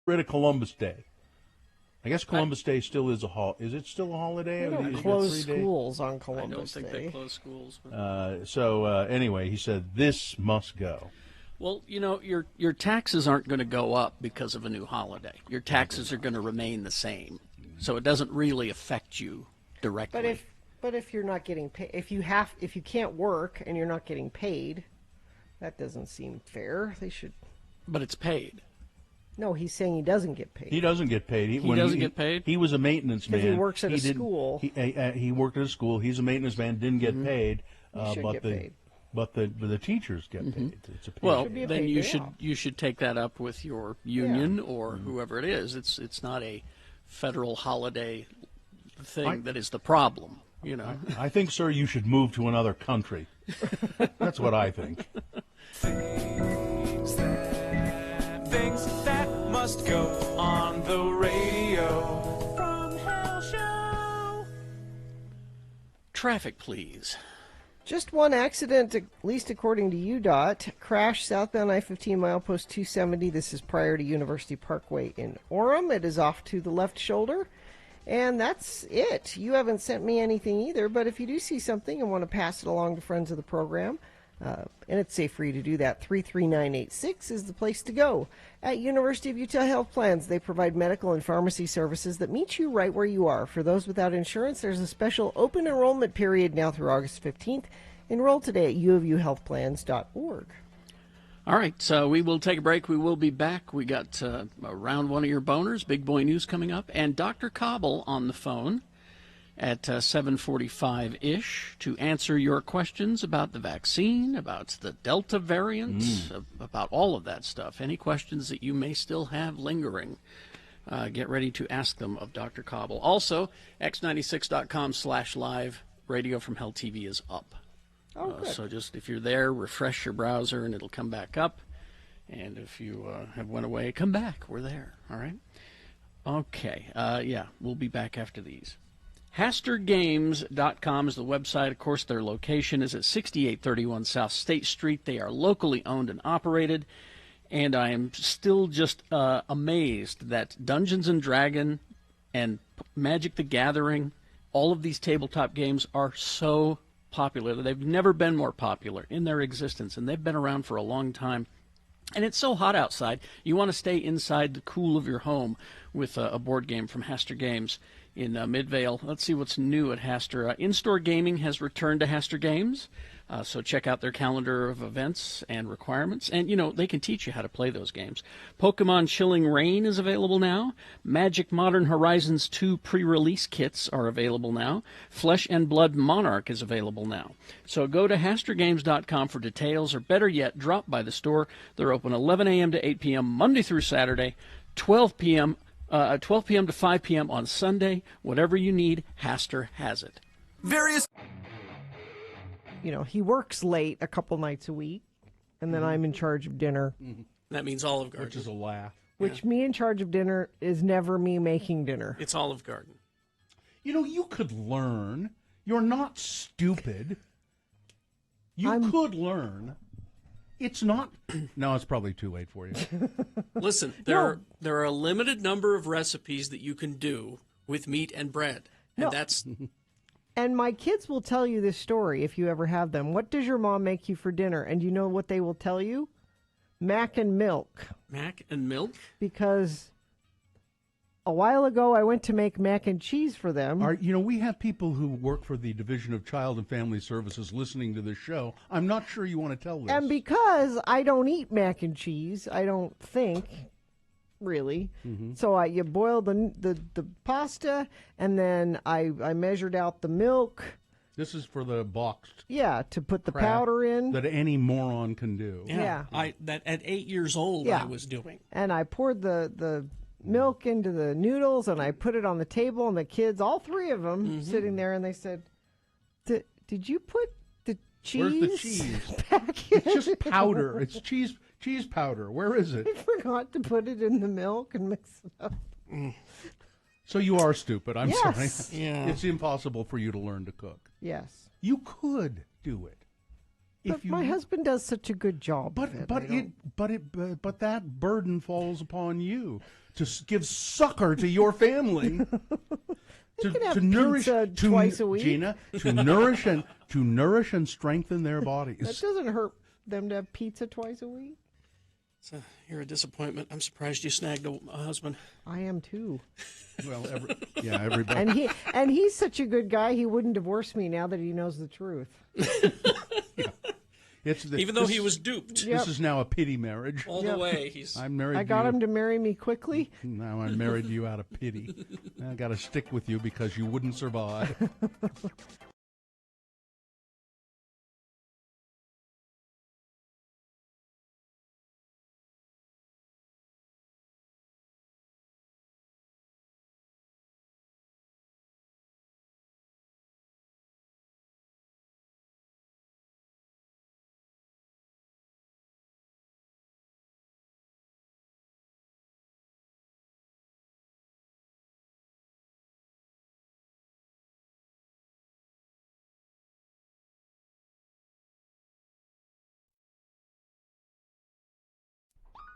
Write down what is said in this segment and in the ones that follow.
rid of Columbus Day. I guess Columbus Day still is Is it still a holiday? They don't You got close 3 days? schools on Columbus I don't think Day. they close schools. But... Anyway, he said this must go. Well, your taxes aren't going to go up because of a new holiday. Your taxes are going to remain the same, so it doesn't really affect you directly. But if you're not getting paid, if you can't work and you're not getting paid, that doesn't seem fair. They should. But it's paid. No, he's saying he doesn't get paid. He doesn't get paid. He doesn't get paid? He was a maintenance man. Because he works at a school. He worked at a school. He's a maintenance man. Didn't get paid. He should get paid. But the teachers get paid. It's a pay. Well, should be a then paid you day should off. you should take that up with your union or whoever it is. It's not a federal holiday thing that is the problem. I think, sir, you should move to another country. That's what I think. Things that must go on the radio. From Hell Show. Traffic, please. Just one accident, at least according to UDOT. Crash southbound I-15 milepost 270. This is prior to University Parkway in Orem. It is off to the left shoulder. And that's it. You haven't sent me anything either, but if you do see something and want to pass it along to friends of the program, and it's safe for you to do that, 33986 is the place to go. At University of Utah Health Plans, they provide medical and pharmacy services that meet you right where you are. For those without insurance, there's a special open enrollment period now through August 15th. Enroll today at uofuhealthplans.org. All right, so we will take a break. We will be back. We got around one of your boners, Big Boy News coming up, and Dr. Cobble on the phone at 7:45-ish to answer your questions about the vaccine, about the Delta variant, about all of that stuff. Any questions that you may still have lingering, get ready to ask them of Dr. Cobble. Also, x96.com/live, Radio from Hell TV is up. Oh, good. So just if you're there, refresh your browser and it'll come back up. And if you have went away, come back. We're there. All right. Okay. We'll be back after these. HasterGames.com is the website. Of course, their location is at 6831 South State Street. They are locally owned and operated. And I am still just amazed that Dungeons & Dragons and Magic the Gathering, all of these tabletop games are so popular. They've never been more popular in their existence, and they've been around for a long time. And it's so hot outside, you want to stay inside the cool of your home with a board game from Haster Games in Midvale. Let's see what's new at Haster. In-store gaming has returned to Haster Games, so check out their calendar of events and requirements. And, they can teach you how to play those games. Pokemon Chilling Reign is available now. Magic Modern Horizons 2 pre-release kits are available now. Flesh and Blood Monarch is available now. So go to HasterGames.com for details, or better yet, drop by the store. They're open 11 a.m. to 8 p.m. Monday through Saturday, 12 p.m. to 5 p.m. on Sunday. Whatever you need, Haster has it. He works late a couple nights a week, and then I'm in charge of dinner. That means Olive Garden. Which is a laugh. Which me in charge of dinner is never me making dinner. It's Olive Garden. You could learn. You're not stupid. You could learn. It's not. No, it's probably too late for you. Listen, there are a limited number of recipes that you can do with meat and bread. And that's... And my kids will tell you this story if you ever have them. What does your mom make you for dinner? And you know what they will tell you? Mac and milk. Mac and milk? Because a while ago I went to make mac and cheese for them. We have people who work for the Division of Child and Family Services listening to this show. I'm not sure you want to tell this. And because I don't eat mac and cheese, I don't think, really. So you boil the pasta, and then I measured out the milk. This is for the boxed. Yeah, to put the crap powder in. that any moron can do. Yeah. That at 8 years old Yeah. I was doing. And I poured the milk into the noodles, and I put it on the table, and the kids, all three of them, sitting there, and they said, "Did you put the cheese?" Where's the cheese? back in?" It's just powder. It's cheese powder. Where is it? I forgot to put it in the milk and mix it up. So you are stupid. I'm Yes. sorry. Yeah. It's impossible for you to learn to cook. Yes. You could do it. But my husband does such a good job. But that burden falls upon you to give succor to your family. to nourish twice a week. Gina, to nourish and strengthen their bodies. That doesn't hurt them to have pizza twice a week. So you're a disappointment. I'm surprised you snagged a husband. I am too. Well, everybody. And he's such a good guy. He wouldn't divorce me now that he knows the truth. Yeah. Even though he was duped. Yep. This is now a pity marriage. All the way. I'm married. I got him to marry me quickly. Now I'm married to you out of pity. I got to stick with you because you wouldn't survive.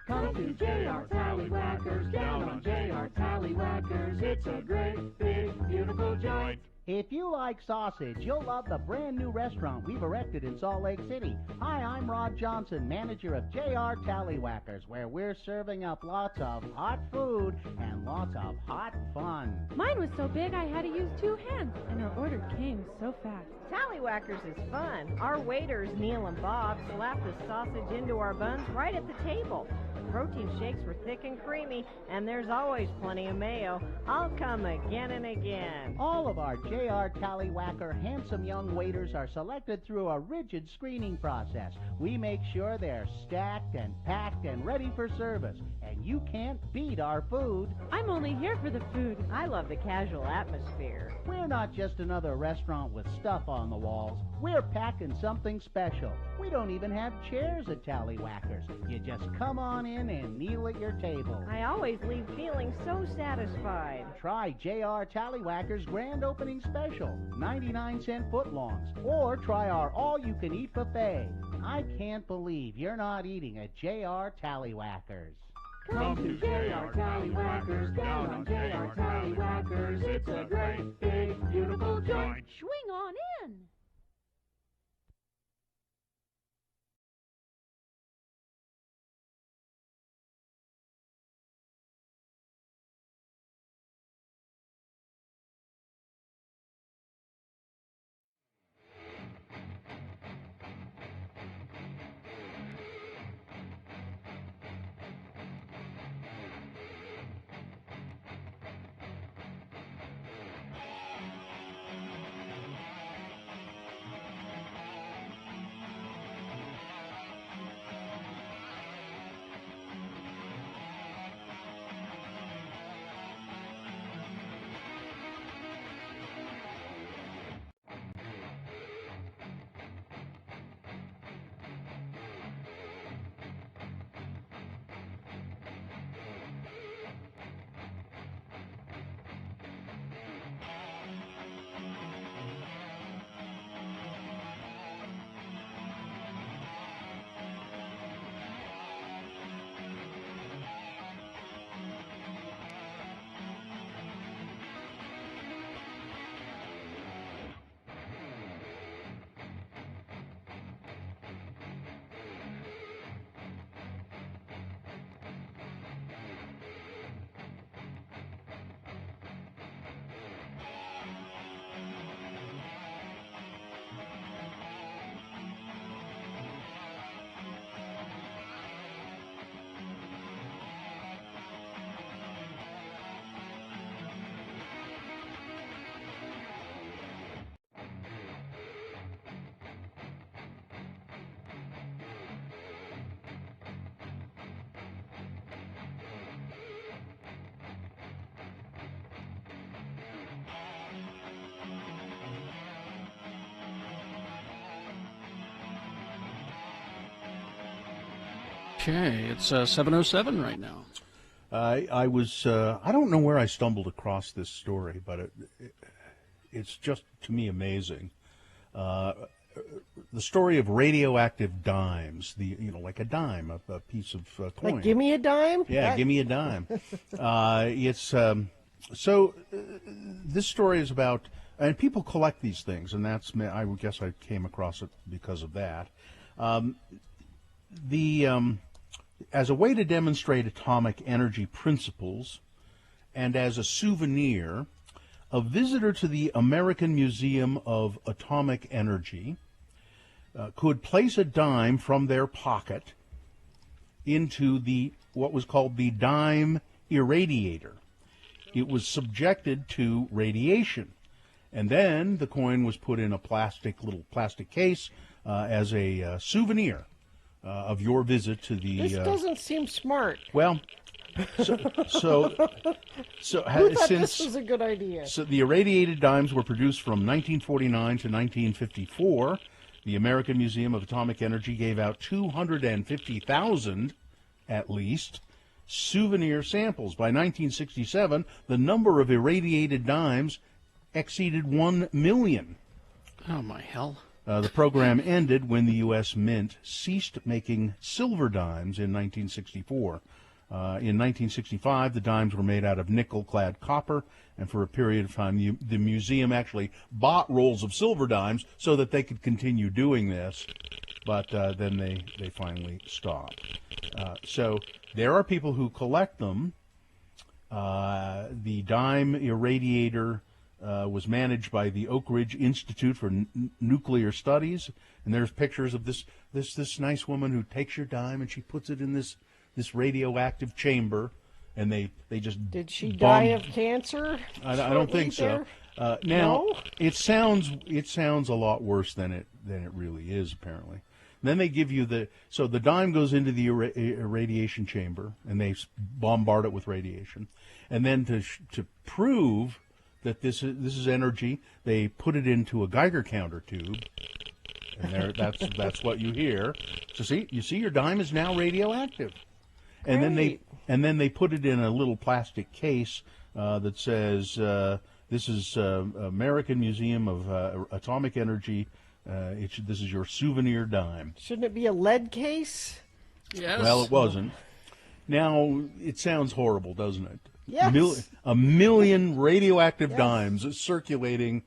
Come to J.R. Tallywhackers, down on J.R. Tallywhackers. It's a great, big, beautiful joint. If you like sausage, you'll love the brand new restaurant we've erected in Salt Lake City. Hi, I'm Rod Johnson, manager of J.R. Tallywhackers, where we're serving up lots of hot food and lots of hot fun. Mine was so big I had to use 2 hands, and our order came so fast. Tallywhackers is fun. Our waiters, Neil and Bob, slap the sausage into our buns right at the table. The protein shakes were thick and creamy, and there's always plenty of mayo. I'll come again and again. All of our J.R. Tallywhacker handsome young waiters are selected through a rigid screening process. We make sure they're stacked and packed and ready for service, and you can't beat our food. I'm only here for the food. I love the casual atmosphere. We're not just another restaurant with stuff on the walls. We're packing something special. We don't even have chairs at Tallywhackers. You just come on in and kneel at your table. I always leave feeling so satisfied. Try J.R. Tallywhackers' grand opening special, 99-cent footlongs, or try our all-you-can-eat buffet. I can't believe you're not eating at J.R. Tallywhackers. Come to J.R. Tallywhackers, down on J.R. Tallywhackers. It's a great, big, beautiful joint. Swing on in. Okay, it's 7:07 right now. I was I don't know where I stumbled across this story, but it's just to me amazing. the story of radioactive dimes. Like a dime, a piece of coin. Like, give me a dime? Yeah, give me a dime. This story is about, and people collect these things, and I guess I came across it because of that. As a way to demonstrate atomic energy principles, and as a souvenir, a visitor to the American Museum of Atomic Energy could place a dime from their pocket into what was called the dime irradiator. It was subjected to radiation, and then the coin was put in a little plastic case as a souvenir of your visit to the. This doesn't seem smart. Well, so Who thought this was a good idea? So the irradiated dimes were produced from 1949 to 1954. The American Museum of Atomic Energy gave out 250,000, at least, souvenir samples. By 1967, the number of irradiated dimes exceeded 1 million. Oh, my hell. The program ended when the U.S. Mint ceased making silver dimes in 1964. In 1965, the dimes were made out of nickel-clad copper, and for a period of time, the museum actually bought rolls of silver dimes so that they could continue doing this, but then they finally stopped. So there are people who collect them. The dime irradiator was managed by the Oak Ridge Institute for Nuclear Studies, and there's pictures of this nice woman who takes your dime and she puts it in this radioactive chamber, and they just did she die of cancer? I don't think so. Now no? it sounds a lot worse than it really is, apparently. Then they give you the dime goes into the irradiation chamber, and they bombard it with radiation, and then to prove that this is energy, they put it into a Geiger counter tube. And that's what you hear. So you see your dime is now radioactive. And then they put it in a little plastic case that says this is American Museum of Atomic Energy. This is your souvenir dime. Shouldn't it be a lead case? Yes. Well, it wasn't. Now it sounds horrible, doesn't it? Yes. A million radioactive dimes circulating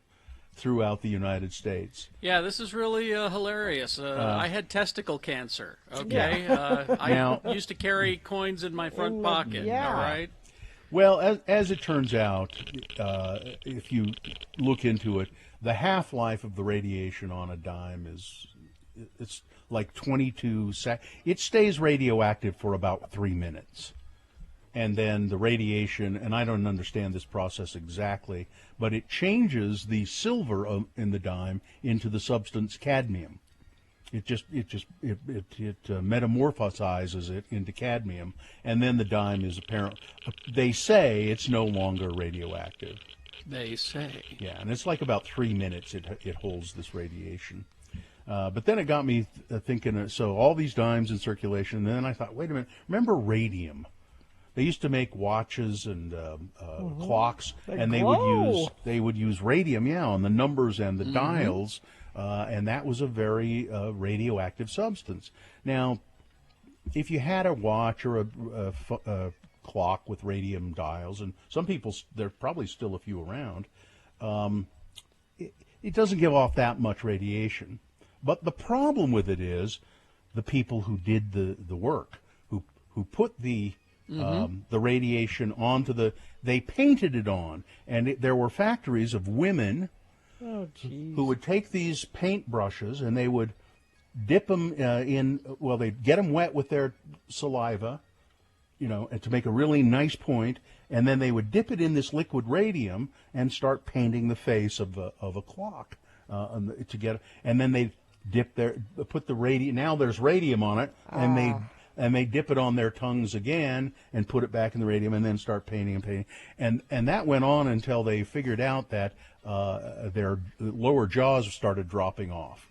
throughout the United States. Yeah, this is really hilarious. I had testicle cancer. Okay, Yeah. I used to carry coins in my front pocket. yeah. All right. Well, as it turns out, if you look into it, the half-life of the radiation on a dime it's like 22 seconds. It stays radioactive for about 3 minutes. And then the radiation, and I don't understand this process exactly, but it changes the silver in the dime into the substance cadmium. It metamorphosizes it into cadmium, and then the dime is apparent. They say it's no longer radioactive. They say. Yeah, and it's like about 3 minutes it holds this radiation. But then it got me thinking, so all these dimes in circulation, and then I thought, wait a minute, remember radium? They used to make watches and clocks, and they would use radium, on the numbers and the dials, and that was a very radioactive substance. Now, if you had a watch or a clock with radium dials, and some people, there's probably still a few around, it doesn't give off that much radiation. But the problem with it is the people who did the work, who put the radiation onto they painted it on, and there were factories of women who would take these paint brushes and they would dip them they'd get them wet with their saliva, and to make a really nice point, and then they would dip it in this liquid radium and start painting the face of a clock and then they put the radium. Now there's radium on it, and they dip it on their tongues again and put it back in the radium and then start painting. And that went on until they figured out that their lower jaws started dropping off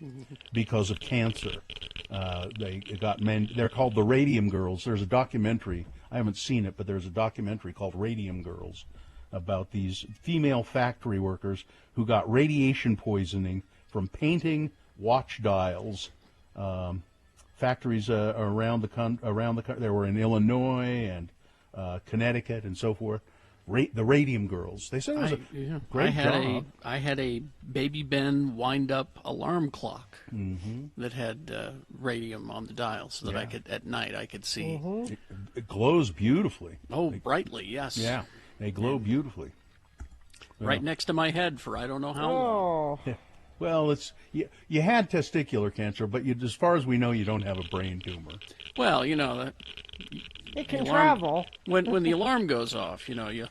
because of cancer. They're called the Radium Girls. There's a documentary. I haven't seen it, but there's a documentary called Radium Girls about these female factory workers who got radiation poisoning from painting watch dials, factories around the country. There were in Illinois and Connecticut and so forth. The Radium Girls. They said it was a great job. I had a Baby Ben wind-up alarm clock that had radium on the dial, so that I could at night I could see. It glows beautifully. Oh, brightly, yes. Yeah, they glow beautifully. Right next to my head for I don't know how long. Oh, Well, it's you had testicular cancer, but as far as we know, you don't have a brain tumor. Well, you know that. it can alarm- travel. When the alarm goes off, you know you.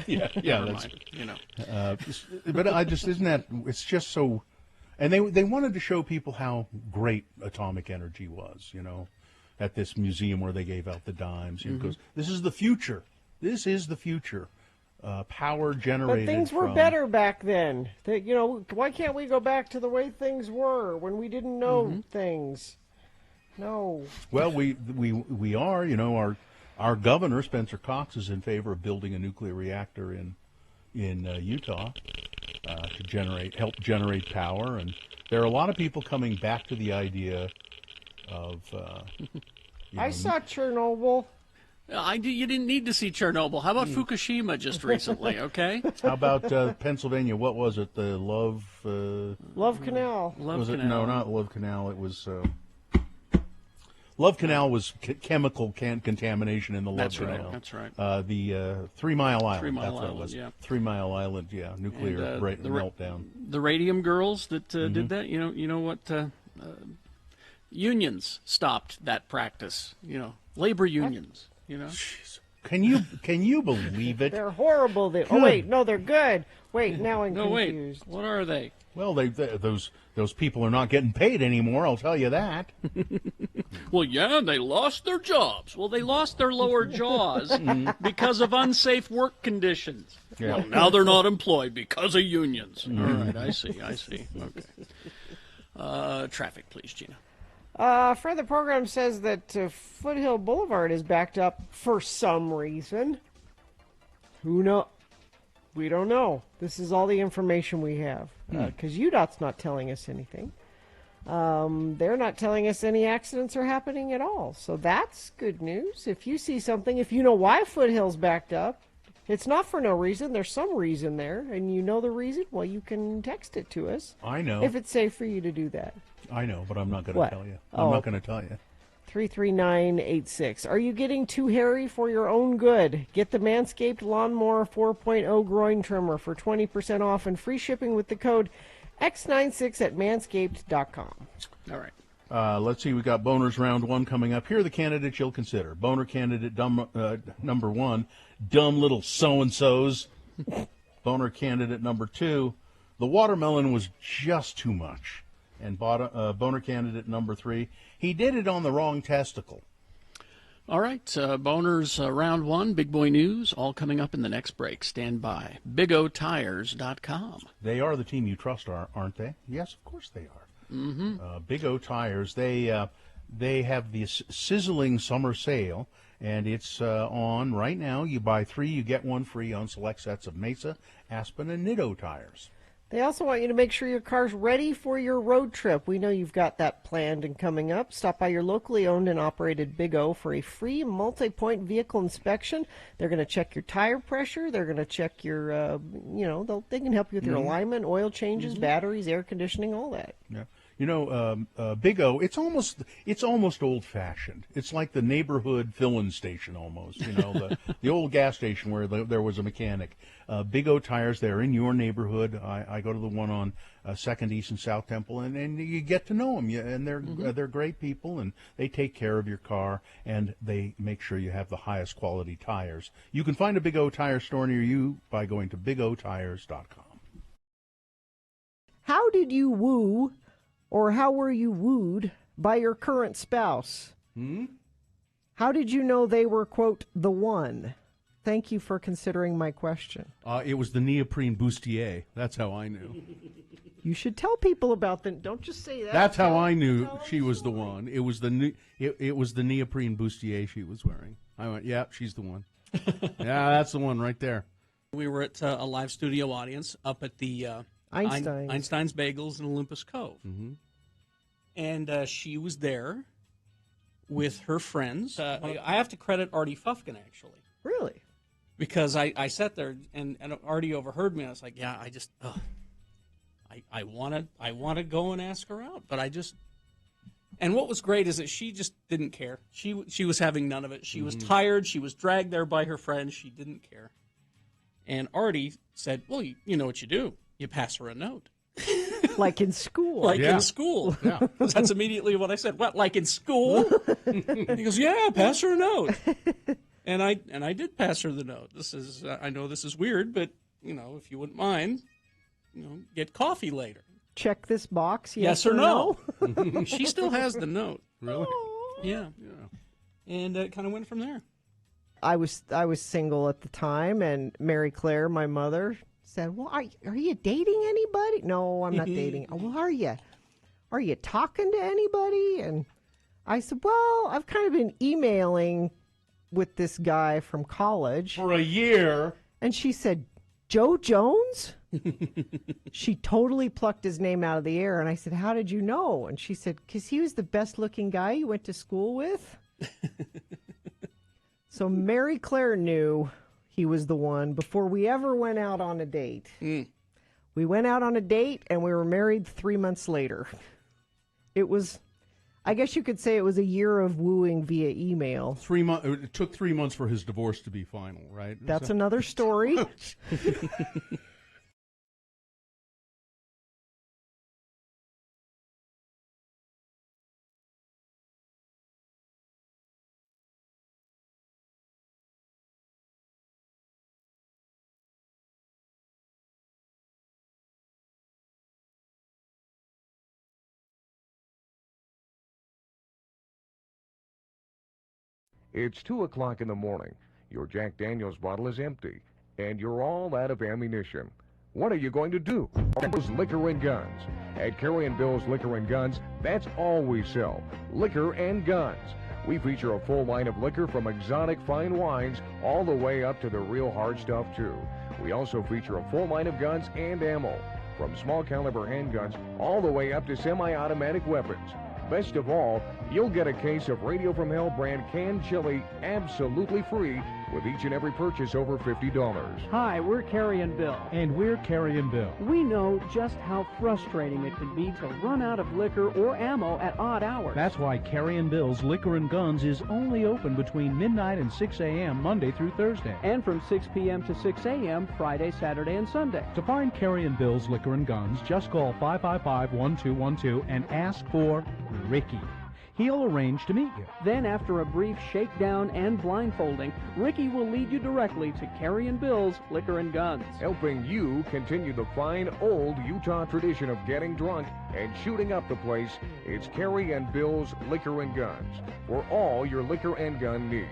Yeah, Never that's. mind, you know. But I just isn't that it's just so, and they wanted to show people how great atomic energy was, at this museum where they gave out the dimes, because this is the future. This is the future. Power generated. But things were from- better back then. Why can't we go back to the way things were when we didn't know things? No. Well, we are. Our governor Spencer Cox is in favor of building a nuclear reactor in Utah to help generate power, and there are a lot of people coming back to the idea of. I saw Chernobyl. You didn't need to see Chernobyl. How about Fukushima just recently? Okay. How about Pennsylvania? What was it? The Love. Love Canal. Was it? No, not Love Canal. It was. Love Canal was chemical contamination in the Love Canal. That's right. The 3 Mile Island. 3 Mile that's what it Island, was. yeah. 3 Mile Island. Yeah, nuclear And, meltdown. The Radium Girls that did that. You know what? Unions stopped that practice. Labor unions. Jeez. Can you believe it? They're horrible. Oh wait, no, they're good. Wait, now I'm No, wait. confused. What are they? Well, those people are not getting paid anymore. I'll tell you that. Well, yeah, they lost their jobs. Well, they lost their lower jaws because of unsafe work conditions. Yeah. Well, now they're not employed because of unions. All right, I see. Okay. Traffic, please, Gina. Friend of the program says that Foothill Boulevard is backed up for some reason. Who knows? We don't know. This is all the information we have. Because UDOT's not telling us anything. They're not telling us any accidents are happening at all. So that's good news. If you see something, if you know why Foothill's backed up, it's not for no reason. There's some reason there. And you know the reason, well, you can text it to us. I know. If it's safe for you to do that. I know, but I'm not going What? to tell you. Oh. I'm not going to tell you. 33986. Are you getting too hairy for your own good? Get the Manscaped Lawnmower 4.0 groin trimmer for 20% off and free shipping with the code X96 at manscaped.com. All right. Let's see. We got boners round 1 coming up. Here are the candidates you'll consider. Boner candidate number 1, dumb little so-and-sos. Boner candidate number 2, the watermelon was just too much. And boner candidate number 3, he did it on the wrong testicle. All right, boners round 1, big boy news, all coming up in the next break. Stand by. BigOTires.com. They are the team you trust, aren't they? Yes, of course they are. Big O Tires, they have the sizzling summer sale, and it's on right now. You buy 3, you get 1 free on select sets of Mesa, Aspen, and Nitto tires. They also want you to make sure your car's ready for your road trip. We know you've got that planned and coming up. Stop by your locally owned and operated Big O for a free multi-point vehicle inspection. They're going to check your tire pressure. They're going to check your, they can help you with your alignment, oil changes, batteries, air conditioning, all that. Yeah. Big O, it's almost old-fashioned. It's like the neighborhood filling station almost, the old gas station where there was a mechanic. Big O Tires, they're in your neighborhood. I go to the one on 2nd East and South Temple, and you get to know them, and they're great people, and they take care of your car, and they make sure you have the highest quality tires. You can find a Big O Tire store near you by going to BigOTires.com. How did you woo, or how were you wooed by your current spouse? How did you know they were, quote, the one? Thank you for considering my question. It was the neoprene bustier. That's how I knew. You should tell people about them. Don't just say that. That's how I knew she was the one. It was it was the neoprene bustier she was wearing. I went, yeah, she's the one. Yeah, that's the one right there. We were at a live studio audience up at the Einstein's Bagels in Olympus Cove. Mm-hmm. And she was there with her friends. I have to credit Artie Fufkin, actually. Really? Because I sat there, and Artie overheard me. I was like, yeah, I want to go and ask her out, but I just... And what was great is that she just didn't care. She was having none of it. She was tired. She was dragged there by her friends. She didn't care. And Artie said, well, you know what you do. You pass her a note. Like in school. In school. Yeah. That's immediately what I said. What, like in school? He goes, yeah, pass her a note. And I did pass her the note. This is I know this is weird, but, if you wouldn't mind, get coffee later. Check this box, yes or no? She still has the note. Really? Yeah. And it kind of went from there. I was single at the time, and Mary Claire, my mother, said, well, are you dating anybody? No, I'm not dating. Well, are you? Are you talking to anybody? And I said, well, I've kind of been emailing with this guy from college. For a year. And she said, Joe Jones? She totally plucked his name out of the air. And I said, how did you know? And she said, because he was the best looking guy you went to school with. So Mary Claire knew he was the one before we ever went out on a date. We went out on a date and we were married 3 months later. It was, I guess you could say it was a year of wooing via email. It took 3 months for his divorce to be final, right? That's another story. It's 2 o'clock in the morning. Your Jack Daniels bottle is empty, and you're all out of ammunition. What are you going to do? Bill's Liquor and Guns. At Carrie and Bill's Liquor and Guns, that's all we sell. Liquor and guns. We feature a full line of liquor from exotic fine wines all the way up to the real hard stuff, too. We also feature a full line of guns and ammo, from small caliber handguns all the way up to semi-automatic weapons. Best of all, you'll get a case of Radio from Hell brand canned chili absolutely free with each and every purchase over $50. Hi, we're Carrie and Bill. And we're Carrie and Bill. We know just how frustrating it can be to run out of liquor or ammo at odd hours. That's why Carrie and Bill's Liquor and Guns is only open between midnight and 6 a.m. Monday through Thursday. And from 6 p.m. to 6 a.m. Friday, Saturday, and Sunday. To find Carrie and Bill's Liquor and Guns, just call 555-1212 and ask for Ricky. He'll arrange to meet you. Then, after a brief shakedown and blindfolding, Ricky will lead you directly to Carrie and Bill's Liquor and Guns. Helping you continue the fine old Utah tradition of getting drunk and shooting up the place, it's Carrie and Bill's Liquor and Guns for all your liquor and gun needs.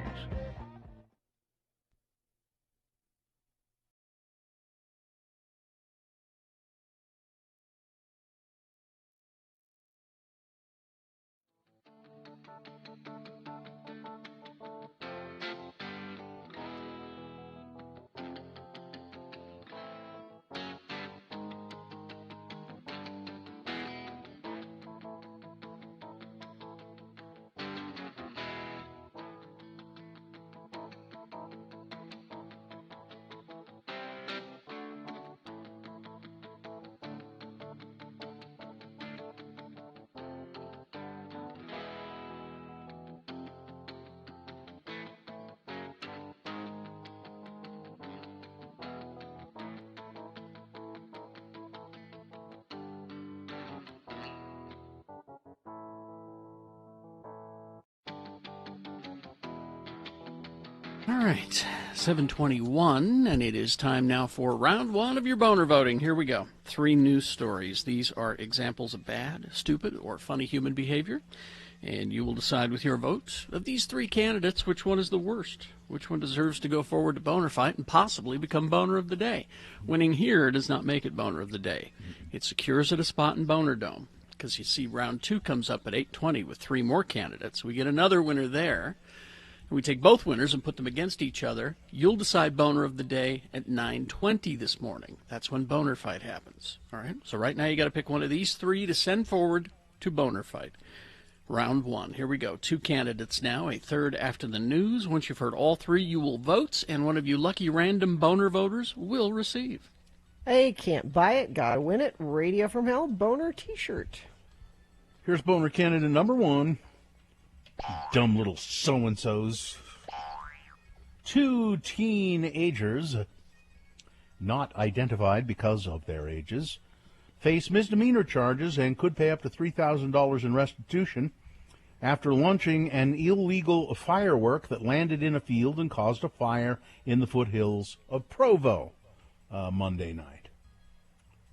All right, 7:21, and it is time now for round one of your boner voting. Here we go. 3 news stories. These are examples of bad, stupid, or funny human behavior, and you will decide with your vote of these 3 candidates which one is the worst, which one deserves to go forward to Boner Fight and possibly become Boner of the Day. Winning here does not make it Boner of the Day. It secures it a spot in Boner Dome, because you see round 2 comes up at 8:20 with 3 more candidates. We get another winner there. We take both winners and put them against each other. You'll decide boner of the day at 9:20 this morning. That's when Boner Fight happens. All right? So right now you got to pick one of these three to send forward to Boner Fight. Round one. Here we go. 2 candidates now, a third after the news. Once you've heard all three, you will vote, and one of you lucky random boner voters will receive. Hey, can't buy it, gotta win it. Radio from Hell Boner T-shirt. Here's boner candidate number 1. Dumb little so-and-sos. 2 teenagers, not identified because of their ages, face misdemeanor charges and could pay up to $3,000 in restitution after launching an illegal firework that landed in a field and caused a fire in the foothills of Provo Monday night.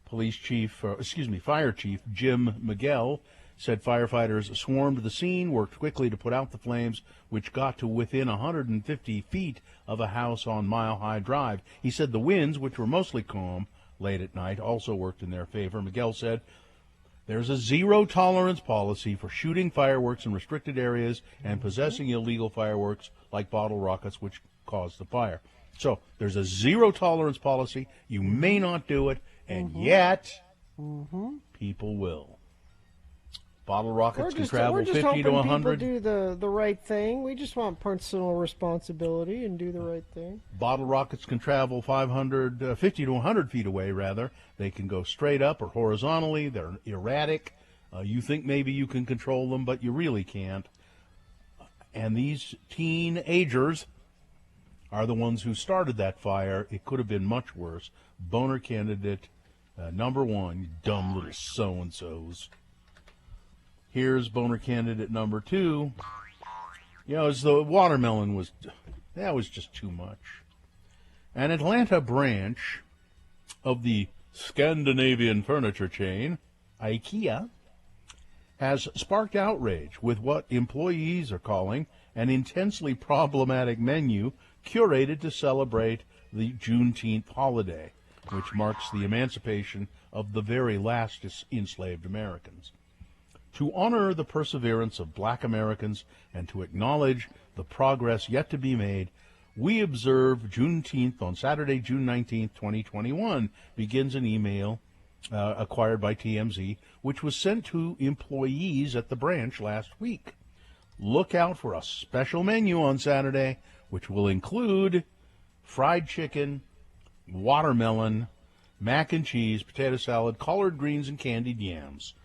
Fire Chief Jim Miguel said firefighters swarmed the scene, worked quickly to put out the flames, which got to within 150 feet of a house on Mile High Drive. He said the winds, which were mostly calm late at night, also worked in their favor. Miguel said there's a zero-tolerance policy for shooting fireworks in restricted areas and possessing illegal fireworks like bottle rockets, which caused the fire. So there's a zero-tolerance policy. You may not do it, and yet people will. Bottle rockets can travel 50 to 100. People do the right thing. We just want personal responsibility and do the right thing. Bottle rockets can travel 50 to 100 feet away, rather. They can go straight up or horizontally. They're erratic. You think maybe you can control them, but you really can't. And these teenagers are the ones who started that fire. It could have been much worse. Boner candidate number 1, dumb little so-and-sos. Here's boner candidate number 2. As the watermelon was just too much. An Atlanta branch of the Scandinavian furniture chain, IKEA, has sparked outrage with what employees are calling an intensely problematic menu curated to celebrate the Juneteenth holiday, which marks the emancipation of the very last enslaved Americans. To honor the perseverance of black Americans and to acknowledge the progress yet to be made, we observe Juneteenth on Saturday, June 19th, 2021, begins an email acquired by TMZ, which was sent to employees at the branch last week. Look out for a special menu on Saturday, which will include fried chicken, watermelon, mac and cheese, potato salad, collard greens, and candied yams.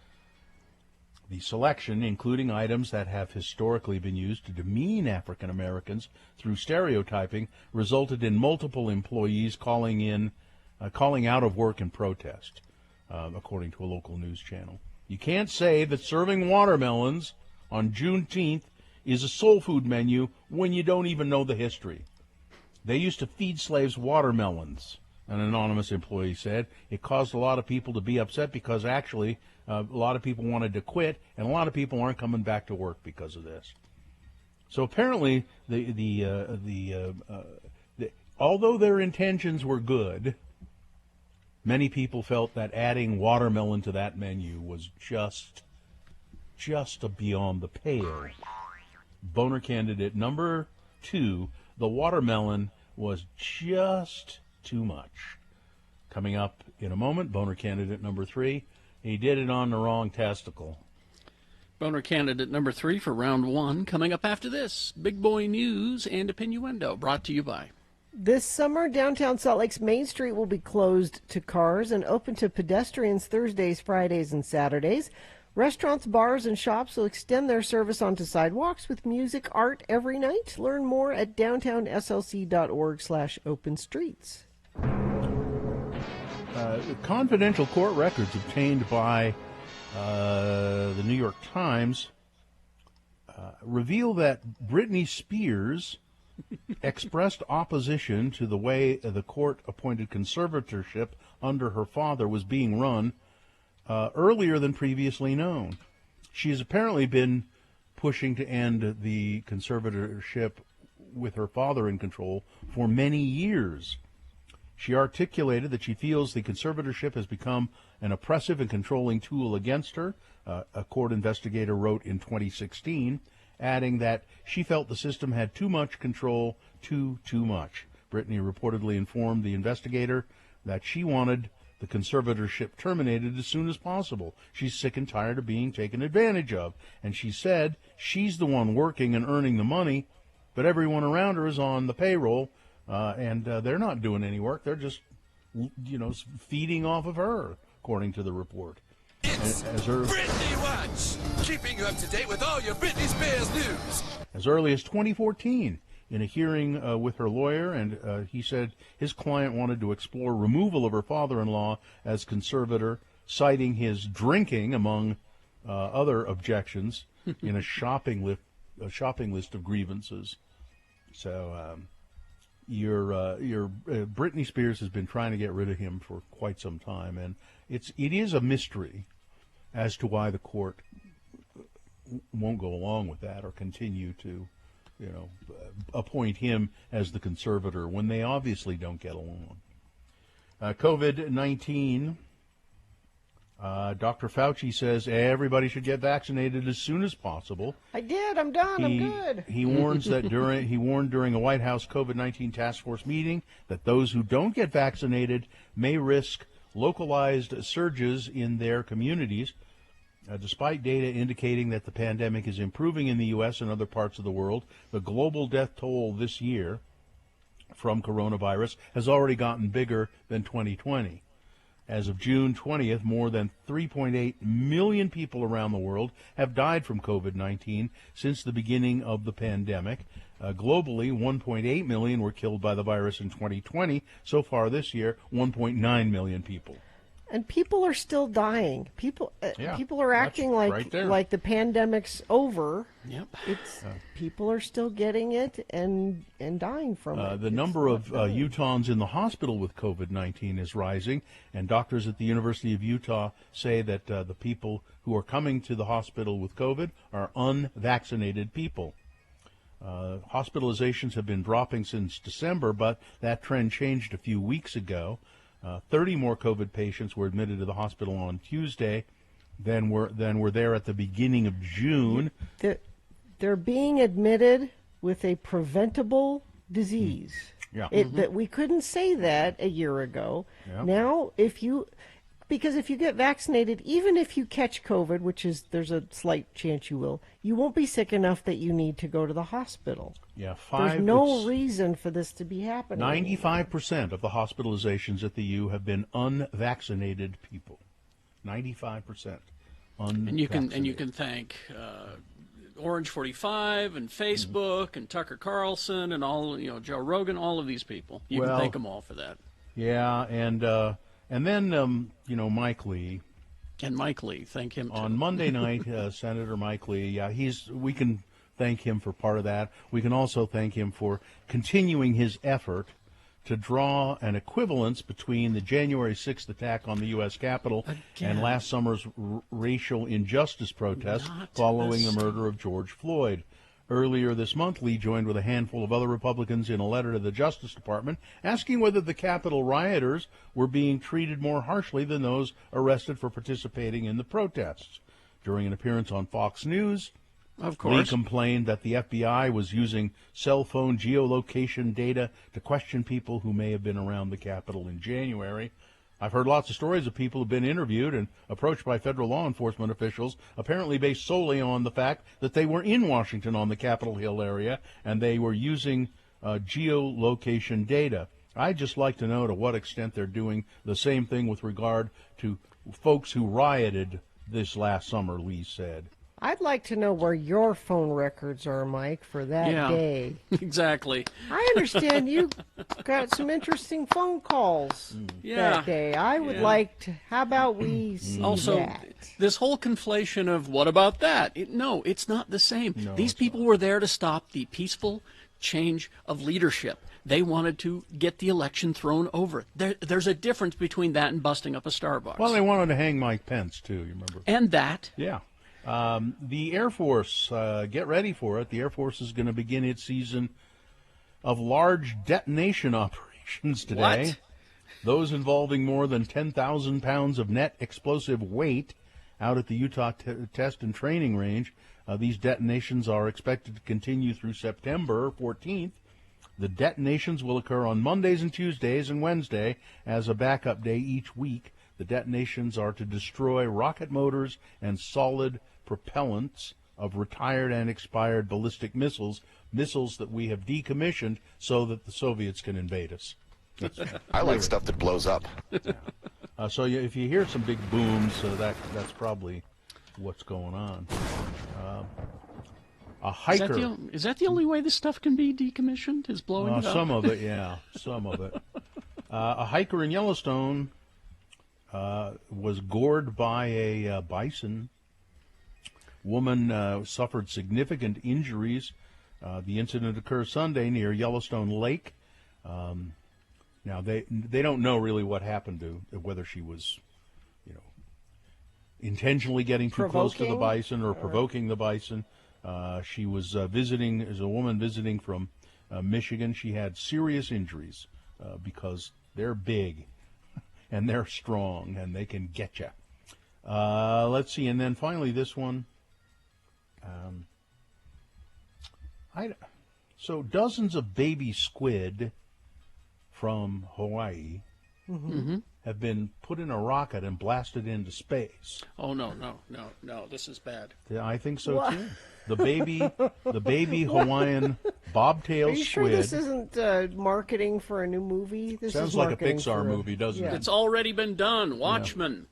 The selection, including items that have historically been used to demean African Americans through stereotyping, resulted in multiple employees calling out of work in protest, according to a local news channel. You can't say that serving watermelons on Juneteenth is a soul food menu when you don't even know the history. They used to feed slaves watermelons, an anonymous employee said. It caused a lot of people to be upset because actually a lot of people wanted to quit, and a lot of people aren't coming back to work because of this. So apparently, although their intentions were good, many people felt that adding watermelon to that menu was just beyond the pale. Boner candidate number 2, the watermelon was just too much. Coming up in a moment, boner candidate number 3, he did it on the wrong testicle. Boner candidate number 3 for round 1 coming up after this. Big Boy News and Opinioendo, brought to you by. This summer, downtown Salt Lake's Main Street will be closed to cars and open to pedestrians Thursdays, Fridays, and Saturdays. Restaurants, bars, and shops will extend their service onto sidewalks with music, art every night. Learn more at downtownslc.org/openstreets. Confidential court records obtained by the New York Times reveal that Britney Spears expressed opposition to the way the court-appointed conservatorship under her father was being run earlier than previously known. She has apparently been pushing to end the conservatorship with her father in control for many years. She articulated that she feels the conservatorship has become an oppressive and controlling tool against her, a court investigator wrote in 2016, adding that she felt the system had too much control, too much. Brittany reportedly informed the investigator that she wanted the conservatorship terminated as soon as possible. She's sick and tired of being taken advantage of. And she said she's the one working and earning the money, but everyone around her is on the payroll, and they're not doing any work. They're just, feeding off of her, according to the report. It's Britney Watch, keeping you up to date with all your Britney Spears news. As early as 2014, in a hearing with her lawyer, and he said his client wanted to explore removal of her father-in-law as conservator, citing his drinking, among other objections, in a shopping list of grievances. So your Britney Spears has been trying to get rid of him for quite some time, and it is a mystery as to why the court won't go along with that or continue to appoint him as the conservator when they obviously don't get along. COVID-19, Dr. Fauci says everybody should get vaccinated as soon as possible. I did. I'm done. I'm good. He warns that he warned during a White House COVID-19 task force meeting that those who don't get vaccinated may risk localized surges in their communities. Despite data indicating that the pandemic is improving in the U.S. and other parts of the world, the global death toll this year from coronavirus has already gotten bigger than 2020. As of June 20th, more than 3.8 million people around the world have died from COVID-19 since the beginning of the pandemic. Globally, 1.8 million were killed by the virus in 2020. So far this year, 1.9 million people. And people are still dying. People are acting like the pandemic's over. Yep. People are still getting it and dying from it. The number of Utahns in the hospital with COVID-19 is rising, and doctors at the University of Utah say that the people who are coming to the hospital with COVID are unvaccinated people. Hospitalizations have been dropping since December, but that trend changed a few weeks ago. 30 more COVID patients were admitted to the hospital on Tuesday than were there at the beginning of June. They're being admitted with a preventable disease. Yeah. That we couldn't say that a year ago. Yeah. Now, if you get vaccinated, even if you catch COVID, which is there's a slight chance you will, you won't be sick enough that you need to go to the hospital. Yeah, there's no reason for this to be happening. 95% of the hospitalizations at the U have been unvaccinated people. 95% unvaccinated. And you can thank Orange 45 and Facebook and Tucker Carlson and all, Joe Rogan, all of these people. You can thank them all for that. Yeah, and then Mike Lee. And Mike Lee, thank him too. On Monday night, Senator Mike Lee, we can thank him for part of that. We can also thank him for continuing his effort to draw an equivalence between the January 6th attack on the U.S. Capitol and last summer's racial injustice protests following the murder of George Floyd. Earlier this month, Lee joined with a handful of other Republicans in a letter to the Justice Department asking whether the Capitol rioters were being treated more harshly than those arrested for participating in the protests. During an appearance on Fox News, Lee complained that the FBI was using cell phone geolocation data to question people who may have been around the Capitol in January. I've heard lots of stories of people who've been interviewed and approached by federal law enforcement officials, apparently based solely on the fact that they were in Washington on the Capitol Hill area and they were using geolocation data. I'd just like to know to what extent they're doing the same thing with regard to folks who rioted this last summer, Lee said. I'd like to know where your phone records are, Mike, for that day. Exactly. I understand you got some interesting phone calls that day. I would like to. How about we see that? This whole conflation of what about that? No, it's not the same. No, These people were there to stop the peaceful change of leadership. They wanted to get the election thrown over. There's a difference between that and busting up a Starbucks. Well, they wanted to hang Mike Pence, too, you remember? And that. Yeah. The Air Force, get ready for it. The Air Force is going to begin its season of large detonation operations today. What? Those involving more than 10,000 pounds of net explosive weight out at the Utah Test and Training Range. These detonations are expected to continue through September 14th. The detonations will occur on Mondays and Tuesdays and Wednesday as a backup day each week. The detonations are to destroy rocket motors and solid propellants of retired and expired ballistic missiles that we have decommissioned so that the Soviets can invade us. I like stuff that blows up. So if you hear some big booms, that's probably what's going on. A hiker. Is that the only way this stuff can be decommissioned? Is blowing it up? Some of it, yeah. Some of it. A hiker in Yellowstone was gored by a bison. Woman suffered significant injuries. The incident occurred Sunday near Yellowstone Lake. Now they don't know really what happened to whether she was, intentionally getting too close to the bison or provoking the bison. She was visiting as a woman visiting from Michigan. She had serious injuries because they're big and they're strong and they can get you. Let's see, and then finally this one. So dozens of baby squid from Hawaii have been put in a rocket and blasted into space. Oh, no, this is bad. Yeah, I think so too. The baby Hawaiian bobtail squid. Are you sure this isn't marketing for a new movie? This sounds like a Pixar movie, doesn't it? It's already been done. Watchmen.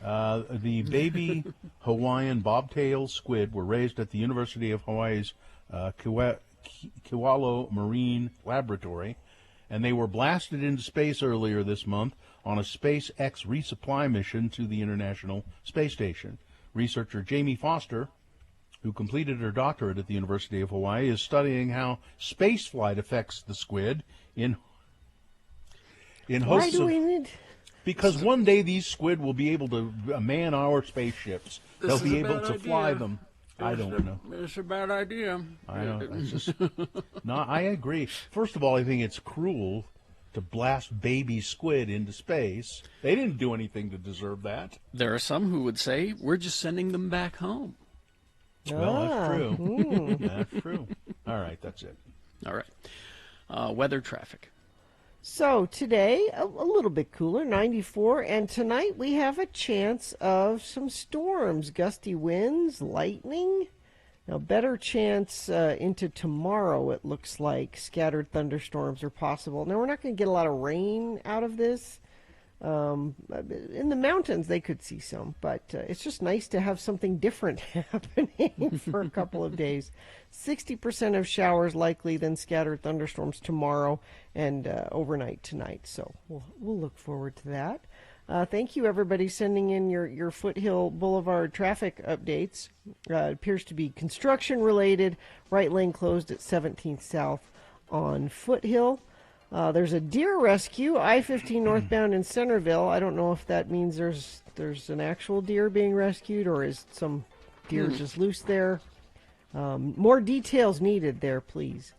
Yeah. The baby Hawaiian bobtail squid were raised at the University of Hawaii's Kewalo Marine Laboratory, and they were blasted into space earlier this month on a SpaceX resupply mission to the International Space Station. Researcher Jamie Foster, who completed her doctorate at the University of Hawaii, is studying how spaceflight affects the squid in hopes Why do we need... Because one day these squid will be able to man our spaceships. They'll be able to fly them. I don't know. It's a bad idea. I know. I agree. First of all, I think it's cruel to blast baby squid into space. They didn't do anything to deserve that. There are some who would say we're just sending them back home. Well, that's true. That's true. All right, that's it. All right. Weather, traffic. So today, a little bit cooler, 94, and tonight we have a chance of some storms, gusty winds, lightning. Now, better chance into tomorrow, it looks like. Scattered thunderstorms are possible. Now, we're not going to get a lot of rain out of this. In the mountains, they could see some, but it's just nice to have something different happening for a couple of days. 60% of showers likely, then scattered thunderstorms tomorrow and overnight tonight. So we'll look forward to that. Thank you, everybody, sending in your Foothill Boulevard traffic updates. It appears to be construction related. Right lane closed at 17th South on Foothill. There's a deer rescue, I-15 northbound in Centerville. I don't know if that means there's an actual deer being rescued or is some deer just loose there. More details needed there, please.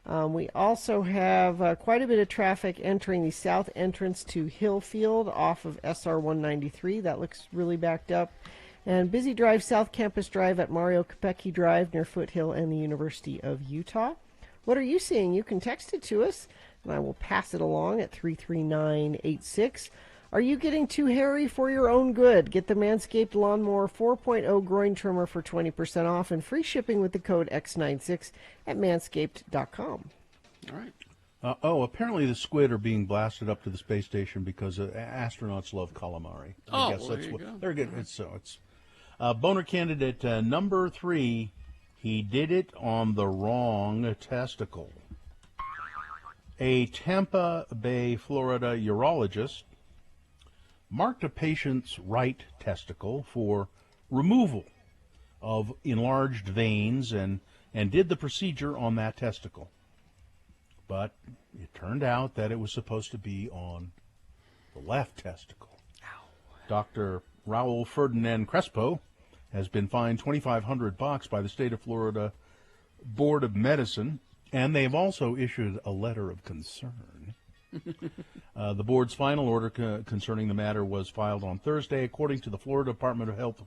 We also have quite a bit of traffic entering the south entrance to Hillfield off of SR 193. That looks really backed up. And Busy Drive, South Campus Drive at Mario Capecchi Drive near Foothill and the University of Utah. What are you seeing? You can text it to us, and I will pass it along at 33986. Are you getting too hairy for your own good? Get the Manscaped Lawnmower 4.0 groin trimmer for 20% off and free shipping with the code X96 at manscaped.com. All right. Apparently the squid are being blasted up to the space station because astronauts love calamari. I guess that's what they're good. It's boner candidate number 3. He did it on the wrong testicle. A Tampa Bay, Florida urologist marked a patient's right testicle for removal of enlarged veins and did the procedure on that testicle. But it turned out that it was supposed to be on the left testicle. Ow. Dr. Raul Ferdinand Crespo has been fined $2,500 by the state of Florida Board of Medicine, and they've also issued a letter of concern. The board's final order concerning the matter was filed on Thursday. According to the Florida Department of Health,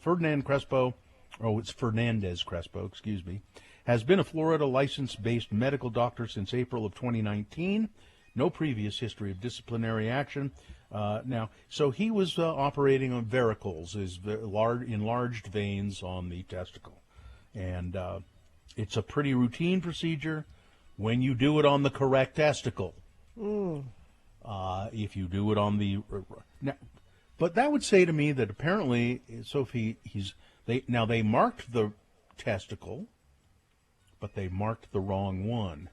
Ferdinand Crespo it's Fernandez Crespo, excuse me, has been a Florida license-based medical doctor since April of 2019. No previous history of disciplinary action. So he was operating on varicose, enlarged veins on the testicle. And it's a pretty routine procedure when you do it on the correct testicle. If you do it on the... But that would say to me that apparently, so if they marked the testicle, but they marked the wrong one.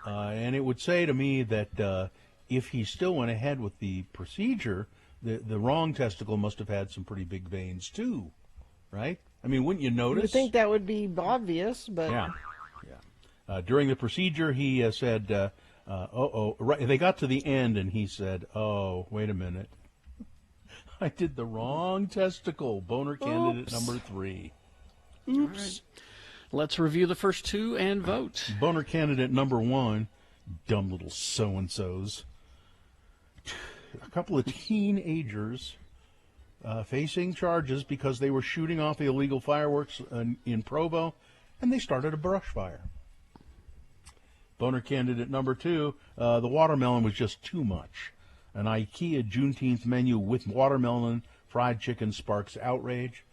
And it would say to me that if he still went ahead with the procedure, the wrong testicle must have had some pretty big veins too, right? I mean, wouldn't you notice? You would think that would be obvious, but... Yeah. During the procedure, he said, right, they got to the end, and he said, oh, wait a minute. I did the wrong testicle. Boner candidate number 3. Oops. Right. Let's review the first two and vote. Boner candidate number 1, dumb little so-and-sos. A couple of teenagers facing charges because they were shooting off illegal fireworks in Provo, and they started a brush fire. Boner candidate number 2, the watermelon was just too much. An IKEA Juneteenth menu with watermelon fried chicken sparks outrage.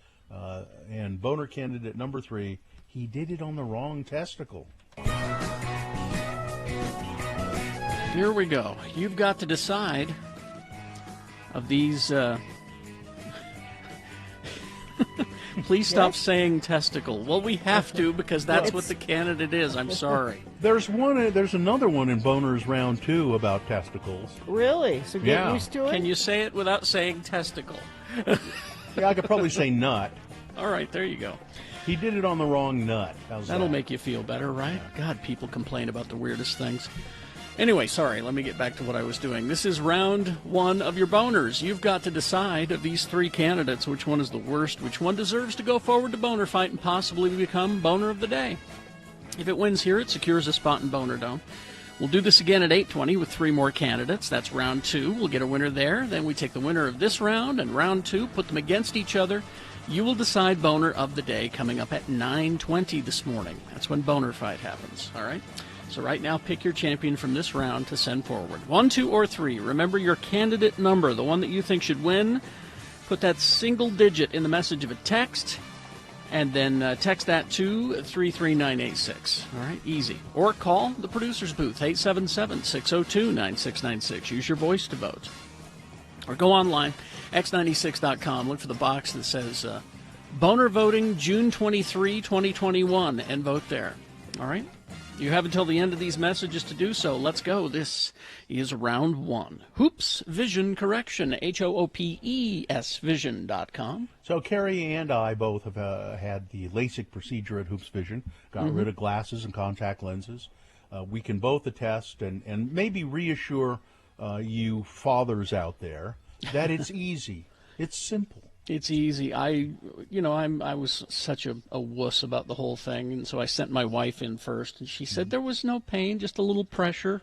And boner candidate number 3, he did it on the wrong testicle. Here we go. You've got to decide of these... Please stop saying testicle. Well, we have to because that's what the candidate is. I'm sorry. There's another one in Boner's round 2 about testicles. Really? So get used to it? Can you say it without saying testicle? Yeah, I could probably say nut. All right, there you go. He did it on the wrong nut. That'll make you feel better, right? Yeah. God, people complain about the weirdest things. Anyway, sorry, let me get back to what I was doing. This is round 1 of your boners. You've got to decide of these 3 candidates which one is the worst, which one deserves to go forward to Boner Fight and possibly become Boner of the Day. If it wins here, it secures a spot in Boner Dome. We'll do this again at 8:20 with 3 more candidates. That's round 2. We'll get a winner there. Then we take the winner of this round and round 2, put them against each other. You will decide Boner of the Day coming up at 9:20 this morning. That's when Boner Fight happens, all right? So right now, pick your champion from this round to send forward. 1, 2, or 3. Remember your candidate number, the one that you think should win. Put that single digit in the message of a text, and then text that to 33986. All right, easy. Or call the producer's booth, 877-602-9696. Use your voice to vote. Or go online, x96.com. Look for the box that says Boner Voting June 23, 2021, and vote there. All right? You have until the end of these messages to do so. Let's go. This is round 1. Hoops Vision Correction, HOOPES Vision.com. So Carrie and I both have had the LASIK procedure at Hoops Vision, got rid of glasses and contact lenses. We can both attest and maybe reassure you fathers out there that it's easy. It's simple. It's easy. I was such a wuss about the whole thing, and so I sent my wife in first, and she said there was no pain, just a little pressure,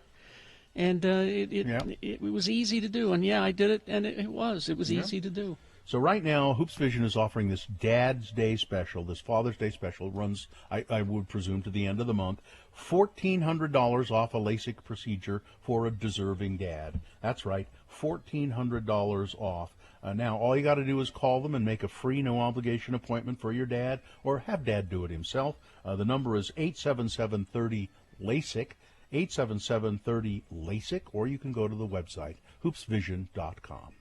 and it was easy to do. And yeah, I did it, and it was easy to do. So right now, Hoops Vision is offering this Dad's Day special, this Father's Day special. It runs, I would presume, to the end of the month. $1,400 off a LASIK procedure for a deserving dad. That's right, $1,400 off. Now, all you got to do is call them and make a free, no-obligation appointment for your dad, or have Dad do it himself. The number is 877-30-LASIK, 877-30-LASIK, or you can go to the website, hoopsvision.com.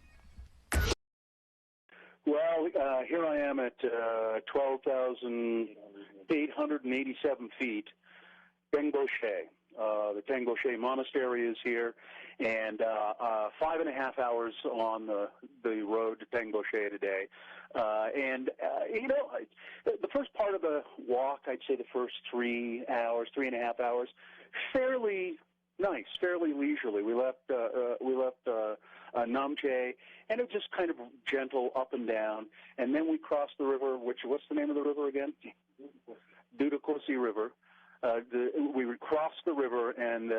Well, here I am at 12,887 feet, Tengboche. The Tengboche Monastery is here, and 5.5 hours on the road to Tengboche today. The first part of the walk, I'd say the first 3.5 hours, fairly nice, fairly leisurely. We left Namche, and it was just kind of gentle up and down. And then we crossed the river, what's the name of the river again? Dudakosi River. We crossed the river and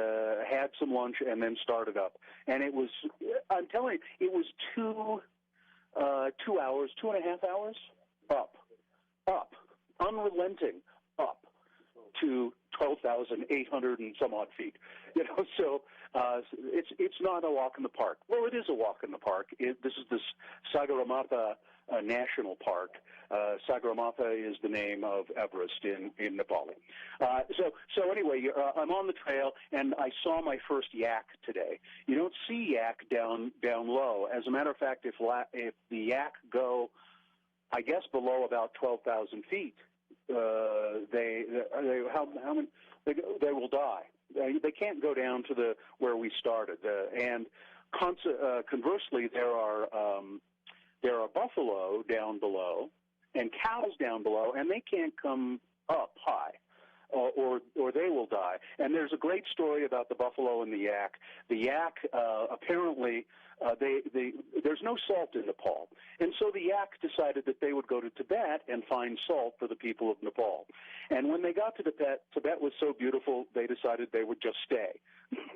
had some lunch and then started up. And it was, I'm telling you, it was 2 hours, 2.5 hours up. unrelenting up to 12,800 and some odd feet. So it's not a walk in the park. Well, it is a walk in the park. This is the Sagarmatha National Park. Sagarmatha is the name of Everest in Nepal. So anyway, I'm on the trail, and I saw my first yak today. You don't see yak down low. As a matter of fact, if the yak go, I guess, below about 12,000 feet, they will die. They can't go down to where we started. And conversely, there are buffalo down below and cows down below, and they can't come up high, or they will die. And there's a great story about the buffalo and the yak. The yak apparently there's no salt in Nepal, and so the yak decided that they would go to Tibet and find salt for the people of Nepal. And when they got to Tibet was so beautiful, they decided they would just stay.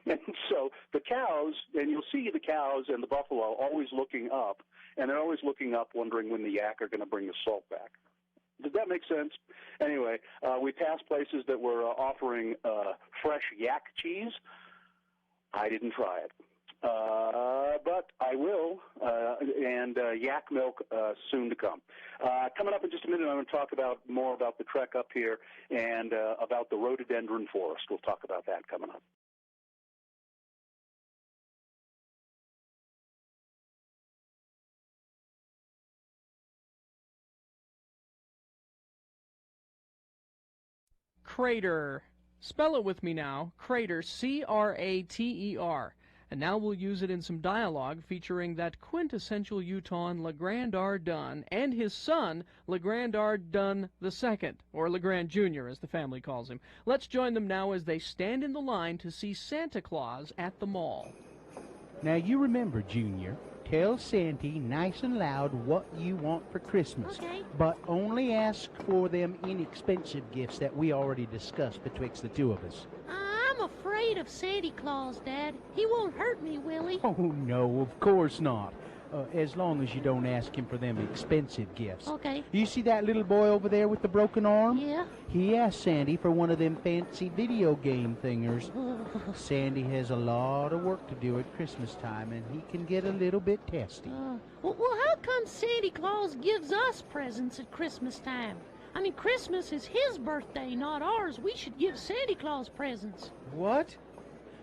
And so the cows, and you'll see the cows and the buffalo always looking up, and they're always looking up wondering when the yak are going to bring the salt back. Does that make sense? Anyway, we passed places that were offering fresh yak cheese. I didn't try it. But I will, and yak milk soon to come. Coming up in just a minute, I'm going to talk more about the trek up here and about the rhododendron forest. We'll talk about that coming up. Crater. Spell it with me now. Crater, C-R-A-T-E-R. And now we'll use it in some dialogue featuring that quintessential Utahn LeGrand R. Dunn and his son, LeGrand R. Dunn II, or LeGrand Jr., as the family calls him. Let's join them now as they stand in the line to see Santa Claus at the mall. Now you remember, Junior, tell Santy nice and loud what you want for Christmas. Okay. But only ask for them inexpensive gifts that we already discussed betwixt the two of us. I'm afraid of Santa Claus, Dad. He won't hurt me, will he? Oh, no, of course not. As long as you don't ask him for them expensive gifts. Okay. You see that little boy over there with the broken arm? Yeah. He asked Sandy for one of them fancy video game thingers. Sandy has a lot of work to do at Christmas time, and he can get a little bit testy. Well, how come Santa Claus gives us presents at Christmas time? I mean, Christmas is his birthday, not ours. We should give Santa Claus presents. What?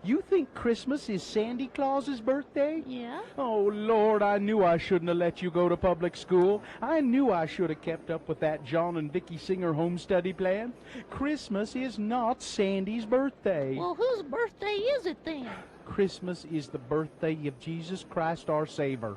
You think Christmas is Sandy Claus's birthday? Yeah. Oh, Lord, I knew I shouldn't have let you go to public school. I knew I should have kept up with that John and Vicky Singer home study plan. Christmas is not Sandy's birthday. Well, whose birthday is it then? Christmas is the birthday of Jesus Christ our Savior.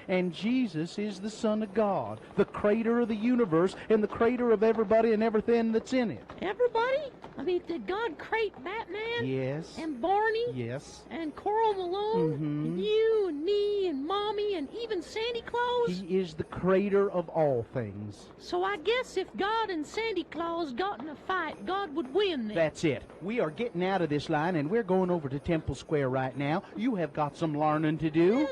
And Jesus is the Son of God, the creator of the universe, and the creator of everybody and everything that's in it. Everybody? I mean, did God create Batman? Yes. And Barney? Yes. And Coral Malone? And you and me and Mommy and even Santa Claus? He is the creator of all things. So I guess if God and Santa Claus got in a fight, God would win then. That's it. We are getting out of this line, and we're going over to Temple Square right now. You have got some learning to do. Yeah.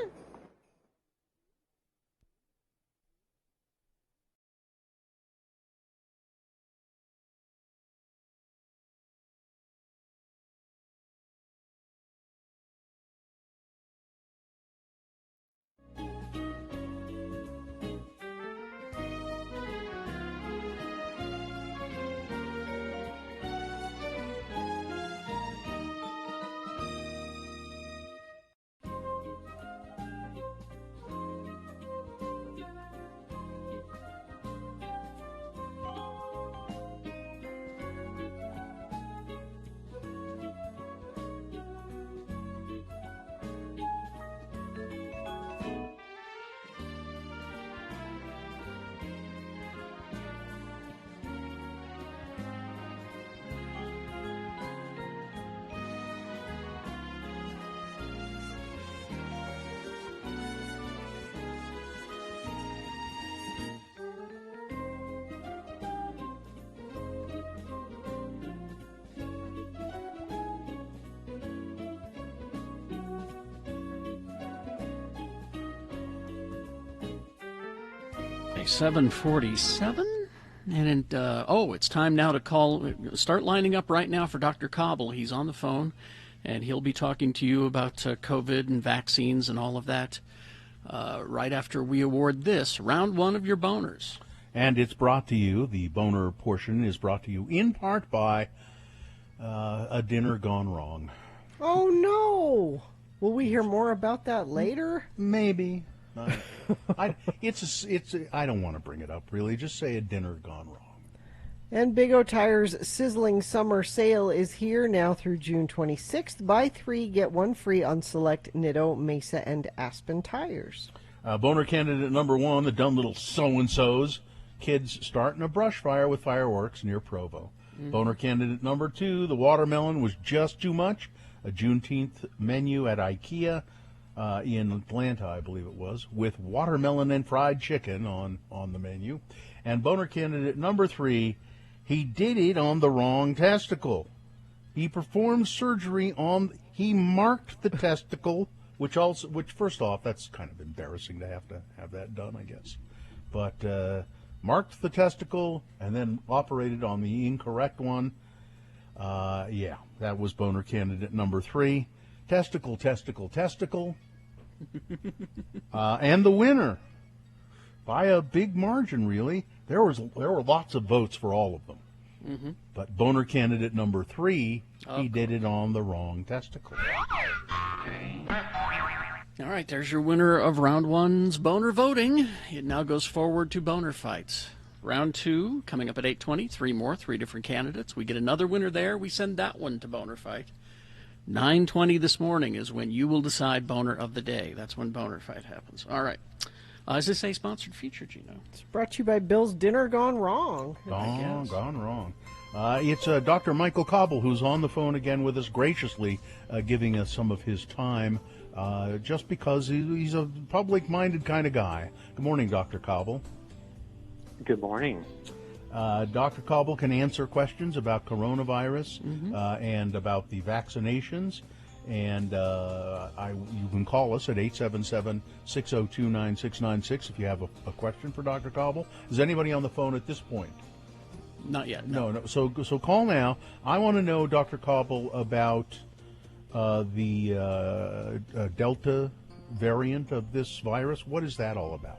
Okay, 7:47. And it's time now to start lining up right now for Dr. Cobble. He's on the phone, and he'll be talking to you about COVID and vaccines and all of that right after we award this, round one of your boners. And it's brought to you, the boner portion is brought to you in part by a dinner gone wrong. Oh, no. Will we hear more about that later? Maybe. I don't want to bring it up, really. Just say a dinner gone wrong. And Big O Tire's sizzling summer sale is here now through June 26th. Buy 3, get 1 free on select Nitto, Mesa, and Aspen tires. Boner candidate number 1, the dumb little so-and-sos. Kids starting a brush fire with fireworks near Provo. Mm-hmm. Boner candidate number 2, the watermelon was just too much. A Juneteenth menu at IKEA in Atlanta, I believe it was, with watermelon and fried chicken on the menu. And boner candidate number 3, he did it on the wrong testicle. He performed surgery he marked the testicle, which first off, that's kind of embarrassing to have that done, I guess. But marked the testicle and then operated on the incorrect one. That was boner candidate number 3. Testicle. And the winner, by a big margin, really. There were lots of votes for all of them. Mm-hmm. But boner candidate number 3, he did it on the wrong testicle. All right, there's your winner of round 1's boner voting. It now goes forward to boner fights. Round 2, coming up at 8:20, 3 different candidates. We get another winner there. We send that one to boner fight. 9:20 this morning is when you will decide boner of the day. That's when boner fight happens. All right. Is this a sponsored feature, Gino? It's brought to you by Bill's Dinner Gone Wrong. Gone wrong. It's Dr. Michael Cobble, who's on the phone again with us, graciously giving us some of his time, just because he's a public-minded kind of guy. Good morning, Dr. Cobble. Good morning. Dr. Cobble can answer questions about coronavirus and about the vaccinations. And you can call us at 877-602-9696 if you have a question for Dr. Cobble. Is anybody on the phone at this point? Not yet. No. So call now. I want to know, Dr. Cobble, about the Delta variant of this virus. What is that all about?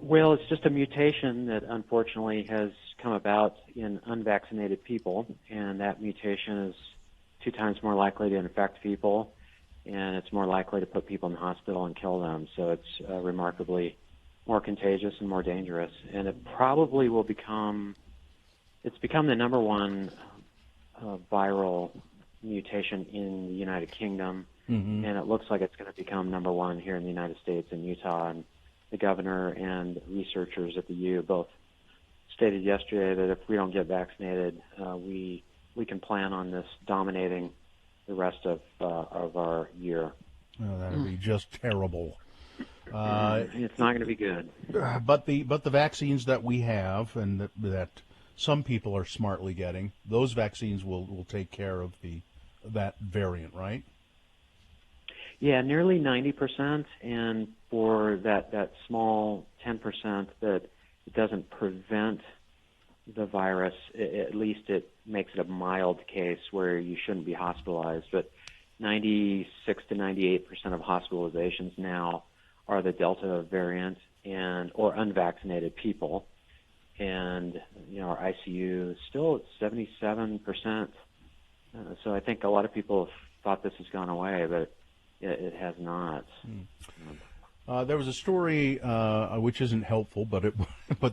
Well, it's just a mutation that unfortunately has come about in unvaccinated people, and that mutation is 2 times more likely to infect people, and it's more likely to put people in the hospital and kill them. So it's remarkably more contagious and more dangerous, and it probably will become the number 1 viral mutation in the United Kingdom, and it looks like it's going to become number 1 here in the United States in Utah. And the governor and researchers at the U both stated yesterday that if we don't get vaccinated, we can plan on this dominating the rest of our year. Oh, that would be just terrible. It's not going to be good. But the vaccines that we have and that some people are smartly getting, those vaccines will take care of that variant, right? Yeah, nearly 90%, and for that small 10% that it doesn't prevent the virus, at least it makes it a mild case where you shouldn't be hospitalized. But 96 to 98% of hospitalizations now are the Delta variant or unvaccinated people, and our ICU is still at 77%. So I think a lot of people have thought this has gone away, but it has not. There was a story which isn't helpful, but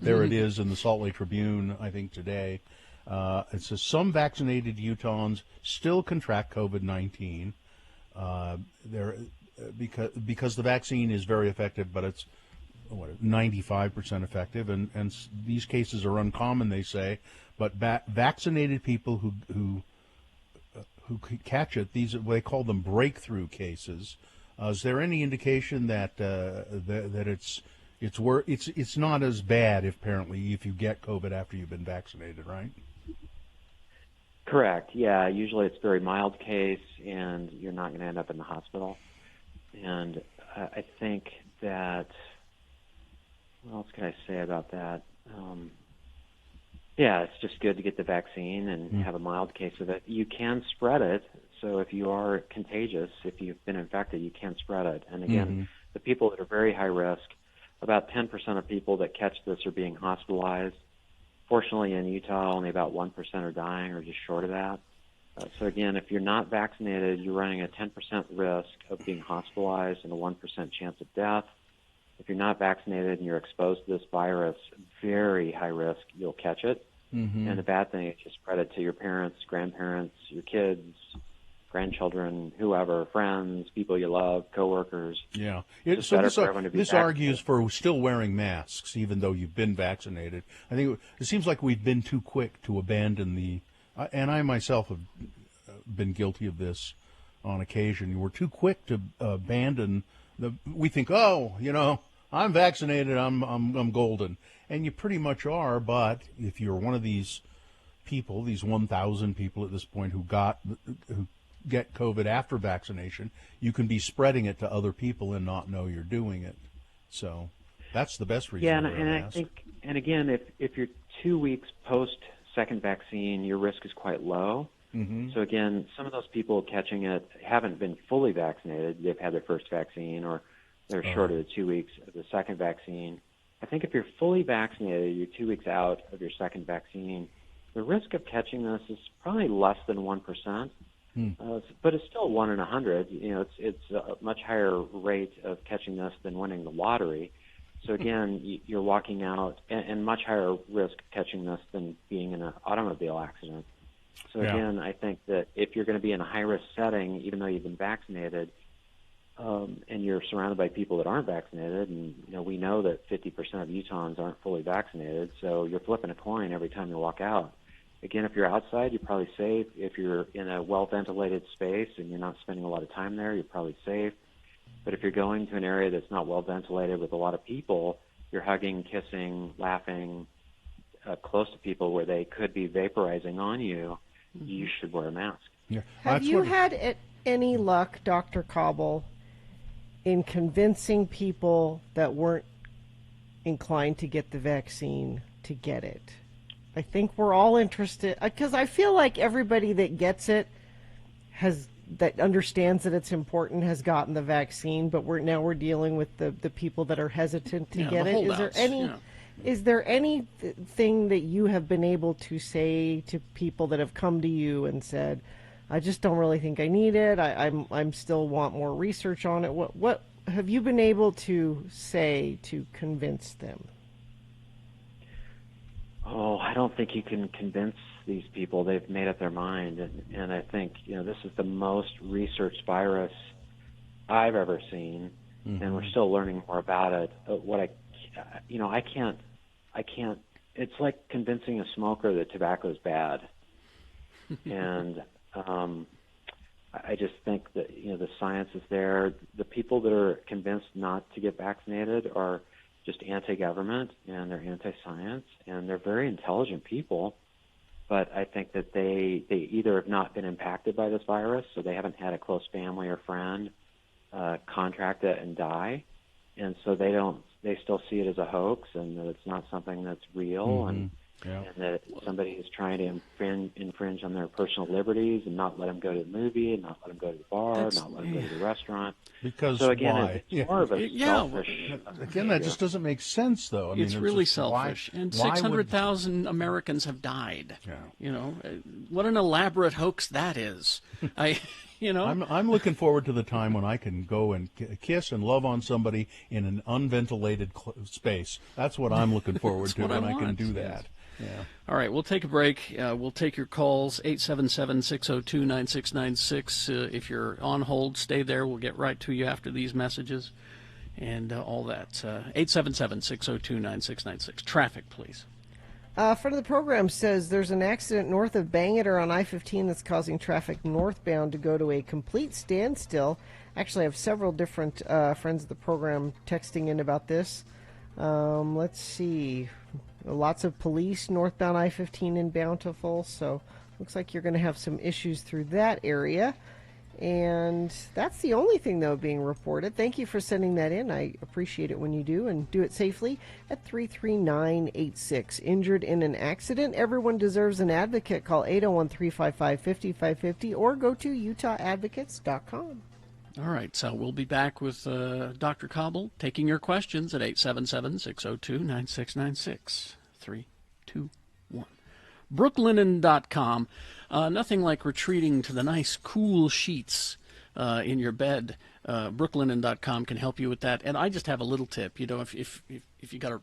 there it is in the Salt Lake Tribune, I think today. It says some vaccinated Utahns still contract COVID-19 because the vaccine is very effective, but it's 95% effective, and these cases are uncommon, they say. But vaccinated people who catch it, they call them breakthrough cases. Is there any indication that it's not as bad apparently if you get COVID after you've been vaccinated, right? Correct. Yeah. Usually it's a very mild case, and you're not going to end up in the hospital. And I think that, what else can I say about that? yeah, it's just good to get the vaccine and have a mild case of it. You can spread it, so if you are contagious, if you've been infected, you can spread it. And again, the people that are very high risk, about 10% of people that catch this are being hospitalized. Fortunately, in Utah, only about 1% are dying or just short of that. So again, if you're not vaccinated, you're running a 10% risk of being hospitalized and a 1% chance of death. If you're not vaccinated and you're exposed to this virus, very high risk, you'll catch it. And the bad thing is you spread it to your parents, grandparents, your kids, grandchildren, whoever, friends, people you love, coworkers. Yeah. It's So better this, for everyone to be this vaccinated. argues for still wearing masks, even though you've been vaccinated. I think it seems like we've been too quick to abandon the, and I myself have been guilty of this on occasion. We're too quick to abandon we think, oh, I'm vaccinated, I'm golden. And you pretty much are, but if you're one of these people, these 1,000 people at this point who get COVID after vaccination, you can be spreading it to other people and not know you're doing it. So that's the best reason. Yeah, to wear a and I mask. think, and again, if you're 2 weeks post second vaccine, your risk is quite low. So again, some of those people catching it haven't been fully vaccinated. They've had their first vaccine or they're short of the 2 weeks of the second vaccine. I think if you're fully vaccinated, you're 2 weeks out of your second vaccine, the risk of catching this is probably less than 1%. But it's still 1 in 100. It's a much higher rate of catching this than winning the lottery. So again, you're walking out, and much higher risk of catching this than being in an automobile accident. So again, I think that if you're going to be in a high-risk setting, even though you've been vaccinated, and you're surrounded by people that aren't vaccinated, and we know that 50% of Utahns aren't fully vaccinated, so you're flipping a coin every time you walk out. Again, if you're outside, you're probably safe. If you're in a well-ventilated space and you're not spending a lot of time there, you're probably safe. But if you're going to an area that's not well-ventilated with a lot of people, you're hugging, kissing, laughing close to people where they could be vaporizing on you, you should wear a mask. Yeah. Have you had any luck, Dr. Cobble, in convincing people that weren't inclined to get the vaccine to get it? I think we're all interested, because I feel like everybody that gets it that understands that it's important has gotten the vaccine, but we're dealing with the people that are hesitant to get it. Is there anything that you have been able to say to people that have come to you and said, I just don't really think I need it, I'm still want more research on it? What have you been able to say to convince them? Oh, I don't think you can convince these people. They've made up their mind, and I think this is the most researched virus I've ever seen, and we're still learning more about it. I can't. It's like convincing a smoker that tobacco is bad, and I just think that the science is there. The people that are convinced not to get vaccinated are just anti-government, and they're anti-science, and they're very intelligent people. But I think that they either have not been impacted by this virus, so they haven't had a close family or friend contract it and die, and so they still see it as a hoax, and that it's not something that's real, and that somebody is trying to infringe on their personal liberties and not let them go to the movie, and not let them go to the bar, not let them go to the restaurant. Because so again, why? It's more of a selfish. Again, that just doesn't make sense, though. I mean, it's really just, selfish. Why, and why 600,000 Americans have died. What an elaborate hoax that is. I'm looking forward to the time when I can go and kiss and love on somebody in an unventilated space. That's what I'm looking forward to when I can do that. Yeah. All right, we'll take a break. We'll take your calls, 877-602-9696. If you're on hold, stay there. We'll get right to you after these messages and all that. 877-602-9696. Traffic, please. Friend of the program says there's an accident north of Bangor on I-15 that's causing traffic northbound to go to a complete standstill. Actually, I have several different friends of the program texting in about this. Let's see. Lots of police northbound I-15 in Bountiful, so looks like you're going to have some issues through that area. And that's the only thing, though, being reported. Thank you for sending that in. I appreciate it when you do, and do it safely at 33986. Injured in an accident? Everyone deserves an advocate. Call 801-355-5550 or go to utahadvocates.com. All right, so we'll be back with Dr. Cobble taking your questions at 877-602-9696. 3, 2, 1. Brooklinen.com. Nothing like retreating to the nice, cool sheets in your bed. Brooklinen.com can help you with that. And I just have a little tip. You know, if your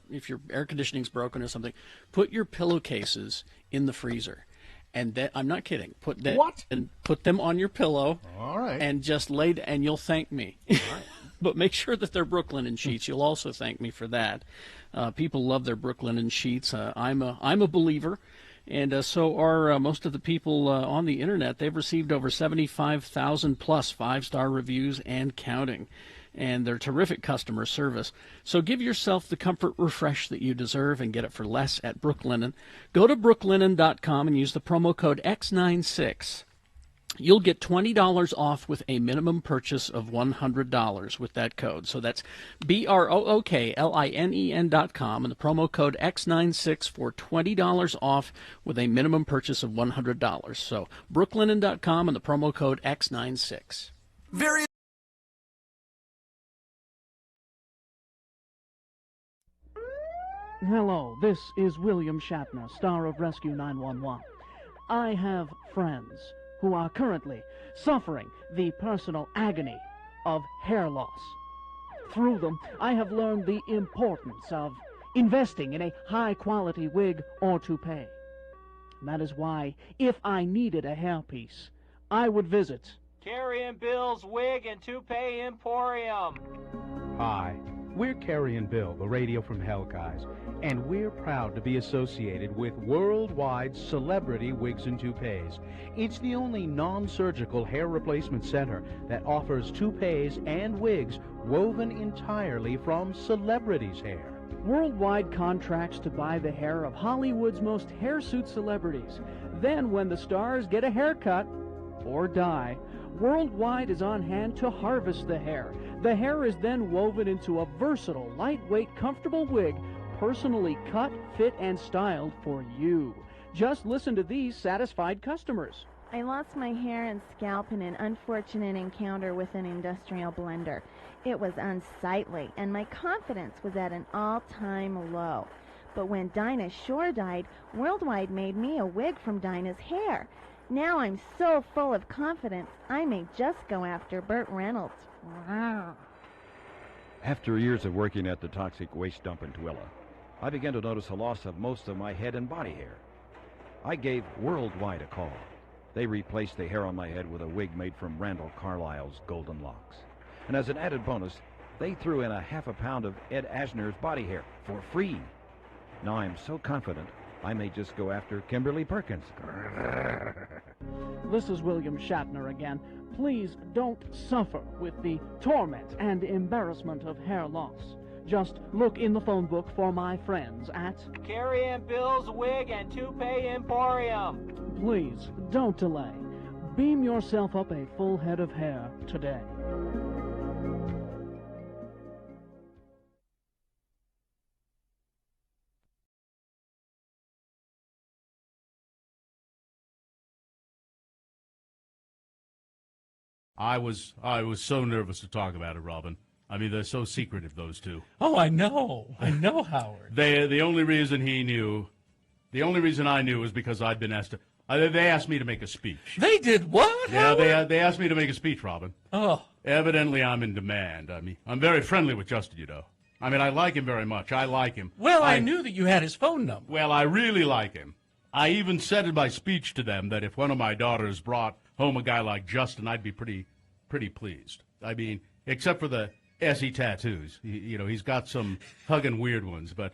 air conditioning's broken or something, put your pillowcases in the freezer. And then, I'm not kidding. Put them on your pillow. All right. And just and you'll thank me. All right. But make sure that they're Brooklinen sheets. You'll also thank me for that. People love their Brooklinen sheets. I'm a believer, and so are most of the people on the internet. They've received over 75,000 plus 5-star reviews and counting. And they're terrific customer service. So give yourself the comfort refresh that you deserve and get it for less at Brooklinen. Go to brooklinen.com and use the promo code X96. You'll get $20 off with a minimum purchase of $100 with that code. So that's BROOKLINEN.com and the promo code X96 for $20 off with a minimum purchase of $100. So brooklinen.com and the promo code X96. Very Hello, this is William Shatner, star of Rescue 911. I have friends who are currently suffering the personal agony of hair loss. Through them, I have learned the importance of investing in a high-quality wig or toupee. That is why, if I needed a hairpiece, I would visit Carrie and Bill's Wig and Toupee Emporium. Hi, we're Carrie and Bill, the Radio from Hell guys, and we're proud to be associated with Worldwide Celebrity Wigs and Toupees. It's the only non-surgical hair replacement center that offers toupees and wigs woven entirely from celebrities' hair. Worldwide contracts to buy the hair of Hollywood's most hirsute celebrities. Then when the stars get a haircut or die, Worldwide is on hand to harvest the hair. The hair is then woven into a versatile, lightweight, comfortable wig, personally cut, fit, and styled for you. Just listen to these satisfied customers. I lost my hair and scalp in an unfortunate encounter with an industrial blender. It was unsightly, and my confidence was at an all-time low. But when Dinah Shore died, Worldwide made me a wig from Dinah's hair. Now I'm so full of confidence, I may just go after Burt Reynolds. After years of working at the toxic waste dump in Tooele, I began to notice a loss of most of my head and body hair. I gave Worldwide a call. They replaced the hair on my head with a wig made from Randall Carlisle's Golden Locks. And as an added bonus, they threw in a half a pound of Ed Asner's body hair for free. Now I'm so confident, I may just go after Kimberly Perkins. This is William Shatner again. Please don't suffer with the torment and embarrassment of hair loss. Just look in the phone book for my friends at Carrie and Bill's Wig and Toupee Emporium. Please don't delay. Beam yourself up a full head of hair today. I was so nervous to talk about it, Robin. I mean, they're so secretive, those two. Oh, I know, Howard. The only reason I knew was because I'd been asked to. They asked me to make a speech. They did what? Yeah, they asked me to make a speech, Robin. Oh. Evidently, I'm in demand. I mean, I'm very friendly with Justin, you know. I mean, I like him very much. I like him. Well, I knew that you had his phone number. Well, I really like him. I even said in my speech to them that if one of my daughters brought home a guy like Justin, I'd be pretty pleased. I mean, except for the SE tattoos. He's got some hugging weird ones, but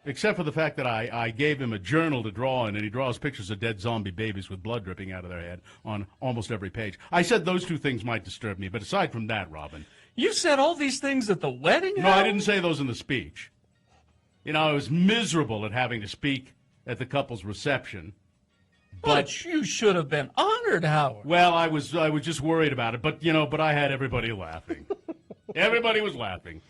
except for the fact that I gave him a journal to draw in, and he draws pictures of dead zombie babies with blood dripping out of their head on almost every page. I said those two things might disturb me, but aside from that, Robin. You said all these things at the wedding? No, I didn't say those in the speech. I was miserable at having to speak at the couple's reception. But you should have been honored, Howard. Well, I was just worried about it, but I had everybody laughing. Everybody was laughing.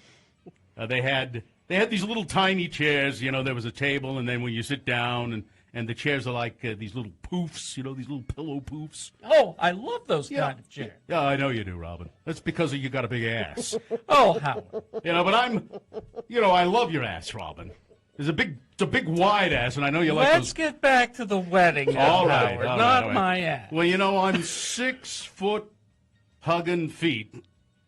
They had these little tiny chairs. There was a table, and then when you sit down, and the chairs are like these little poofs. These little pillow poofs. Oh, I love those kind of chairs. Yeah, I know you do, Robin. That's because you got a big ass. Oh, Howard. But I love your ass, Robin. It's a big wide ass, and I know you like Let's those. get back to the wedding, All Howard, right, not my ass. Well, I'm 6 foot hugging feet.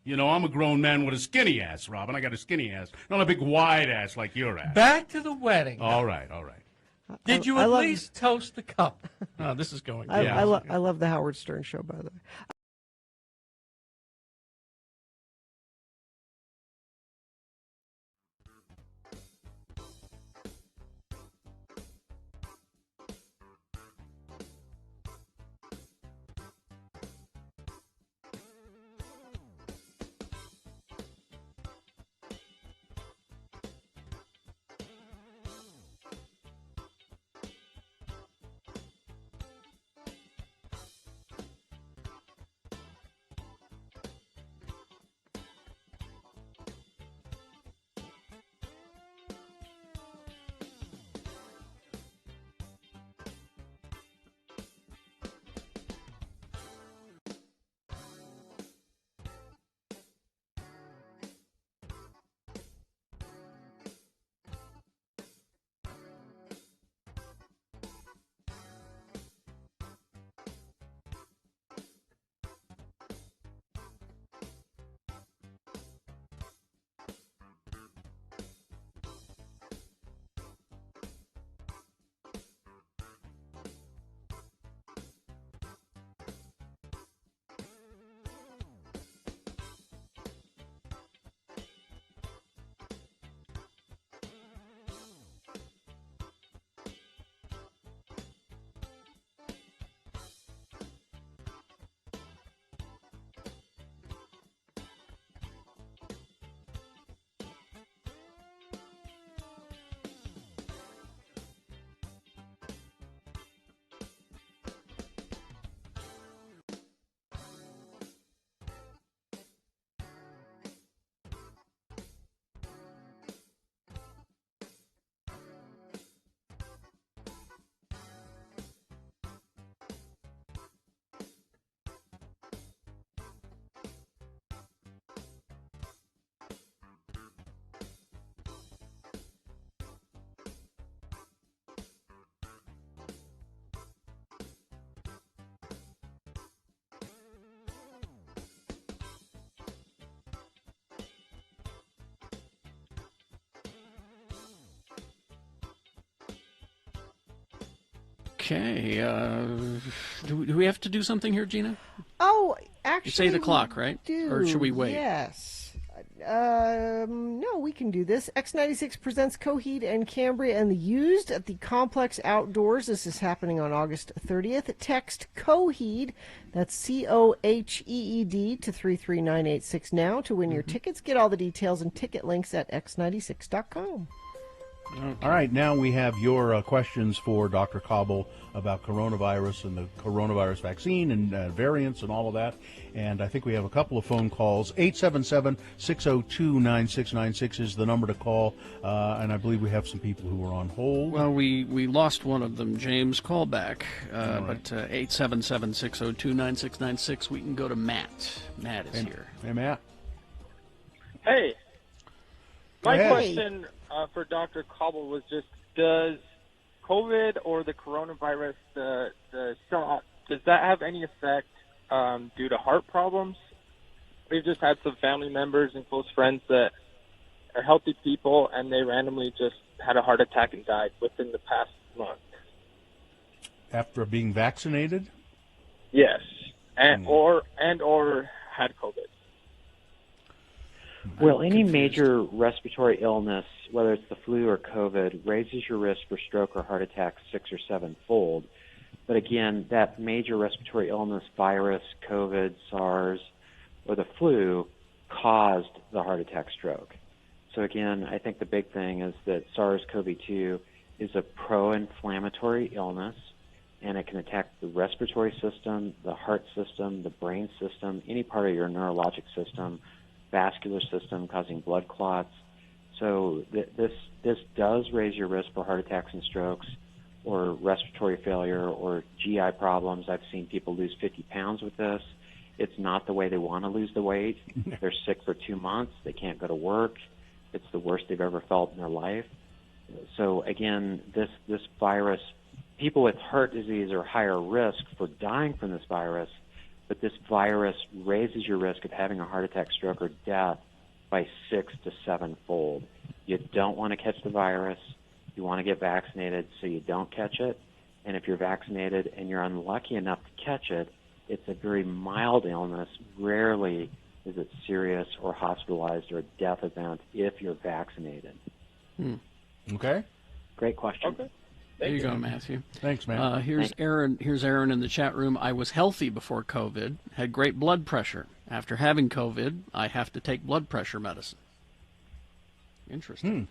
I'm a grown man with a skinny ass, Robin. I got a skinny ass, not a big wide ass like your ass. Back to the wedding. All right. Did you at least toast the cup? Oh, this is going. I love the Howard Stern show, by the way. Okay. Do we have to do something here, Gina? Oh, actually, It's 8 o'clock, right? do. Or should we wait? Yes. No, we can do this. X96 presents Coheed and Cambria and the Used at the Complex Outdoors. This is happening on August 30th. Text Coheed, that's COHEED, to 33986 now to win your tickets. Get all the details and ticket links at x96.com. Okay. All right, now we have your questions for Dr. Cobble about coronavirus and the coronavirus vaccine and variants and all of that. And I think we have a couple of phone calls. 877-602-9696 is the number to call. And I believe we have some people who are on hold. Well, we lost one of them, James. Call back. Right. But 877-602-9696, we can go to Matt. Matt is here. Hey, Matt. Hey. My ahead. question for Dr. Cobble was just, does COVID or the coronavirus, the shot, does that have any effect due to heart problems? We've just had some family members and close friends that are healthy people, and they randomly just had a heart attack and died within the past month. After being vaccinated? Yes, and or had COVID. Well, any major respiratory illness, whether it's the flu or COVID, raises your risk for stroke or heart attack 6 or 7-fold. But again, that major respiratory illness, virus, COVID, SARS, or the flu, caused the heart attack stroke. So again, I think the big thing is that SARS-CoV-2 is a pro-inflammatory illness, and it can attack the respiratory system, the heart system, the brain system, any part of your neurologic system, vascular system, causing blood clots. So this does raise your risk for heart attacks and strokes, or respiratory failure, or GI problems. I've seen people lose 50 pounds with this. It's not the way they want to lose the weight. They're sick for 2 months. They can't go to work. It's the worst they've ever felt in their life. So again, this virus, people with heart disease are higher risk for dying from this virus, but this virus raises your risk of having a heart attack, stroke, or death by 6 to 7-fold. You don't want to catch the virus. You want to get vaccinated so you don't catch it. And if you're vaccinated and you're unlucky enough to catch it, it's a very mild illness. Rarely is it serious or hospitalized or a death event if you're vaccinated. Okay. Great question. Okay. There you go, Matthew. Thanks, man. Here's Aaron. Here's Aaron in the chat room. I was healthy before COVID, had great blood pressure. After having COVID, I have to take blood pressure medicine. Interesting.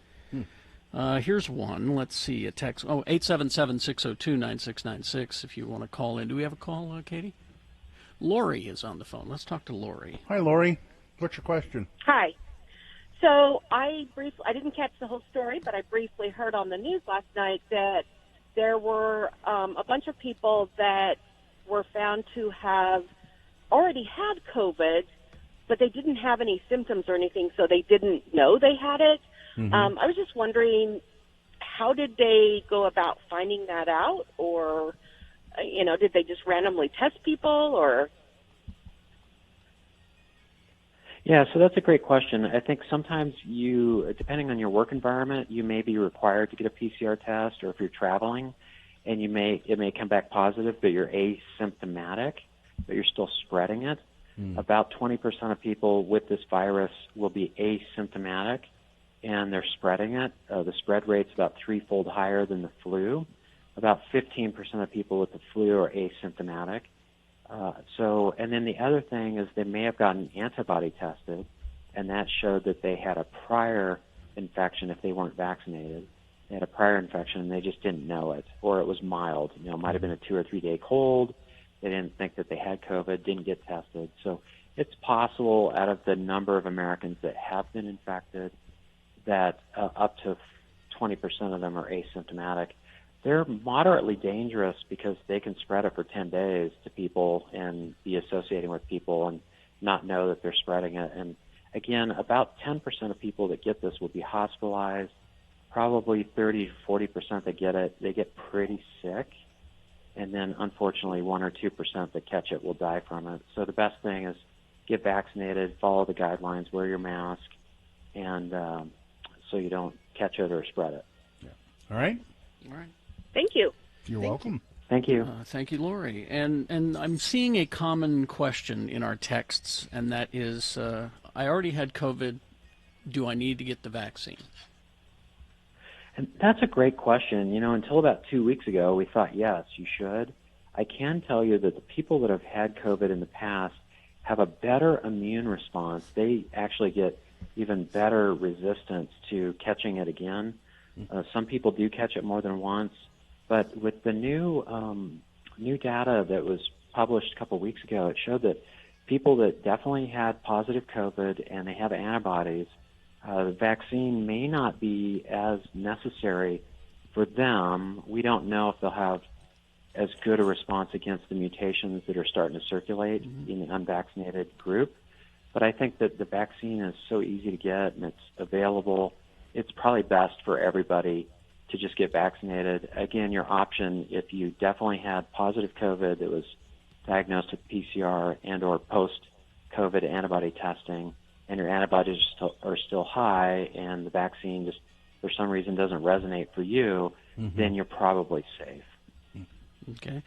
Here's one. Let's see. A text. 877-602-9696 if you want to call in. Do we have a call, Katie? Lori is on the phone. Let's talk to Lori. Hi, Lori. What's your question? Hi. So I didn't catch the whole story, but I briefly heard on the news last night that there were a bunch of people that were found to have already had COVID, but they didn't have any symptoms or anything, so they didn't know they had it. I was just wondering, how did they go about finding that out? Or, did they just randomly test people, or? Yeah, so that's a great question. I think sometimes depending on your work environment, you may be required to get a PCR test, or if you're traveling, and it may come back positive, but you're asymptomatic, but you're still spreading it. About 20% of people with this virus will be asymptomatic, and they're spreading it. The spread rate's about 3-fold higher than the flu. About 15% of people with the flu are asymptomatic. And then the other thing is they may have gotten antibody tested, and that showed that they had a prior infection if they weren't vaccinated. They had a prior infection, and they just didn't know it, or it was mild. It might have been a 2 or 3 day cold. They didn't think that they had COVID, didn't get tested. So it's possible out of the number of Americans that have been infected that up to 20% of them are asymptomatic. They're moderately dangerous because they can spread it for 10 days to people and be associating with people and not know that they're spreading it. And again, about 10% of people that get this will be hospitalized. Probably 30-40% that get it, they get pretty sick. And then unfortunately 1 or 2% that catch it will die from it. So the best thing is get vaccinated, follow the guidelines, wear your mask, and so you don't catch it or spread it. All right. All right. Thank you. You're welcome. Thank you. Thank you, Lori. And I'm seeing a common question in our texts, and that is, I already had COVID. Do I need to get the vaccine? And that's a great question. Until about 2 weeks ago, we thought, yes, you should. I can tell you that the people that have had COVID in the past have a better immune response. They actually get even better resistance to catching it again. Some people do catch it more than once. But with the new data that was published a couple of weeks ago, it showed that people that definitely had positive COVID and they have antibodies, the vaccine may not be as necessary for them. We don't know if they'll have as good a response against the mutations that are starting to circulate in the unvaccinated group. But I think that the vaccine is so easy to get and it's available. It's probably best for everybody to just get vaccinated. Again, your option, if you definitely had positive COVID that was diagnosed with PCR and or post-COVID antibody testing, and your antibodies are still high and the vaccine just for some reason doesn't resonate for you, then you're probably safe. Okay.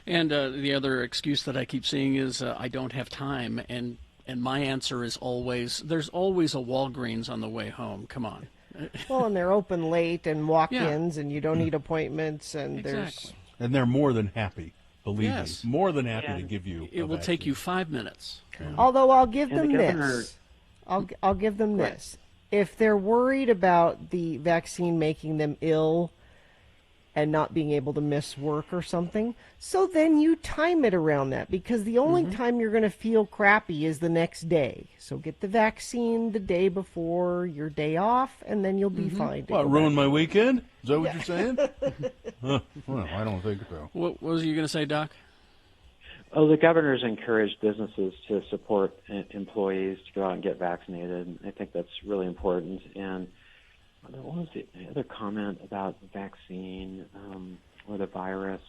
And the other excuse that I keep seeing is I don't have time. And my answer is always, there's always a Walgreens on the way home. Come on. Well, and they're open late and walk-ins, and you don't need appointments, and Exactly. And they're more than happy, believe Yes. me. More than happy to give you It a will take vaccine. you 5 minutes. Although I'll give And them the governor- this. I'll give them this. If they're worried about the vaccine making them ill, and not being able to miss work or something. So then you time it around that, because the only time you're going to feel crappy is the next day. So get the vaccine the day before your day off, and then you'll be fine. What, ruin my weekend? Is that what you're saying? Well, I don't think so. What was you going to say, Doc? Oh, the governor's encouraged businesses to support employees to go out and get vaccinated. I think that's really important. And what was the other comment about the vaccine or the virus?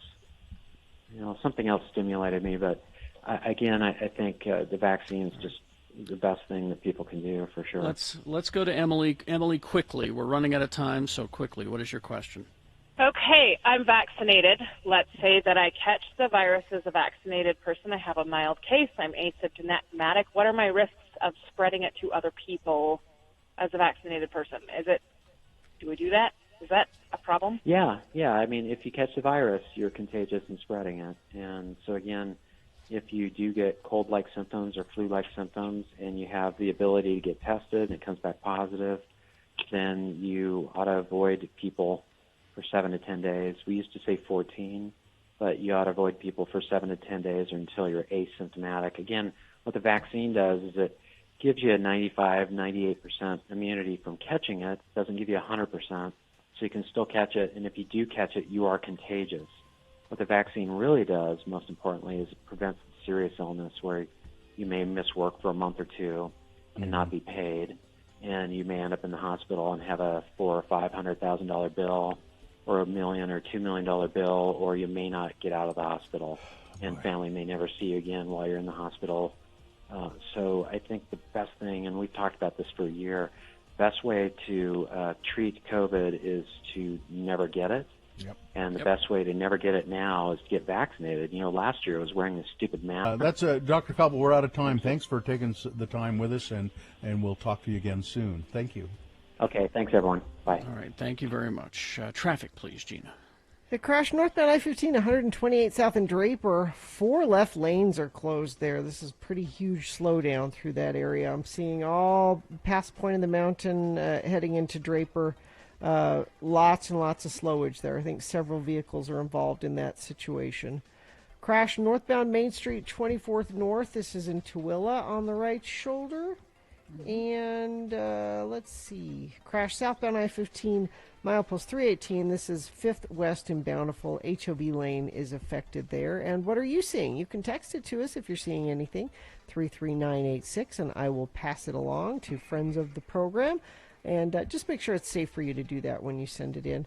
Something else stimulated me, but I think the vaccine is just the best thing that people can do for sure. Let's go to Emily. Emily, quickly. We're running out of time, so quickly. What is your question? Okay, I'm vaccinated. Let's say that I catch the virus as a vaccinated person. I have a mild case. I'm asymptomatic. What are my risks of spreading it to other people as a vaccinated person? Do we do that? Is that a problem? Yeah. I mean, if you catch the virus, you're contagious and spreading it. And so, again, if you do get cold-like symptoms or flu-like symptoms and you have the ability to get tested and it comes back positive, then you ought to avoid people for 7 to 10 days. We used to say 14, but you ought to avoid people for 7 to 10 days or until you're asymptomatic. Again, what the vaccine does is it gives you a 95, 98% immunity from catching it. It doesn't give you 100%, so you can still catch it, and if you do catch it, you are contagious. What the vaccine really does, most importantly, is it prevents serious illness where you may miss work for a month or two and not be paid, and you may end up in the hospital and have a $400,000 or $500,000 bill, or $1 million or $2 million bill, or you may not get out of the hospital, and family may never see you again while you're in the hospital. So I think the best thing, and we've talked about this for a year, best way to treat COVID is to never get it. Yep. And the best way to never get it now is to get vaccinated. Last year I was wearing this stupid mask. That's Dr. Koppel, we're out of time. Thanks for taking the time with us, and we'll talk to you again soon. Thank you. Okay, thanks, everyone. Bye. All right, thank you very much. Traffic, please, Gina. It crashed northbound I-15, 128 south in Draper. 4 left lanes are closed there. This is pretty huge slowdown through that area. I'm seeing all past Point of the Mountain heading into Draper. Lots and lots of slowage there. I think several vehicles are involved in that situation. Crash northbound Main Street, 24th North. This is in Tooele on the right shoulder. And let's see. Crash southbound I-15, milepost 318. This is 5th West in Bountiful. HOV lane is affected there. And what are you seeing? You can text it to us if you're seeing anything. 33986, and I will pass it along to friends of the program. And just make sure it's safe for you to do that when you send it in.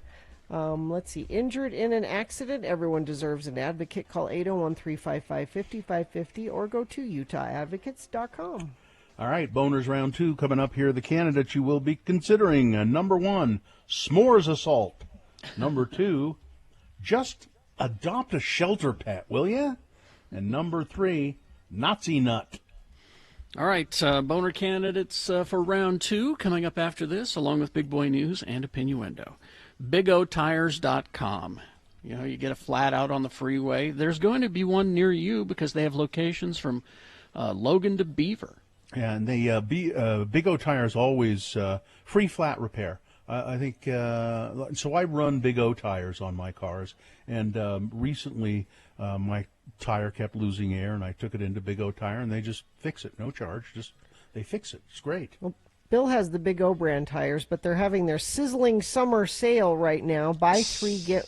Let's see. Injured in an accident. Everyone deserves an advocate. Call 801-355-5550 or go to UtahAdvocates.com. All right, Boners Round 2 coming up here. The candidates you will be considering. Number 1, s'mores assault. Number 2, just adopt a shelter pet, will ya? And number 3, Nazi nut. All right, boner candidates for round 2 coming up after this, along with Big Boy News and Opinioendo. BigOTires.com. You get a flat out on the freeway. There's going to be one near you because they have locations from Logan to Beaver. And the Big O Tires always free flat repair. I think so. I run Big O Tires on my cars, and recently my tire kept losing air, and I took it into Big O Tire, and they just fix it, no charge. Just they fix it. It's great. Well, Bill has the Big O brand tires, but they're having their sizzling summer sale right now. Buy 3 get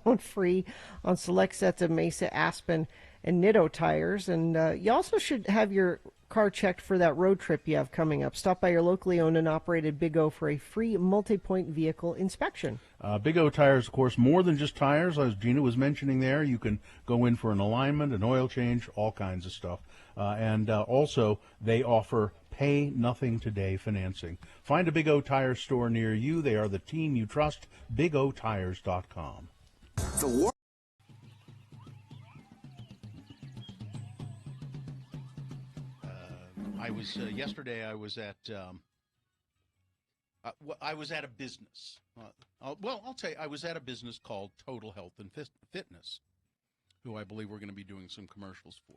1 free on select sets of Mesa, Aspen, and Nitto tires, and you also should have your car checked for that road trip you have coming up. Stop by your locally owned and operated Big O for a free multi-point vehicle inspection. Big O Tires, of course, more than just tires. As Gina was mentioning there, you can go in for an alignment, an oil change, all kinds of stuff. And also, they offer pay nothing today financing. Find a Big O Tire store near you. They are the team you trust. BigOTires.com. The war. I was yesterday. I was at a business. I'll tell you, I was at a business called Total Health and Fitness, who I believe we're going to be doing some commercials for.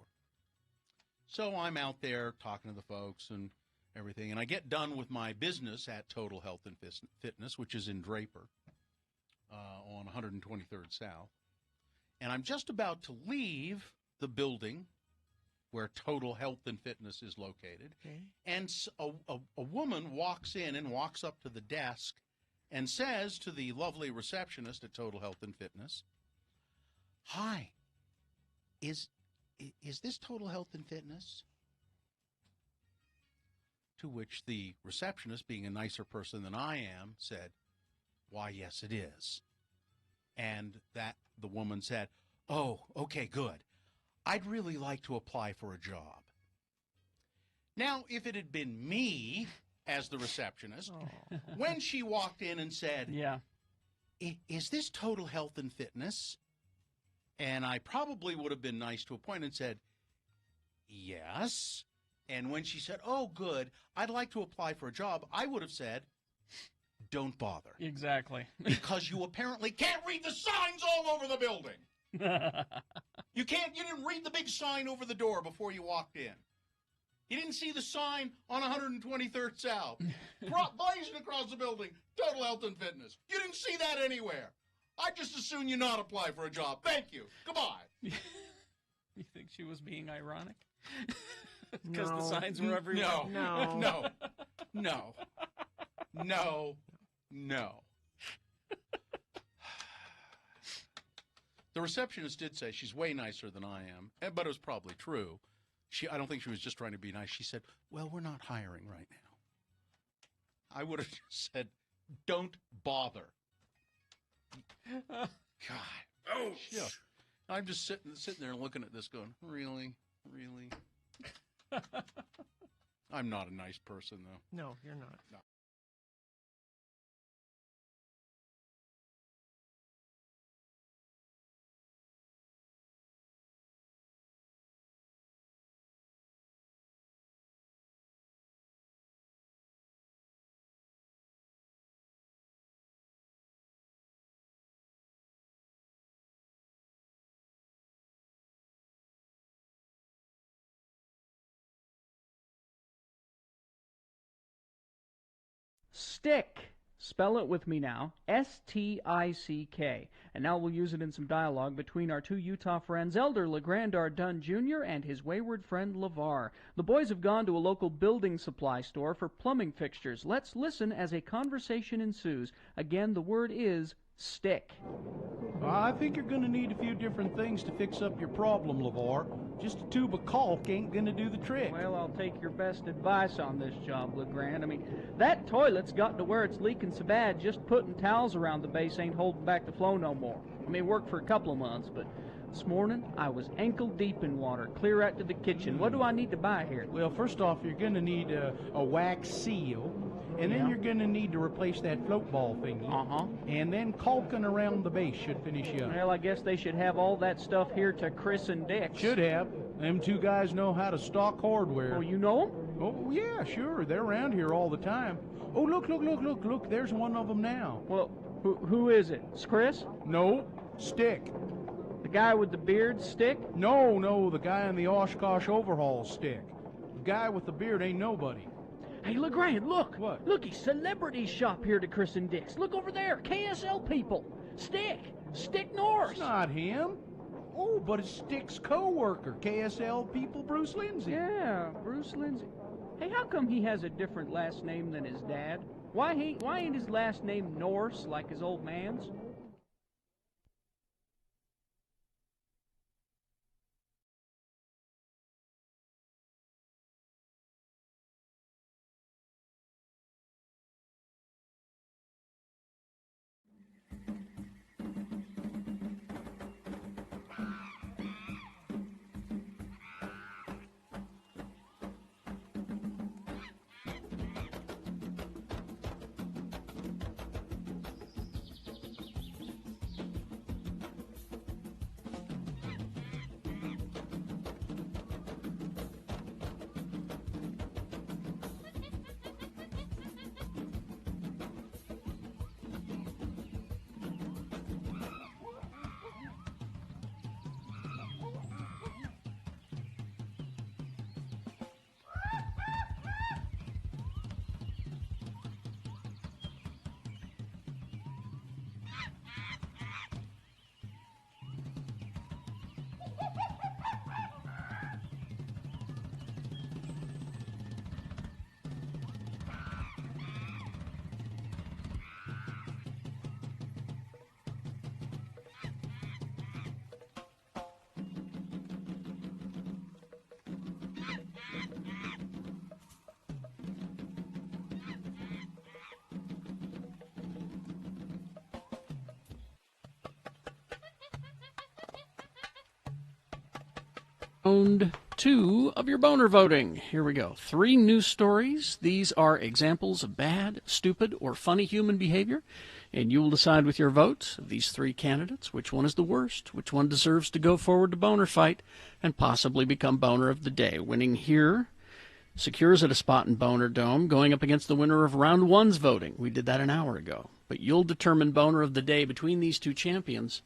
So I'm out there talking to the folks and everything, and I get done with my business at Total Health and Fitness, which is in Draper, on 123rd South. And I'm just about to leave the building where Total Health and Fitness is located. Okay. And a woman walks in and walks up to the desk and says to the lovely receptionist at Total Health and Fitness, "Hi, is this Total Health and Fitness?" To which the receptionist, being a nicer person than I am, said, "Why, yes, it is." And that the woman said, "Oh, okay, good. I'd really like to apply for a job." Now, if it had been me as the receptionist, when she walked in and said, "Yeah, is this Total Health and Fitness?" And I probably would have been nice to a point and said, "Yes." And when she said, "Oh, good, I'd like to apply for a job," I would have said, "Don't bother." Exactly. Because you apparently can't read the signs all over the building. You didn't read the big sign over the door before you walked in. You didn't see the sign on 123rd South, blazing across the building, Total Health and Fitness. You didn't see that anywhere. I'd just as soon you not apply for a job. Thank you. Goodbye. You think she was being ironic? Because the No. signs were everywhere. No. The receptionist did say she's way nicer than I am, but it was probably true. I don't think she was just trying to be nice. She said, "Well, we're not hiring right now." I would have just said, "Don't bother." God. Oh, yeah. I'm just sitting there and looking at this going, really? I'm not a nice person, though. No, you're not. No. Stick. Spell it with me now. S-T-I-C-K. And now we'll use it in some dialogue between our two Utah friends, Elder LeGrand Dunn Jr. and his wayward friend LeVar. The boys have gone to a local building supply store for plumbing fixtures. Let's listen as a conversation ensues. Again, the word is stick. I think you're going to need a few different things to fix up your problem, LeVar. Just a tube of caulk ain't going to do the trick. Well, I'll take your best advice on this job, LeGrand. I mean, that toilet's got to where it's leaking so bad, just putting towels around the base ain't holding back the flow no more. I mean, it worked for a couple of months, but this morning I was ankle deep in water, clear out to the kitchen. What do I need to buy here? Well, first off, you're going to need a wax seal, and then you're going to need to replace that float ball thingy. And then caulking around the base should finish you up. Well, I guess they should have all that stuff here to Chris and Dick. Should have. Them two guys know how to stock hardware. Oh, you know them? Oh, yeah, sure. They're around here all the time. Oh, look. There's one of them now. Well, who is it? It's Chris? No, Stick. The guy with the beard, Stick? No, the guy in the Oshkosh overhaul, Stick. The guy with the beard ain't nobody. Hey, LeGrand, look. What? Look, he's celebrity shop here to Chris and Dick's. Look over there, KSL people. Stick Norris. It's not him. Oh, but it's Stick's co-worker, KSL people, Bruce Lindsay. Yeah, Bruce Lindsay. Hey, how come he has a different last name than his dad? Why ain't his last name Norse like his old man's? Round 2 of your boner voting. Here we go. 3 news stories. These are examples of bad, stupid, or funny human behavior, and you will decide with your vote of these 3 candidates which one is the worst, which one deserves to go forward to boner fight, and possibly become boner of the day. Winning here secures it a spot in Boner Dome, going up against the winner of Round 1's voting. We did that an hour ago. But you'll determine boner of the day between these 2 champions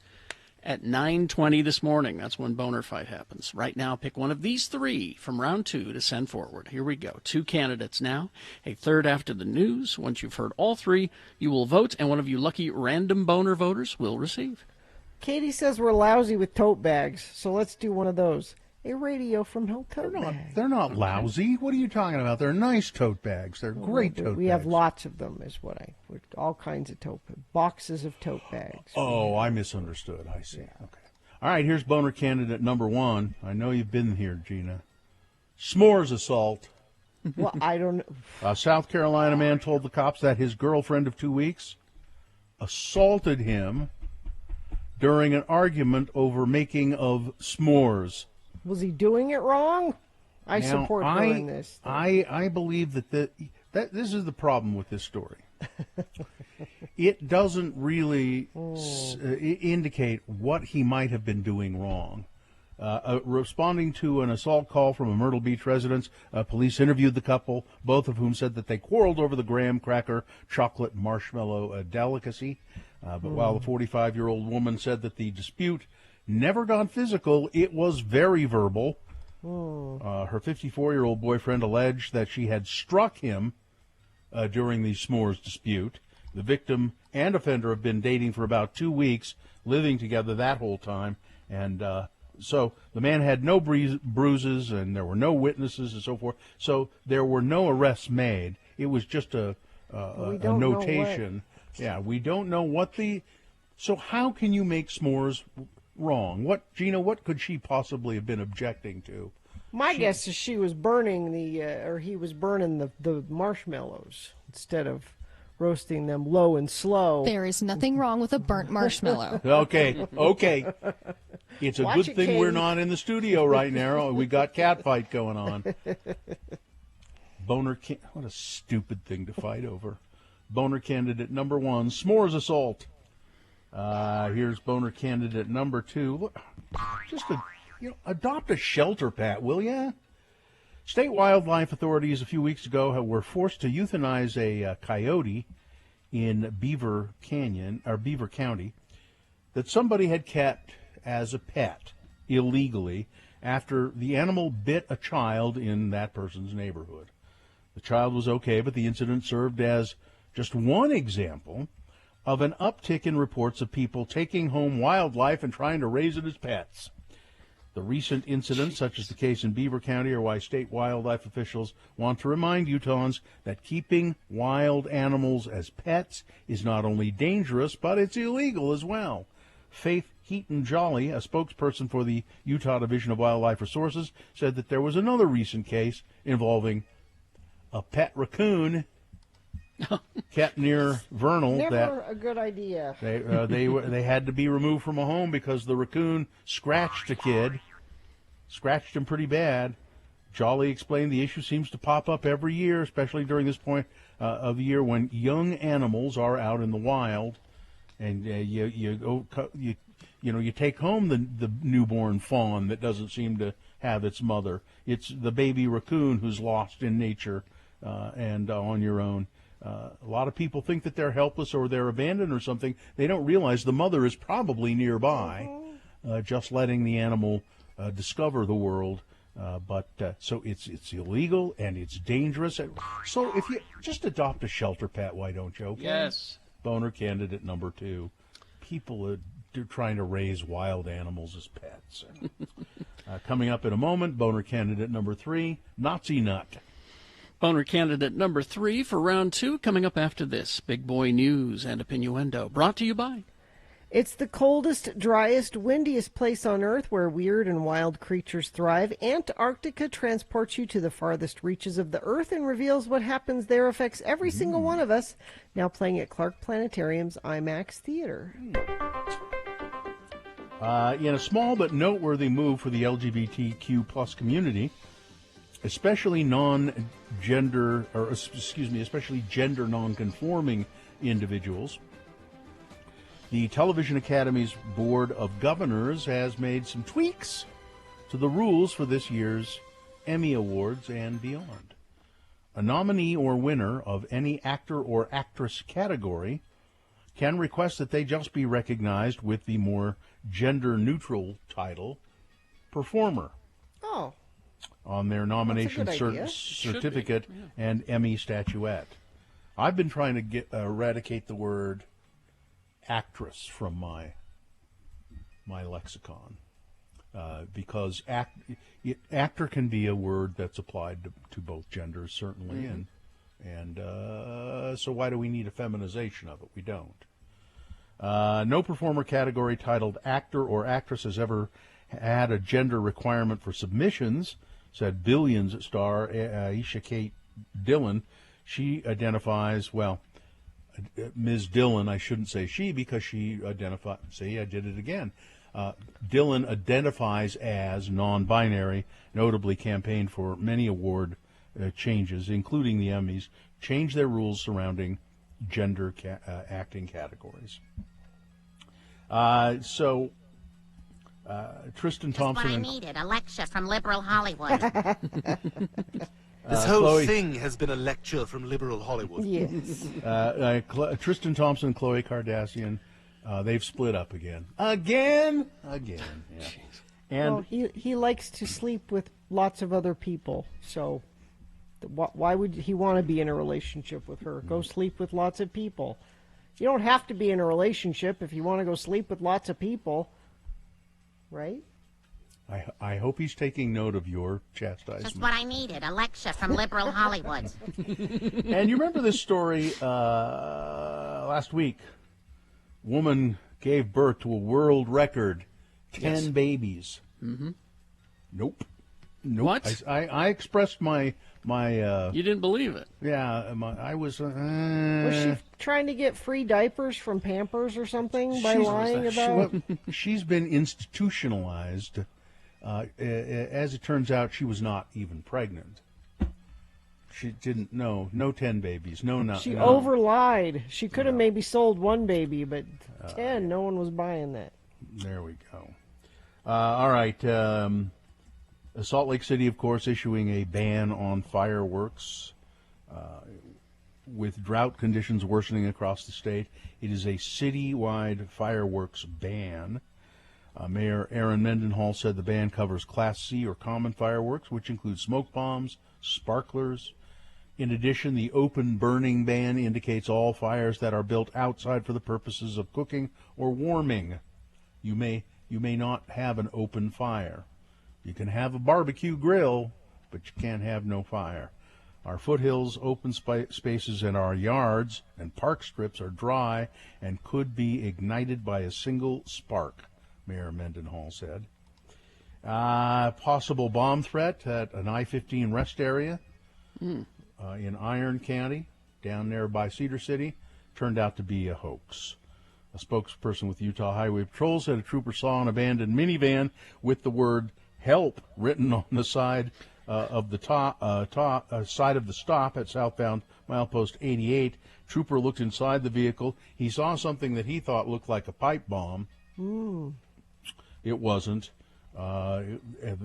at 9:20 this morning. That's when boner fight happens. Right now, pick one of these 3 from round 2 to send forward. Here we go. 2 candidates now. A third after the news. Once you've heard all 3, you will vote, and one of you lucky random boner voters will receive. Katie says we're lousy with tote bags, so let's do one of those. A radio from Hell tote bag. They're not lousy. What are you talking about? They're nice tote bags. They're great tote bags. We have lots of them, is what all kinds of tote bags. Boxes of tote bags. Oh, I misunderstood. I see. Yeah. Okay. All right, here's boner candidate number 1. I know you've been here, Gina. S'mores assault. Well, I don't know. A South Carolina man told the cops that his girlfriend of 2 weeks assaulted him during an argument over making of s'mores. Was he doing it wrong? I support doing this. I believe that this is the problem with this story. It doesn't really indicate what he might have been doing wrong. Responding to an assault call from a Myrtle Beach residence, police interviewed the couple, both of whom said that they quarreled over the graham cracker chocolate marshmallow delicacy. But while the 45-year-old woman said that the dispute never got physical, it was very verbal. Her 54-year-old boyfriend alleged that she had struck him during the s'mores dispute. The victim and offender have been dating for about 2 weeks, living together that whole time. And so the man had no bruises, and there were no witnesses and so forth. So there were no arrests made. It was just a notation. Yeah, we don't know what the... So how can you make s'mores wrong? Gina, what could she possibly have been objecting to? My guess is she was burning he was burning the marshmallows instead of roasting them low and slow. There is nothing wrong with a burnt marshmallow. Okay. It's a good thing Katie. We're not in the studio right now. We got catfight going on. What a stupid thing to fight over. Boner candidate number 1, s'mores assault. Here's boner candidate number 2. Look, just adopt a shelter pet, will ya? State wildlife authorities a few weeks ago were forced to euthanize a coyote in Beaver County that somebody had kept as a pet illegally after the animal bit a child in that person's neighborhood. The child was okay, but the incident served as just one example of an uptick in reports of people taking home wildlife and trying to raise it as pets. The recent incidents, such as the case in Beaver County, are why state wildlife officials want to remind Utahns that keeping wild animals as pets is not only dangerous, but it's illegal as well. Faith Heaton-Jolly, a spokesperson for the Utah Division of Wildlife Resources, said that there was another recent case involving a pet raccoon kept near Vernal. Never a good idea. They had to be removed from a home because the raccoon scratched a kid, scratched him pretty bad. Jolly explained the issue seems to pop up every year, especially during this point of the year when young animals are out in the wild, and you take home the newborn fawn that doesn't seem to have its mother. It's the baby raccoon who's lost in nature and on your own. A lot of people think that they're helpless or they're abandoned or something. They don't realize the mother is probably nearby, just letting the animal discover the world. So it's illegal and it's dangerous. So if you just adopt a shelter pet, why don't you? Okay? Yes. Boner candidate number 2. People are trying to raise wild animals as pets. Coming up in a moment, boner candidate number 3, Nazi nut. Boner candidate number 3 for round 2 coming up after this. Big Boy News and Opinioendo, brought to you by... It's the coldest, driest, windiest place on Earth where weird and wild creatures thrive. Antarctica transports you to the farthest reaches of the Earth and reveals what happens there affects every single one of us. Now playing at Clark Planetarium's IMAX Theater. In a small but noteworthy move for the LGBTQ plus community, especially gender non-conforming individuals, the Television Academy's Board of Governors has made some tweaks to the rules for this year's Emmy Awards and beyond. A nominee or winner of any actor or actress category can request that they just be recognized with the more gender-neutral title, performer, on their nomination certificate and Emmy statuette. I've been trying to eradicate the word actress from my lexicon because actor can be a word that's applied to both genders, certainly, and so why do we need a feminization of it? We don't. No performer category titled actor or actress has ever had a gender requirement for submissions, said Billions star Aisha Kate Dillon. She identifies, Ms. Dillon, I shouldn't say she because she identifies, see, I did it again. Dillon identifies as non-binary, notably campaigned for many award changes, including the Emmys, changed their rules surrounding gender acting categories. Tristan Thompson. That's what I needed, a lecture from liberal Hollywood. This whole thing has been a lecture from liberal Hollywood. Yes. Tristan Thompson, Khloe Kardashian, they've split up again. Again. Yeah. And he likes to sleep with lots of other people, so why would he want to be in a relationship with her? Go sleep with lots of people. You don't have to be in a relationship if you want to go sleep with lots of people, right? I hope he's taking note of your chastisement. Just what I needed, a lecture from liberal Hollywood. And you remember this story last week? Woman gave birth to a world record, 10 babies. Mm-hmm. Nope. What? I expressed my you didn't believe it. Yeah, I was. Was she trying to get free diapers from Pampers or something by lying about? She's been institutionalized. As it turns out, she was not even pregnant. She didn't know. No 10 babies. No. She overlied. She could have maybe sold one baby, but 10, no one was buying that. There we go. All right. Salt Lake City, of course, issuing a ban on fireworks. With drought conditions worsening across the state, it is a citywide fireworks ban. Mayor Aaron Mendenhall said the ban covers Class C or common fireworks, which include smoke bombs, sparklers. In addition, the open burning ban indicates all fires that are built outside for the purposes of cooking or warming. You may not have an open fire. You can have a barbecue grill, but you can't have no fire. Our foothills, open spaces in our yards and park strips are dry and could be ignited by a single spark, Mayor Mendenhall said. Possible bomb threat at an I-15 rest area in Iron County, down there by Cedar City, turned out to be a hoax. A spokesperson with Utah Highway Patrol said a trooper saw an abandoned minivan with the word "Help" written on the side of the side of the stop at southbound milepost 88. Trooper looked inside the vehicle. He saw something that he thought looked like a pipe bomb. It wasn't. The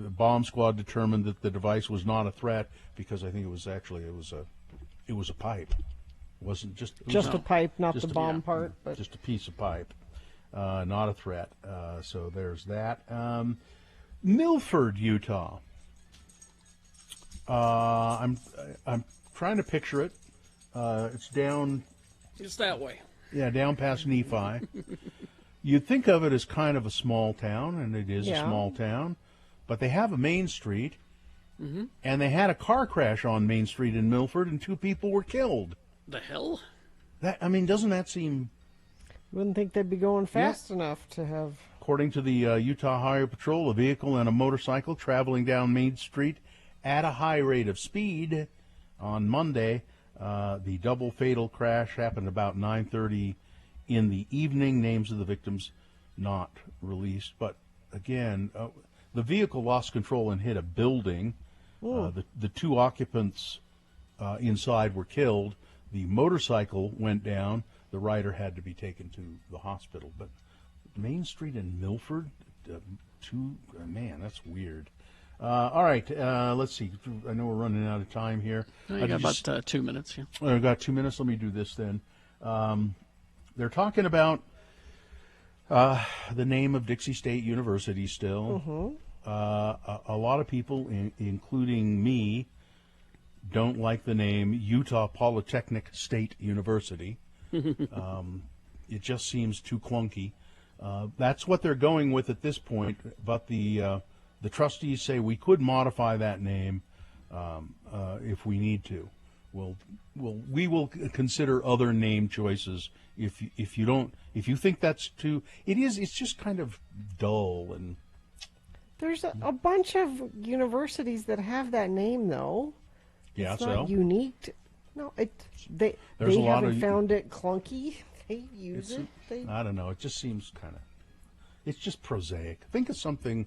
bomb squad determined that the device was not a threat because I think it was a pipe. It wasn't just a pipe, not the bomb part, but just a piece of pipe. Not a threat. So there's that. Milford, Utah. I'm trying to picture it. It's down. It's that way. Yeah, down past Nephi. You'd think of it as kind of a small town, and it is a small town, but they have a main street, and they had a car crash on Main Street in Milford, and 2 people were killed. The hell? Doesn't that seem... Wouldn't think they'd be going fast enough to have... According to the Utah Highway Patrol, a vehicle and a motorcycle traveling down Main Street at a high rate of speed on Monday. The double fatal crash happened about 9:30 in the evening. Names of the victims not released. But again, the vehicle lost control and hit a building. The two occupants inside were killed. The motorcycle went down. The rider had to be taken to the hospital. But Main Street in Milford, man, that's weird. All right, let's see. I know we're running out of time here. No, you got about 2 minutes. Yeah. I've got 2 minutes. Let me do this then. They're talking about the name of Dixie State University still. A lot of people, including me, don't like the name Utah Polytechnic State University. It just seems too clunky. That's what they're going with at this point, but the trustees say we could modify that name if we need to. We will consider other name choices if you think that's too. It's just kind of dull and. There's a bunch of universities that have that name though. Yeah, it's not unique. They haven't found it clunky. They use it. I don't know. It just seems it's just prosaic. Think of something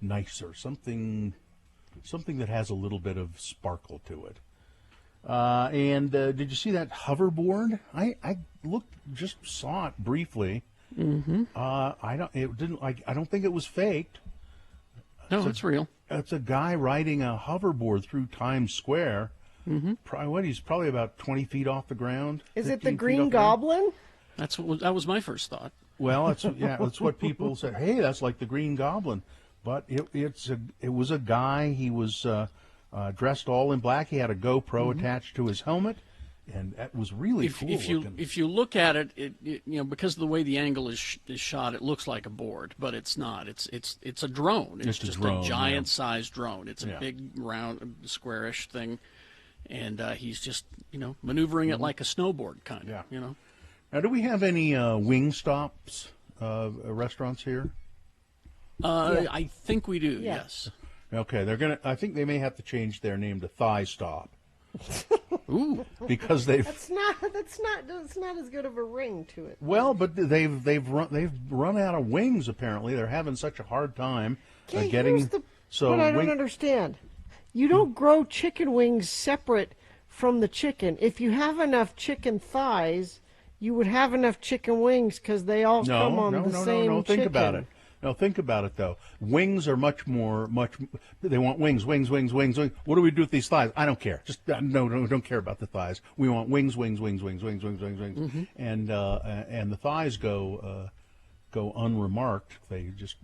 nicer, something that has a little bit of sparkle to it. And did you see that hoverboard? I saw it briefly. I don't think it was faked. No, it's real. It's a guy riding a hoverboard through Times Square. He's probably about 20 feet off the ground. Is it the Green Goblin? That was my first thought. Well, that's what people said. Hey, that's like the Green Goblin, but it was a guy. He was dressed all in black. He had a GoPro attached to his helmet, and that was really cool. If you look at it, because of the way the angle is shot, it looks like a board, but it's not. It's a drone. It's just a giant-sized drone. It's a big, round, squarish thing, and he's just maneuvering it like a snowboard kind of. Yeah. Now, do we have any Wingstops restaurants here? I think we do. Yes. Okay, I think they may have to change their name to Thigh Stop. Ooh, because they've. That's not as good of a ring to it. Well, but they've run out of wings. Apparently, they're having such a hard time getting. What I don't understand. You don't grow chicken wings separate from the chicken. If you have enough chicken thighs, you would have enough chicken wings because they all come on the same chicken. Think about it. No, think about it, though. Wings are much. They want wings. What do we do with these thighs? I don't care. Just don't care about the thighs. We want wings. Mm-hmm. And the thighs go unremarked. They just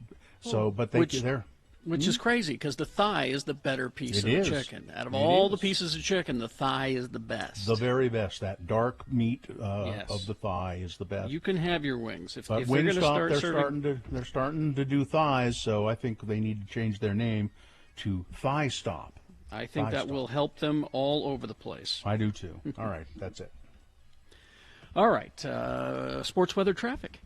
they're. Which is crazy because the thigh is the better piece of the chicken. Out of all the pieces of chicken, the thigh is the best. The very best. That dark meat of the thigh is the best. You can have your wings. If they're going to start they're starting to do thighs, so I think they need to change their name to Thigh Stop. I think that will help them all over the place. I do too. All right, that's it. All right, sports weather traffic.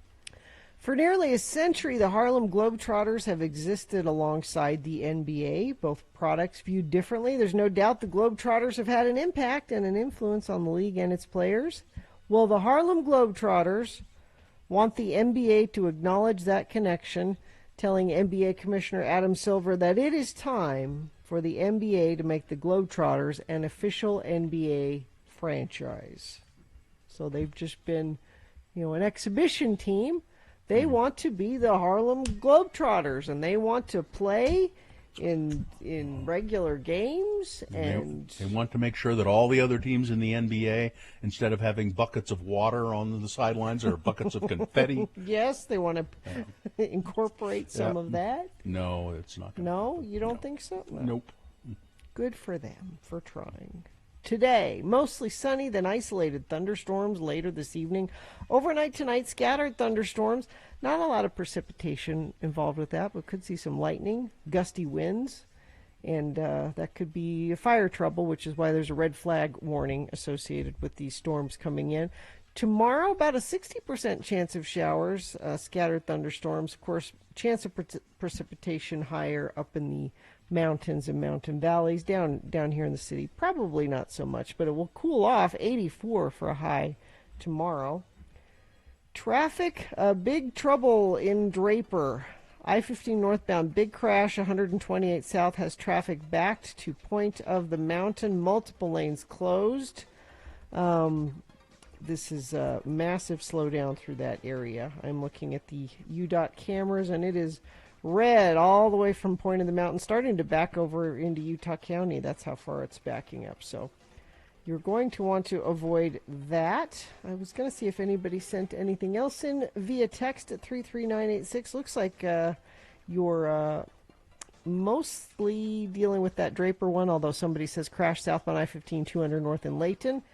For nearly a century, the Harlem Globetrotters have existed alongside the NBA, both products viewed differently. There's no doubt the Globetrotters have had an impact and an influence on the league and its players. Well, the Harlem Globetrotters want the NBA to acknowledge that connection, telling NBA Commissioner Adam Silver that it is time for the NBA to make the Globetrotters an official NBA franchise. So they've just been, an exhibition team. They want to be the Harlem Globetrotters, and they want to play in regular games. And they want to make sure that all the other teams in the NBA, instead of having buckets of water on the sidelines, are buckets of confetti. Yes, they want to incorporate some of that. No, it's not. No, you don't think so? No. Nope. Good for them for trying. Today, mostly sunny, then isolated thunderstorms later this evening. Overnight tonight, scattered thunderstorms. Not a lot of precipitation involved with that, but could see some lightning, gusty winds, and that could be fire trouble, which is why there's a red flag warning associated with these storms coming in. Tomorrow, about a 60% chance of showers, scattered thunderstorms. Of course, chance of precipitation higher up in the mountains and mountain valleys. Down here in the city, probably not so much, but it will cool off. 84 for a high tomorrow. Traffic, big trouble in Draper. I-15 northbound, big crash, 128 south has traffic backed to Point of the Mountain. Multiple lanes closed. This is a massive slowdown through that area. I'm looking at the UDOT cameras, and it is red all the way from Point of the Mountain, starting to back over into Utah County. That's how far it's backing up. So you're going to want to avoid that. I was going to see if anybody sent anything else in via text at 33986. Looks like you're mostly dealing with that Draper one, although somebody says crash southbound I-15 200 north in Layton.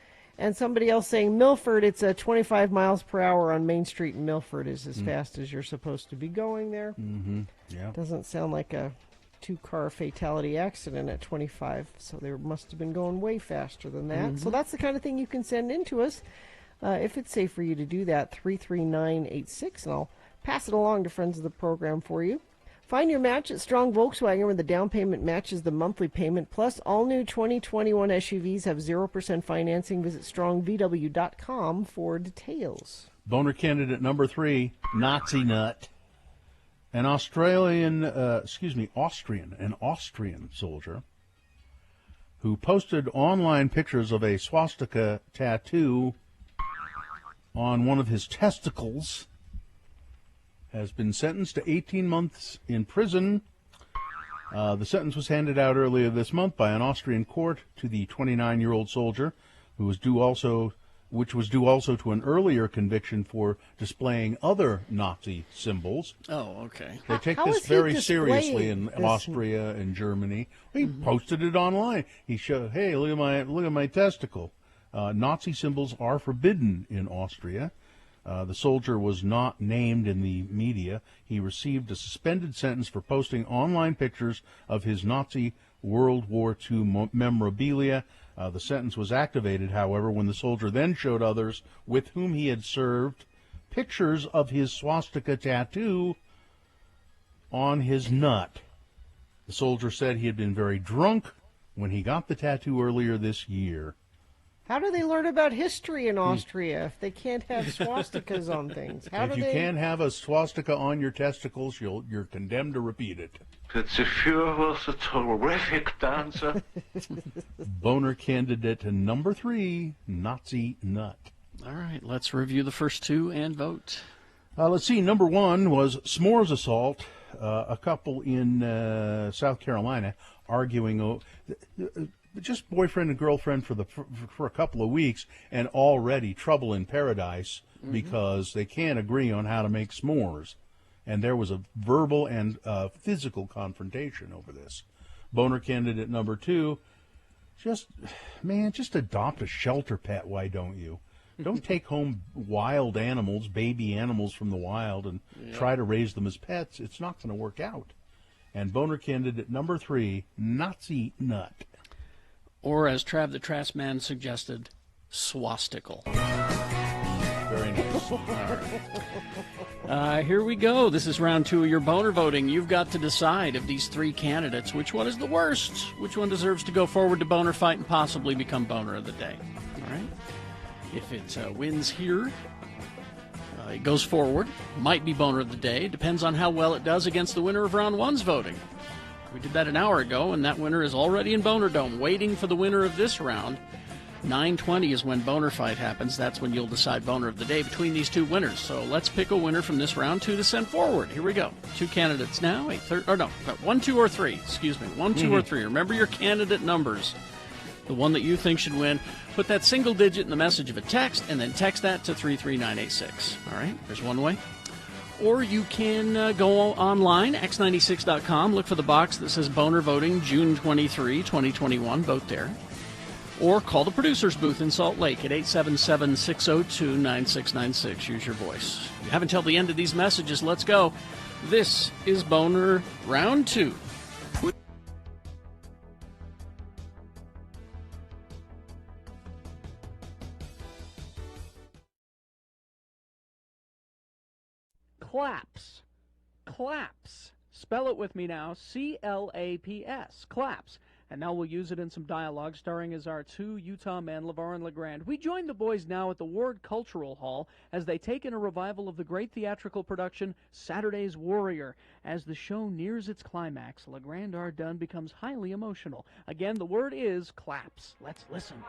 And somebody else saying Milford, it's 25 miles per hour on Main Street in Milford is as fast as you're supposed to be going there. Mm-hmm. Yeah. Doesn't sound like a two-car fatality accident at 25, so they must have been going way faster than that. So that's the kind of thing you can send in to us if it's safe for you to do that, 33986, and I'll pass it along to friends of the program for you. Find your match at Strong Volkswagen, where the down payment matches the monthly payment. Plus, all new 2021 SUVs have 0% financing. Visit strongvw.com for details. Boner candidate number 3, Nazi nut. An Austrian soldier who posted online pictures of a swastika tattoo on one of his testicles has been sentenced to 18 months in prison. The sentence was handed out earlier this month by an Austrian court to the 29-year-old soldier, which was due also to an earlier conviction for displaying other Nazi symbols. Oh, okay. They take this very seriously in Austria and Germany. He posted it online. He showed, hey, look at my testicle. Nazi symbols are forbidden in Austria. The soldier was not named in the media. He received a suspended sentence for posting online pictures of his Nazi World War II memorabilia. The sentence was activated, however, when the soldier then showed others with whom he had served pictures of his swastika tattoo on his nut. The soldier said he had been very drunk when he got the tattoo earlier this year. How do they learn about history in Austria if they can't have swastikas on things? If you can't have a swastika on your testicles, you're condemned to repeat it. The Führer was a terrific dancer. Boner candidate number 3, Nazi nut. All right, let's review the first two and vote. Let's see. Number 1 was s'mores assault. A couple in South Carolina arguing just boyfriend and girlfriend for a couple of weeks, and already trouble in paradise because they can't agree on how to make s'mores. And there was a verbal and physical confrontation over this. Boner candidate number 2, just adopt a shelter pet, why don't you? Don't take home wild animals, baby animals from the wild, and try to raise them as pets. It's not going to work out. And boner candidate number 3, Nazi nut. Or, as Trav the Trash Man suggested, swastical. Very nice. All right. Here we go. This is round 2 of your boner voting. You've got to decide of these 3 candidates which one is the worst, which one deserves to go forward to boner fight and possibly become boner of the day. All right. If it wins here, it goes forward. Might be boner of the day. Depends on how well it does against the winner of round 1's voting. We did that an hour ago, and that winner is already in Boner Dome, waiting for the winner of this round. 9:20 is when Boner Fight happens. That's when you'll decide Boner of the Day between these 2 winners. So let's pick a winner from this round 2 to send forward. Here we go. 2 candidates now. 1, 2, or 3. Excuse me. 1, 2, or 3. Remember your candidate numbers. The one that you think should win. Put that single digit in the message of a text, and then text that to 33986. All right? There's one way. Or you can go online, x96.com, look for the box that says Boner Voting, June 23, 2021. Vote there. Or call the producer's booth in Salt Lake at 877-602-9696. Use your voice. You have until the end of these messages. Let's go. This is Boner Round 2. Claps. Claps. Spell it with me now. C-L-A-P-S. Claps. And now we'll use it in some dialogue, starring as our two Utah men, LeVar and LeGrand. We join the boys now at the Ward Cultural Hall as they take in a revival of the great theatrical production Saturday's Warrior. As the show nears its climax, LeGrand R. Dunn becomes highly emotional. Again, the word is claps. Let's listen.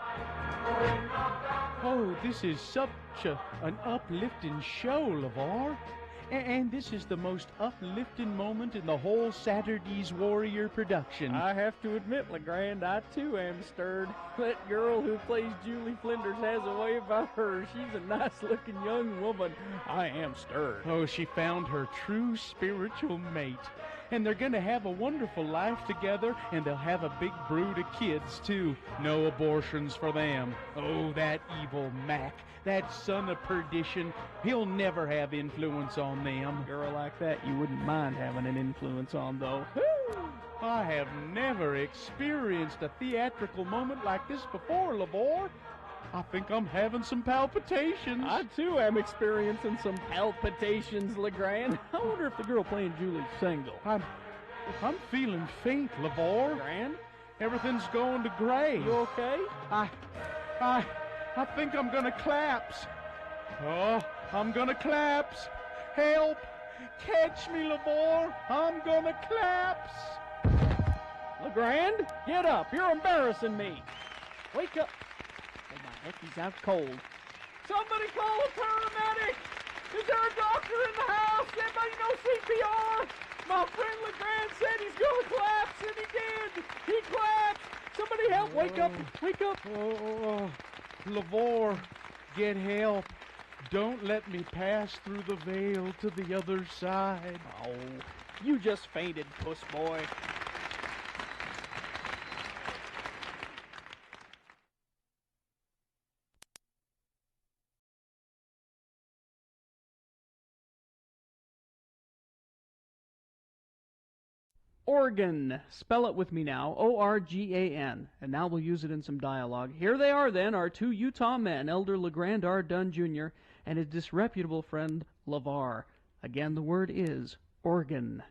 Oh, this is such an uplifting show, LeVar. And this is the most uplifting moment in the whole Saturday's Warrior production. I have to admit, LeGrand, I too am stirred. That girl who plays Julie Flinders has a way about her. She's a nice-looking young woman. I am stirred. Oh, she found her true spiritual mate. And they're going to have a wonderful life together, and they'll have a big brood of kids, too. No abortions for them. Oh, that evil Mac, that son of perdition, he'll never have influence on them. A girl like that you wouldn't mind having an influence on, though. I have never experienced a theatrical moment like this before, LeVar. I think I'm having some palpitations. I, too, am experiencing some palpitations, LeGrand. I wonder if the girl playing Julie's single. I'm feeling faint, LeVar. LeGrand? Everything's going to gray. You okay? I think I'm gonna collapse. Oh, I'm gonna collapse. Help! Catch me, LeVar. I'm gonna collapse. LeGrand, get up. You're embarrassing me. Wake up. Oh, my heck, he's out cold. Somebody call a paramedic. Is there a doctor in the house? Anybody know CPR? My friend LeGrand said he's going to collapse, and he did. He collapsed. Somebody help. Wake up. Wake up. Oh, LeVar, get help. Don't let me pass through the veil to the other side. Oh, you just fainted, puss boy. Organ. Spell it with me now. O-R-G-A-N. And now we'll use it in some dialogue. Here they are, then, our two Utah men, Elder LeGrand R. Dunn, Jr., and his disreputable friend, LeVar. Again, the word is organ.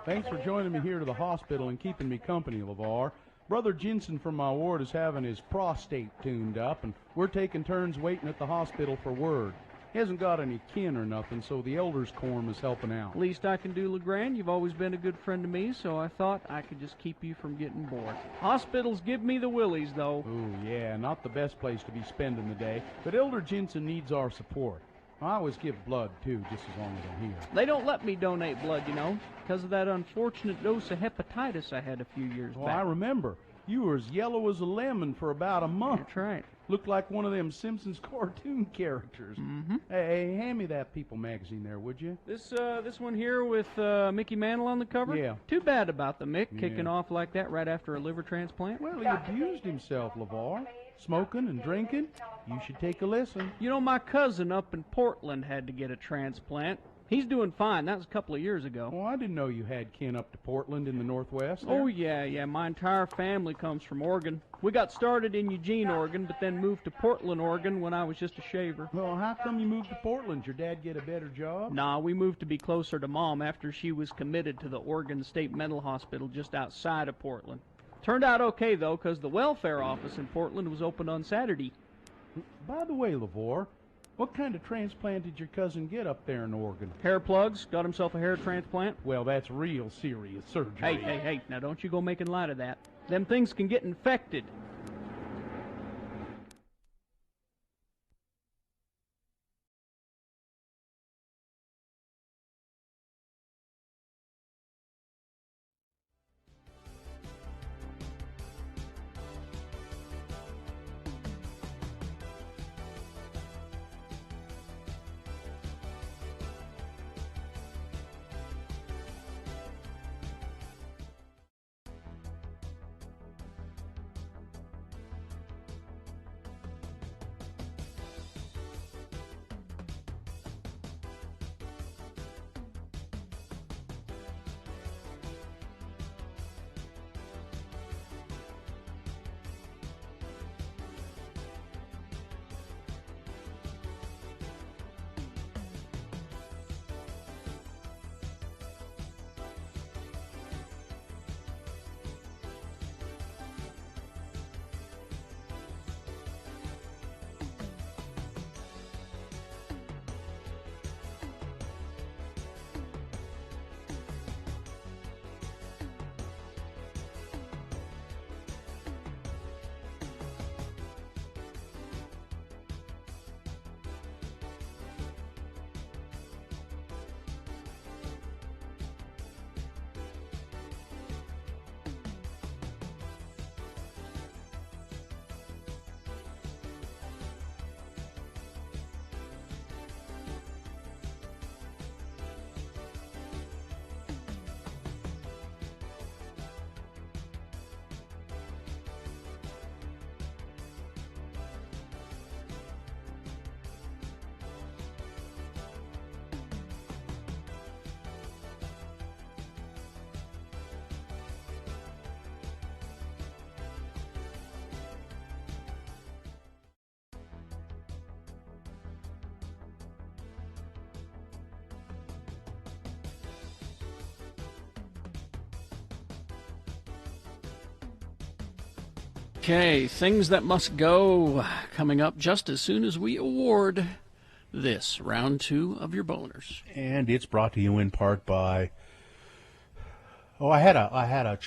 Thanks for joining me here to the hospital and keeping me company, LeVar. Brother Jensen from my ward is having his prostate tuned up, and we're taking turns waiting at the hospital for word. He hasn't got any kin or nothing, so the elders' quorum is helping out. Least I can do, LeGrand. You've always been a good friend to me, so I thought I could just keep you from getting bored. Hospitals give me the willies, though. Ooh, yeah, not the best place to be spending the day, but Elder Jensen needs our support. I always give blood, too, just as long as I'm here. They don't let me donate blood, you know, because of that unfortunate dose of hepatitis I had a few years back. I remember. You were as yellow as a lemon for about a month. That's right. Looked like one of them Simpsons cartoon characters. Mm-hmm. Hey, hand me that People magazine there, would you? This one here with Mickey Mantle on the cover? Yeah. Too bad about the Mick kicking off like that right after a liver transplant. Well, he abused himself, LeVar. Smoking and drinking. You should take a listen. You know, my cousin up in Portland had to get a transplant. He's doing fine. That was a couple of years ago. Oh, I didn't know you had kin up to Portland in the Northwest there. Oh, yeah. My entire family comes from Oregon. We got started in Eugene, Oregon, but then moved to Portland, Oregon when I was just a shaver. Well, how come you moved to Portland? Your dad get a better job? Nah, we moved to be closer to Mom after she was committed to the Oregon State Mental Hospital just outside of Portland. Turned out okay, though, because the welfare office in Portland was open on Saturday. By the way, LeVar, what kind of transplant did your cousin get up there in Oregon? Hair plugs. Got himself a hair transplant. Well, that's real serious surgery. Hey, now don't you go making light of that. Them things can get infected. Okay, things that must go coming up just as soon as we award this round 2 of your boners. And it's brought to you in part by. Oh, I had a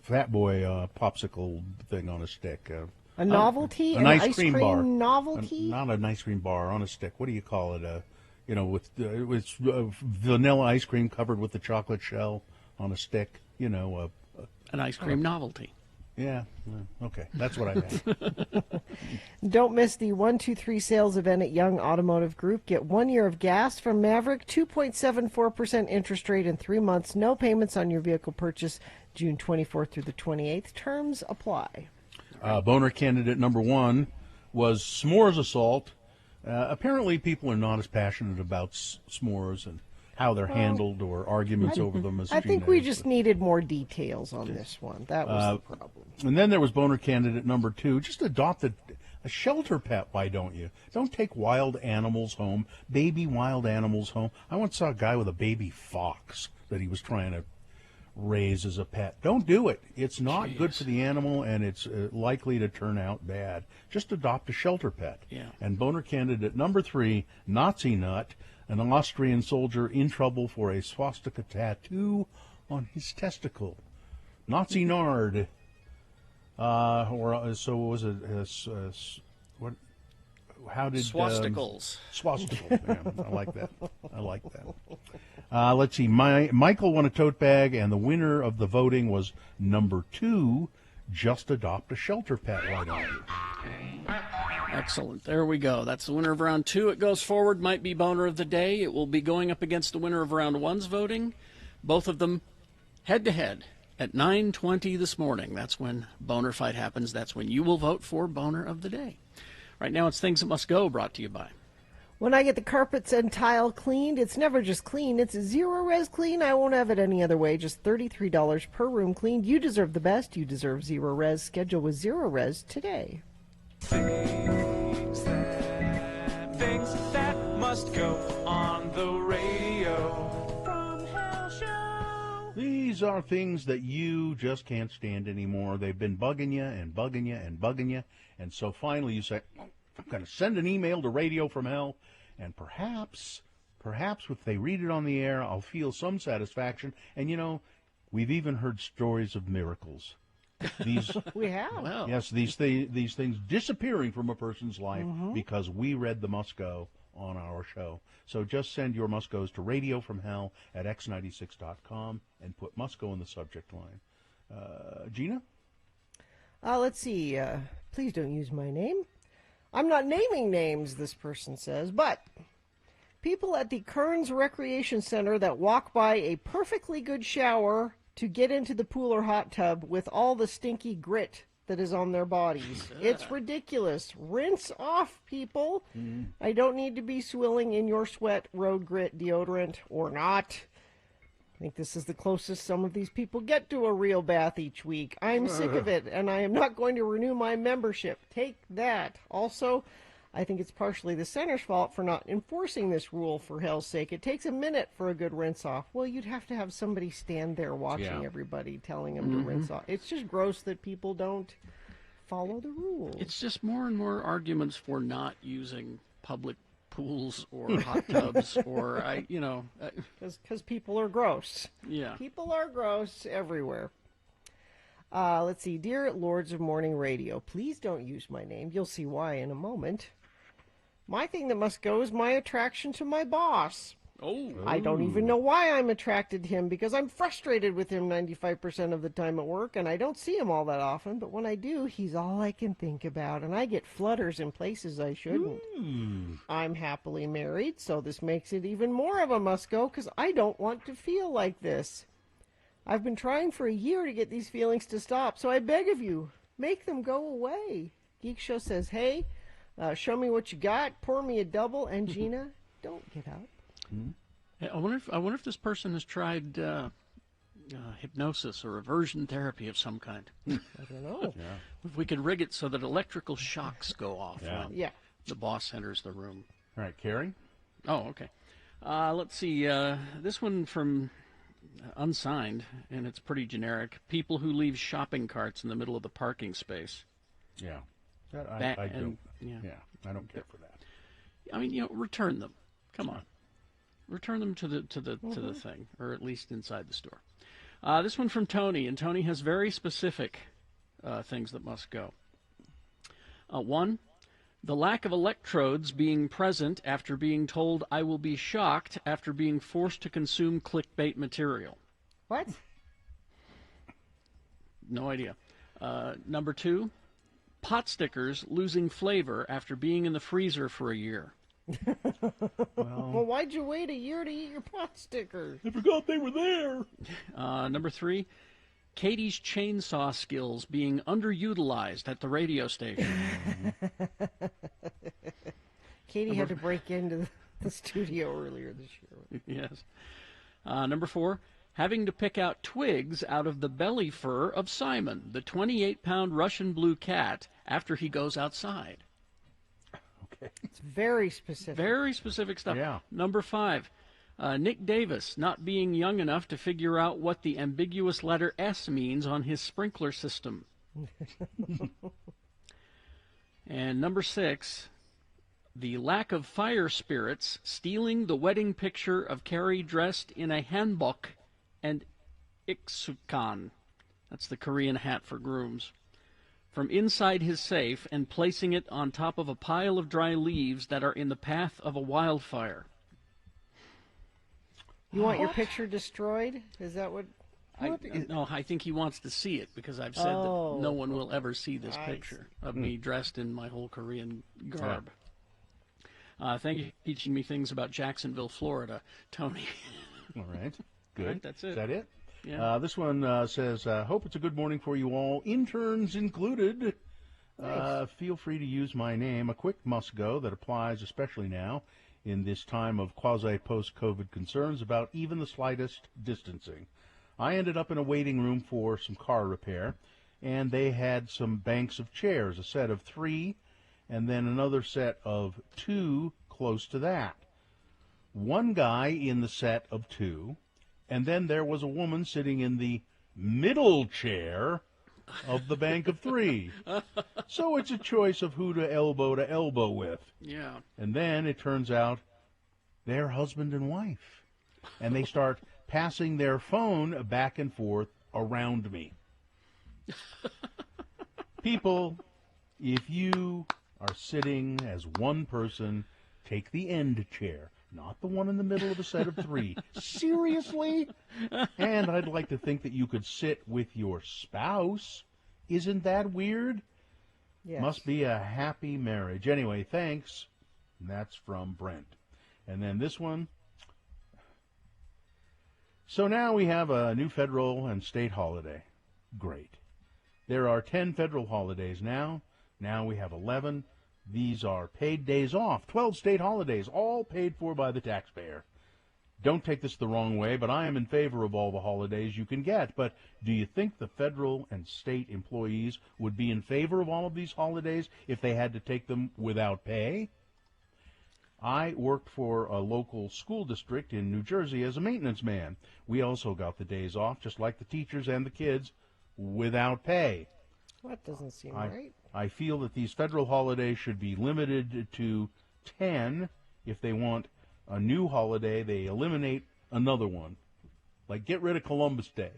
Fat Boy popsicle thing on a stick. A novelty? An ice cream bar. Novelty? Not an ice cream bar, on a stick. What do you call it? With vanilla ice cream covered with the chocolate shell on a stick. An ice cream novelty. Yeah. Okay. That's what I had. Don't miss the 123 sales event at Young Automotive Group. Get 1 year of gas from Maverick, 2.74% interest rate in 3 months. No payments on your vehicle purchase, June 24th through the 28th. Terms apply. Boner candidate number 1 was s'mores assault. Apparently people are not as passionate about s'mores and how they're handled or arguments over them as I think we just needed more details on this one. That was the problem. And then there was boner candidate number 2. Just adopt a shelter pet, why don't you? Don't take wild animals home, baby wild animals home. I once saw a guy with a baby fox that he was trying to raise as a pet. Don't do it. It's not good for the animal, and it's likely to turn out bad. Just adopt a shelter pet. Yeah. And boner candidate number 3, Nazi Nut, an Austrian soldier in trouble for a swastika tattoo on his testicle. Nazi Nard. So was it? What? How did swasticals? Swasticals. Yeah, I like that. I like that. Let's see. Michael won a tote bag, and the winner of the voting was number 2. Just adopt a shelter pet. Why don't you? Excellent. There we go. That's the winner of round 2. It goes forward. Might be boner of the day. It will be going up against the winner of round 1's voting. Both of them head to head at 9:20 this morning. That's when boner fight happens. That's when you will vote for boner of the day. Right now, it's Things That Must Go, brought to you by. When I get the carpets and tile cleaned, it's never just clean. It's zero res clean. I won't have it any other way. Just $33 per room cleaned. You deserve the best. You deserve zero res. Schedule with Zero Res today. Things that must go on the radio. From Hell Show. These are things that you just can't stand anymore. They've been bugging you and bugging you and bugging you. And so finally you say, I'm going to send an email to Radio from Hell, and perhaps if they read it on the air, I'll feel some satisfaction. And, we've even heard stories of miracles. These we have. Well. Yes, these things disappearing from a person's life because we read the Must Go on our show. So just send your Must Goes to Radio from Hell at x96.com and put Must Go in the subject line. Gina? Let's see. Please don't use my name. I'm not naming names, this person says, but people at the Kearns Recreation Center that walk by a perfectly good shower to get into the pool or hot tub with all the stinky grit that is on their bodies. It's ridiculous. Rinse off, people. I don't need to be swilling in your sweat, road grit, deodorant, or not. I think this is the closest some of these people get to a real bath each week. I'm sick of it, and I am not going to renew my membership. Take that. Also, I think it's partially the center's fault for not enforcing this rule, for hell's sake. It takes a minute for a good rinse-off. Well, you'd have to have somebody stand there watching everybody, telling them to rinse off. It's just gross that people don't follow the rules. It's just more and more arguments for not using public pools or hot tubs or, Because people are gross. Yeah. People are gross everywhere. Let's see. Dear Lords of Morning Radio, please don't use my name. You'll see why in a moment. My thing that must go is my attraction to my boss. Oh. I don't even know why I'm attracted to him, because I'm frustrated with him 95% of the time at work, and I don't see him all that often, but when I do, he's all I can think about, and I get flutters in places I shouldn't. I'm happily married, so this makes it even more of a must-go, because I don't want to feel like this. I've been trying for a year to get these feelings to stop, so I beg of you, make them go away. Geek Show says, hey, show me what you got, pour me a double, and Gina, don't get up. Yeah, I wonder if this person has tried hypnosis or aversion therapy of some kind. I don't know. If we could rig it so that electrical shocks go off when the boss enters the room. All right, Carrie? Oh, okay. Let's see. This one from unsigned, and it's pretty generic. People who leave shopping carts in the middle of the parking space. Yeah. I don't. Yeah. I don't care for that. I mean, return them. Come on, return them to the thing, or at least inside the store. This one from Tony, and Tony has very specific things that must go. One, the lack of electrodes being present after being told I will be shocked after being forced to consume clickbait material. What? No idea. Number two, pot stickers losing flavor after being in the freezer for a year. Well, why'd you wait a year to eat your pot stickers? I forgot they were there. Number three, Katie's chainsaw skills being underutilized at the radio station. Katie had to break into the studio earlier this year. Yes. Number four, having to pick out twigs out of the belly fur of Simon, the 28-pound Russian blue cat, after he goes outside. Okay. It's very specific. Very specific stuff. Yeah. Number five, Nick Davis not being young enough to figure out what the ambiguous letter S means on his sprinkler system. And number six, the lack of fire spirits stealing the wedding picture of Carrie dressed in a hanbok and iksukan, that's the Korean hat for grooms, from inside his safe and placing it on top of a pile of dry leaves that are in the path of a wildfire. You want your picture destroyed? Is that what? No, I think he wants to see it because I've said that no one will ever see this picture of me dressed in my whole Korean garb. Thank you for teaching me things about Jacksonville, Florida, Tony. All right. Good. Right, that's it. Is that it? Yeah. This one says, hope it's a good morning for you all, interns included. Nice. Feel free to use my name. A quick must-go that applies especially now in this time of quasi-post-COVID concerns about even the slightest distancing. I ended up in a waiting room for some car repair, and they had some banks of chairs, a set of 3, and then another set of 2 close to that. One guy in the set of 2, and then there was a woman sitting in the middle chair of the bank of 3. So it's a choice of who to elbow with. Yeah. And then it turns out they're husband and wife. And they start passing their phone back and forth around me. People, if you are sitting as one person, take the end chair, not the one in the middle of a set of 3. Seriously? And I'd like to think that you could sit with your spouse. Isn't that weird? Yes. Must be a happy marriage. Anyway, thanks. And that's from Brent. And then this one. So now we have a new federal and state holiday. Great. There are 10 federal holidays now. Now we have 11. These are paid days off. 12 state holidays, all paid for by the taxpayer. Don't take this the wrong way, but I am in favor of all the holidays you can get. But do you think the federal and state employees would be in favor of all of these holidays if they had to take them without pay? I worked for a local school district in New Jersey as a maintenance man. We also got the days off, just like the teachers and the kids, without pay. That doesn't seem right. I feel that these federal holidays should be limited to 10. If they want a new holiday, they eliminate another one. Like, get rid of Columbus Day.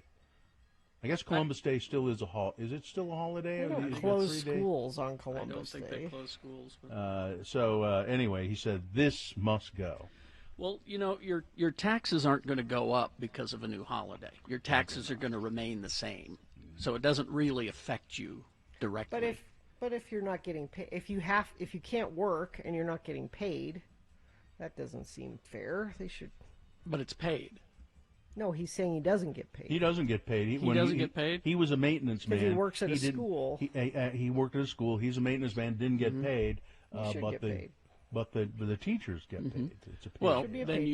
I guess Columbus Day still is a holiday. Is it still a holiday? They don't close schools on Columbus Day. I don't think they close schools. But... Anyway, he said, this must go. Well, you know, your taxes aren't going to go up because of a new holiday. Your taxes are going to remain the same. So it doesn't really affect you directly. But if you're not getting paid, if you can't work and you're not getting paid, that doesn't seem fair. They should. But it's paid. No, he's saying he doesn't get paid. He doesn't get paid. He doesn't get paid? He was a maintenance man. Because he works at a school. He worked at a school. He's a maintenance man. Didn't get paid. He should get paid. But the teachers get paid. It's a paid. Well, then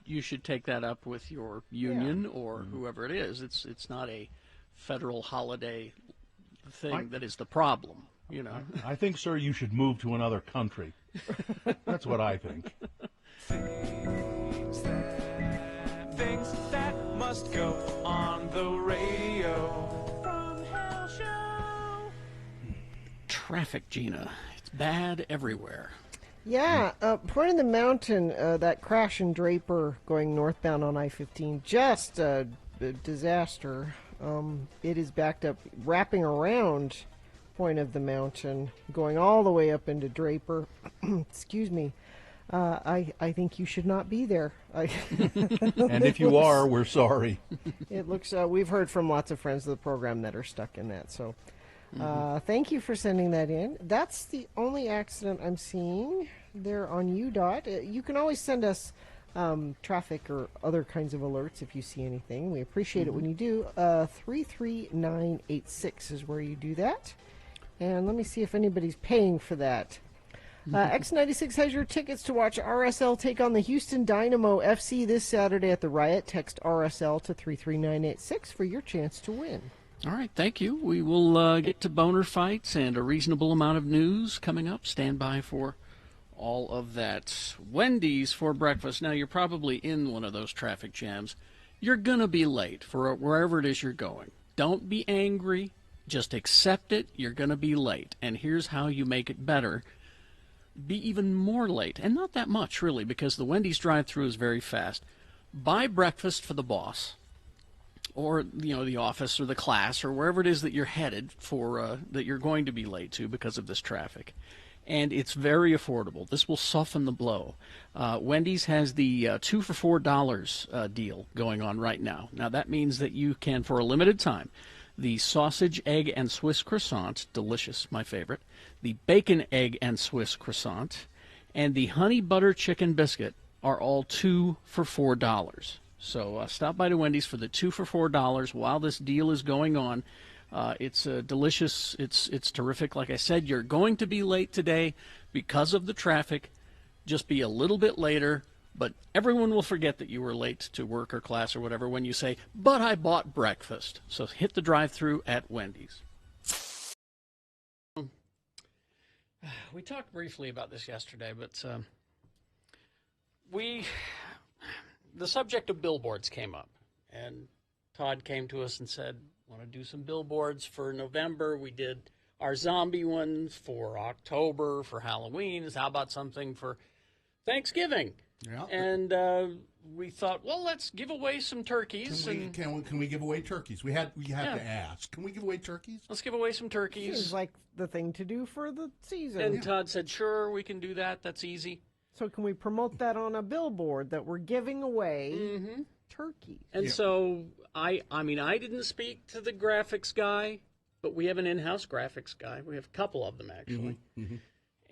you should take that up with your union or whoever it is. It's not a federal holiday thing that is the problem. You know. I think, sir, you should move to another country. That's what I think. Things that must must go on the radio. From Hell Show. Traffic, Gina. It's bad everywhere. Yeah, Point in the Mountain, that crash in Draper going northbound on I-15, just a disaster. It is backed up, wrapping around Point of the Mountain, going all the way up into Draper. Excuse me. I think you should not be there. And if you are, we're sorry. It looks, we've heard from lots of friends of the program that are stuck in that, so thank you for sending that in. That's the only accident I'm seeing there on UDOT. You can always send us traffic or other kinds of alerts if you see anything. We appreciate it when you do. 33986 is where you do that. And let me see if anybody's paying for that. X96 has your tickets to watch RSL take on the Houston Dynamo FC this Saturday at the Riot. Text RSL to 33986 for your chance to win. All right, thank you. We will get to boner fights and a reasonable amount of news coming up. Stand by for all of that. Wendy's for breakfast. Now, you're probably in one of those traffic jams. You're going to be late for wherever it is you're going. Don't be angry. Just accept it. You're going to be late. And here's how you make it better. Be even more late, and not that much really, because the Wendy's drive-thru is very fast. Buy breakfast for the boss, or the office or the class or wherever it is that you're headed for, that you're going to be late to because of this traffic, and it's very affordable. This will soften the blow. Wendy's has the 2 for $4 deal going on right now. Now that means that you can, for a limited time, the sausage, egg, and Swiss croissant, delicious, my favorite, the bacon, egg, and Swiss croissant, and the honey butter chicken biscuit are all 2 for $4. So stop by to Wendy's for the 2 for $4 while this deal is going on. It's delicious. It's terrific. Like I said, you're going to be late today because of the traffic. Just be a little bit later. But everyone will forget that you were late to work or class or whatever when you say, but I bought breakfast. So hit the drive-thru at Wendy's. We talked briefly about this yesterday, but the subject of billboards came up. And Todd came to us and said, want to do some billboards for November. We did our zombie ones for October, for Halloween. How about something for Thanksgiving? Yeah. And we thought, well, let's give away some turkeys. Can we give away turkeys? We have to ask. Can we give away turkeys? Let's give away some turkeys. Seems like the thing to do for the season. And Todd said, sure, we can do that. That's easy. So can we promote that on a billboard that we're giving away turkeys? And so I didn't speak to the graphics guy, but we have an in-house graphics guy. We have a couple of them, actually.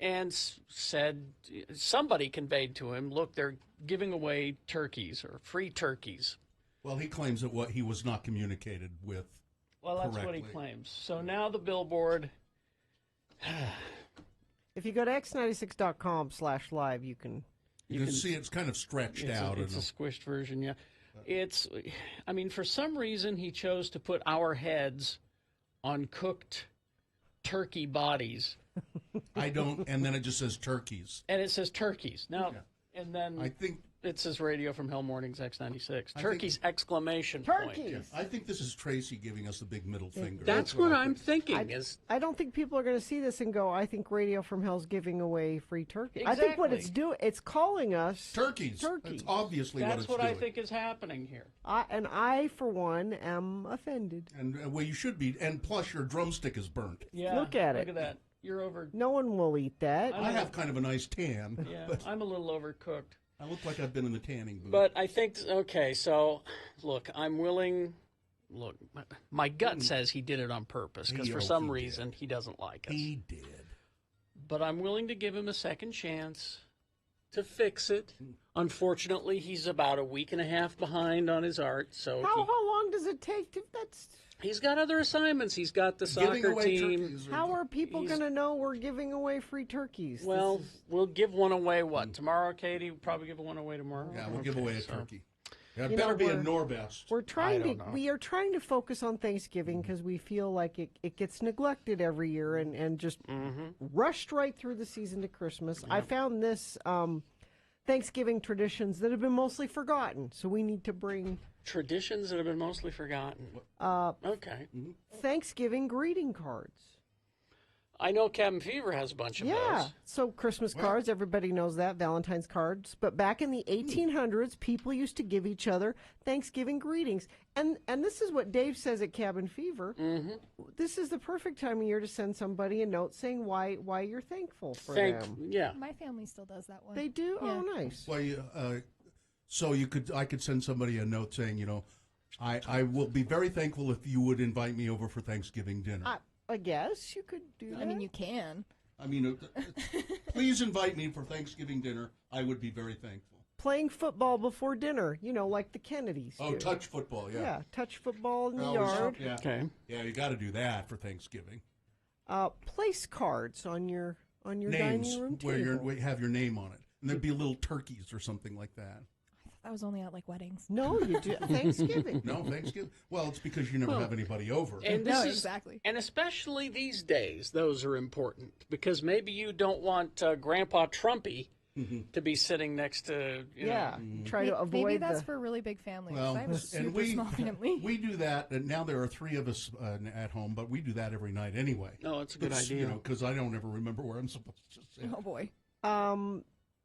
And said, somebody conveyed to him, look, they're giving away turkeys or free turkeys. Well, he claims that he was not communicated with. Well, that's correctly. what he claims. So now the billboard. If you go to x96.com/live, you can see it's kind of stretched out. It's a squished version, yeah. For some reason he chose to put our heads on cooked turkey bodies. And then it just says turkeys. And it says turkeys. Now, and then I think it says Radio from Hell Mornings X96. Turkeys, exclamation point. Turkeys! I think this is Tracy giving us the big middle finger. That's what I'm thinking. I don't think people are going to see this and go, I think Radio from Hell's giving away free turkey. Exactly. I think what it's doing, it's calling us turkeys. That's obviously what it's doing. That's what I think is happening here. I, for one, am offended. And well, you should be. And plus, your drumstick is burnt. Yeah. Look at it. Look at that. You're over. No one will eat that. I have kind of a nice tan. Yeah, I'm a little overcooked. I look like I've been in the tanning booth. But I think, okay, so, look, I'm willing. Look, my gut says he did it on purpose, because for some reason he doesn't like us. He did. But I'm willing to give him a second chance to fix it. Unfortunately, he's about a week and a half behind on his art. So how long does it take to... He's got other assignments. He's got the soccer team. How are people going to know we're giving away free turkeys? Well, we'll give one away, tomorrow, Katie? We'll probably give one away tomorrow. Yeah, we'll give away a turkey. It better be a Norbest. We are trying to focus on Thanksgiving because we feel like it gets neglected every year and just rushed right through the season to Christmas. I found this Thanksgiving traditions that have been mostly forgotten. So we need to bring Traditions that have been mostly forgotten. Okay. Thanksgiving greeting cards. I know Cabin Fever has a bunch of those. So Christmas cards, everybody knows that, Valentine's cards. But back in the 1800s, people used to give each other Thanksgiving greetings. And this is what Dave says at Cabin Fever. This is the perfect time of year to send somebody a note saying why you're thankful for them. Yeah. My family still does that one. They do? Yeah. Oh, nice. Well, so I could send somebody a note saying, I will be very thankful if you would invite me over for Thanksgiving dinner. I guess you could do that. I mean, you can. I mean, please invite me for Thanksgiving dinner. I would be very thankful. Playing football before dinner, like the Kennedys. Oh, touch football, yeah. Yeah, touch football in the Oh, yard. Yeah. Okay. Yeah, you got to do that for Thanksgiving. Place cards on your Names dining room where table. you have your name on it, and there'd be little turkeys or something like that. That was only at like weddings. No, you do Thanksgiving. No, Thanksgiving. Well, it's because you never have anybody over. And exactly. And especially these days, those are important because maybe you don't want Grandpa Trumpy to be sitting next to, try to avoid Maybe that's for really big families. Well, I have a super small family. We do that, and now there are 3 of us at home, but we do that every night anyway. No, it's a good idea. Because I don't ever remember where I'm supposed to sit. Oh, boy.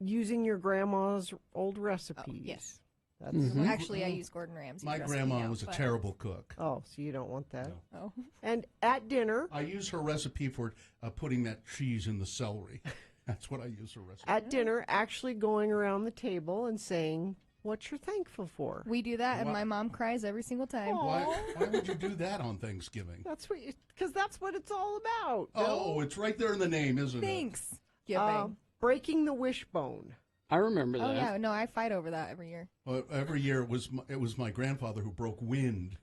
Using your grandma's old recipes. Oh, yes. That's Actually, I use Gordon Ramsay's My recipe grandma now, was a but- terrible cook. Oh, so you don't want that? Oh. And at dinner. I use her recipe for putting that cheese in the celery. That's what I use her recipe. At dinner, actually going around the table and saying what you're thankful for. We do that, and Why- my mom cries every single time. Why would you do that on Thanksgiving? That's because that's what it's all about. Oh, it's right there in the name, isn't it? Thanks. Giving. Breaking the wishbone. I remember that. Oh, yeah. No, I fight over that every year. Well, every year it was my grandfather who broke wind.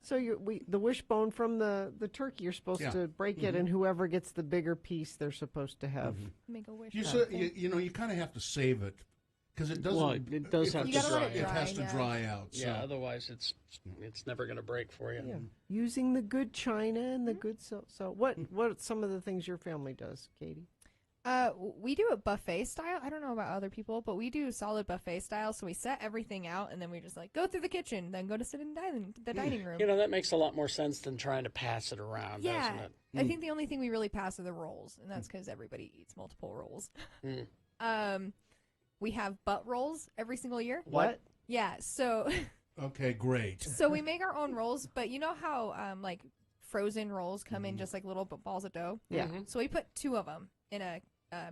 So the wishbone from the turkey, you're supposed to break it, and whoever gets the bigger piece, they're supposed to have. Make a wish. You kind of have to save it because it doesn't. Well, it does have to dry. It has to dry out. So. Yeah, otherwise it's never going to break for you. Yeah. Using the good china and the good so what are some of the things your family does, Katie? We do it buffet style. I don't know about other people, but we do solid buffet style. So we set everything out, and then we just go through the kitchen, then go to sit in the dining room. That makes a lot more sense than trying to pass it around, doesn't it? I think the only thing we really pass are the rolls, and that's because everybody eats multiple rolls. We have butt rolls every single year. What? Yeah. So. Okay, great. So we make our own rolls, but you know how frozen rolls come in just like little balls of dough. Yeah. So we put 2 of them in a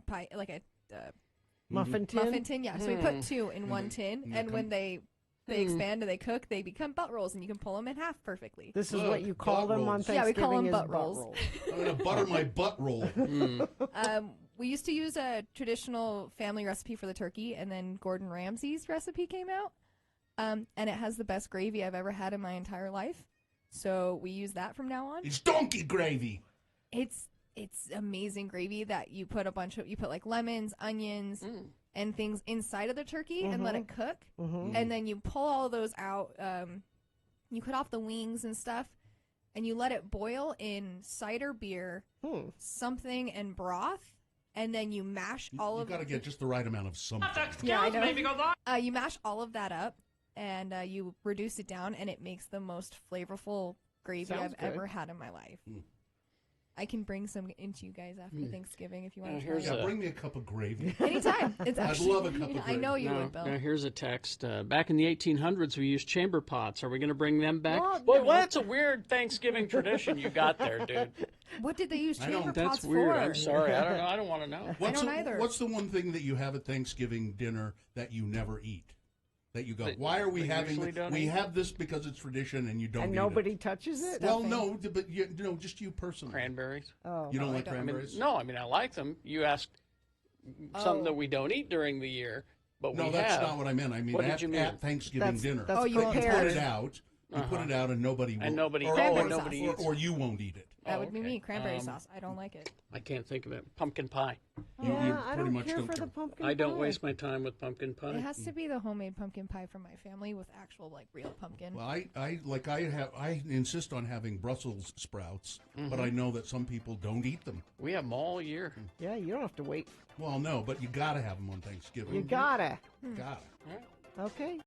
pie, like a muffin tin. Muffin tin, yeah. So we put 2 in one tin, and when they expand and they cook, they become butt rolls, and you can pull them in half perfectly. This is what you call them on Thanksgiving. Yeah, we call them is butt rolls. I'm gonna butter my butt roll. We used to use a traditional family recipe for the turkey, and then Gordon Ramsay's recipe came out, and it has the best gravy I've ever had in my entire life. So we use that from now on. It's donkey gravy. It's amazing gravy that you put like lemons, onions, and things inside of the turkey and let it cook. And then you pull all those out. You cut off the wings and stuff, and you let it boil in cider beer, something, and broth. And then you mash all of it. You've got to get just the right amount of something. Yeah, I know. You mash all of that up, and you reduce it down, and it makes the most flavorful gravy I've ever had in my life. I can bring some into you guys after Thanksgiving if you want to try. Yeah, bring me a cup of gravy. Anytime. It's actually, I'd love a cup of gravy. I know you would, Bill. Now here's a text. Back in the 1800s, we used chamber pots. Are we going to bring them back? Well, Well, that's a weird Thanksgiving tradition you got there, dude. What did they use chamber pots That's for? weird. I'm sorry. I don't know. I don't want to know. I don't either. What's the one thing that you have at Thanksgiving dinner that you never eat? That you go, why are we having this? We have this because it's tradition, and you don't. And eat nobody it. touches it. Well, no, but just you personally. Cranberries. Oh, you don't like cranberries? I mean, I like them. You asked something that we don't eat during the year, but no, we that's have. not what I meant. I mean, What did you mean? at Thanksgiving dinner. That's you put prepared. it out. You put it out and nobody will. And nobody, or you won't eat it. That would be me. Cranberry sauce. I don't like it. I can't think of it. Pumpkin pie. You I pretty don't much care don't for the care. pumpkin I don't pie. waste my time with pumpkin pie. It has to be the homemade pumpkin pie from my family with actual real pumpkin. Well, I insist on having Brussels sprouts, but I know that some people don't eat them. We have them all year. Yeah, you don't have to wait. Well, no, but you gotta have them on Thanksgiving. You gotta. Gotta. Okay.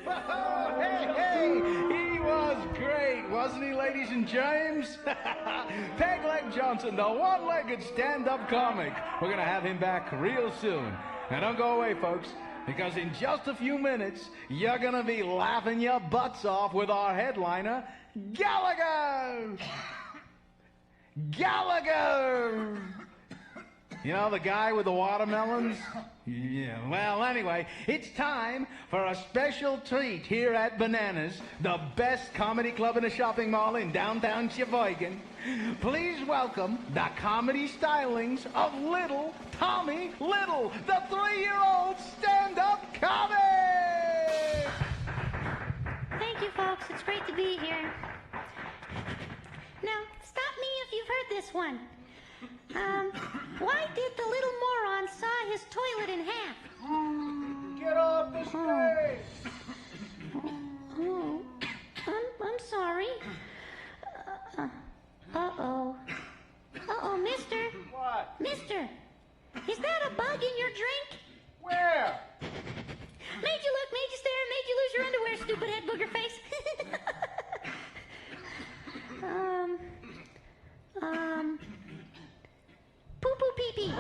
Hey, he was great, wasn't he, ladies and James? Pegleg Johnson, the one-legged stand-up comic. We're going to have him back real soon. Now, don't go away, folks, because in just a few minutes, you're going to be laughing your butts off with our headliner, Gallagher! Gallagher! You know, the guy with the watermelons? Yeah, well, anyway, it's time for a special treat here at Bananas, the best comedy club in a shopping mall in downtown Sheboygan. Please welcome the comedy stylings of Little Tommy Little, the 3-year-old stand-up comic! Thank you, folks. It's great to be here. Now, stop me if you've heard this one. Why did the little moron saw his toilet in half? Get off the stage! I'm sorry. Uh-oh. Uh-oh, mister. What? Mister, is that a bug in your drink? Where? Made you look, made you stare, made you lose your underwear, stupid head booger face. Poo-poo pee-pee.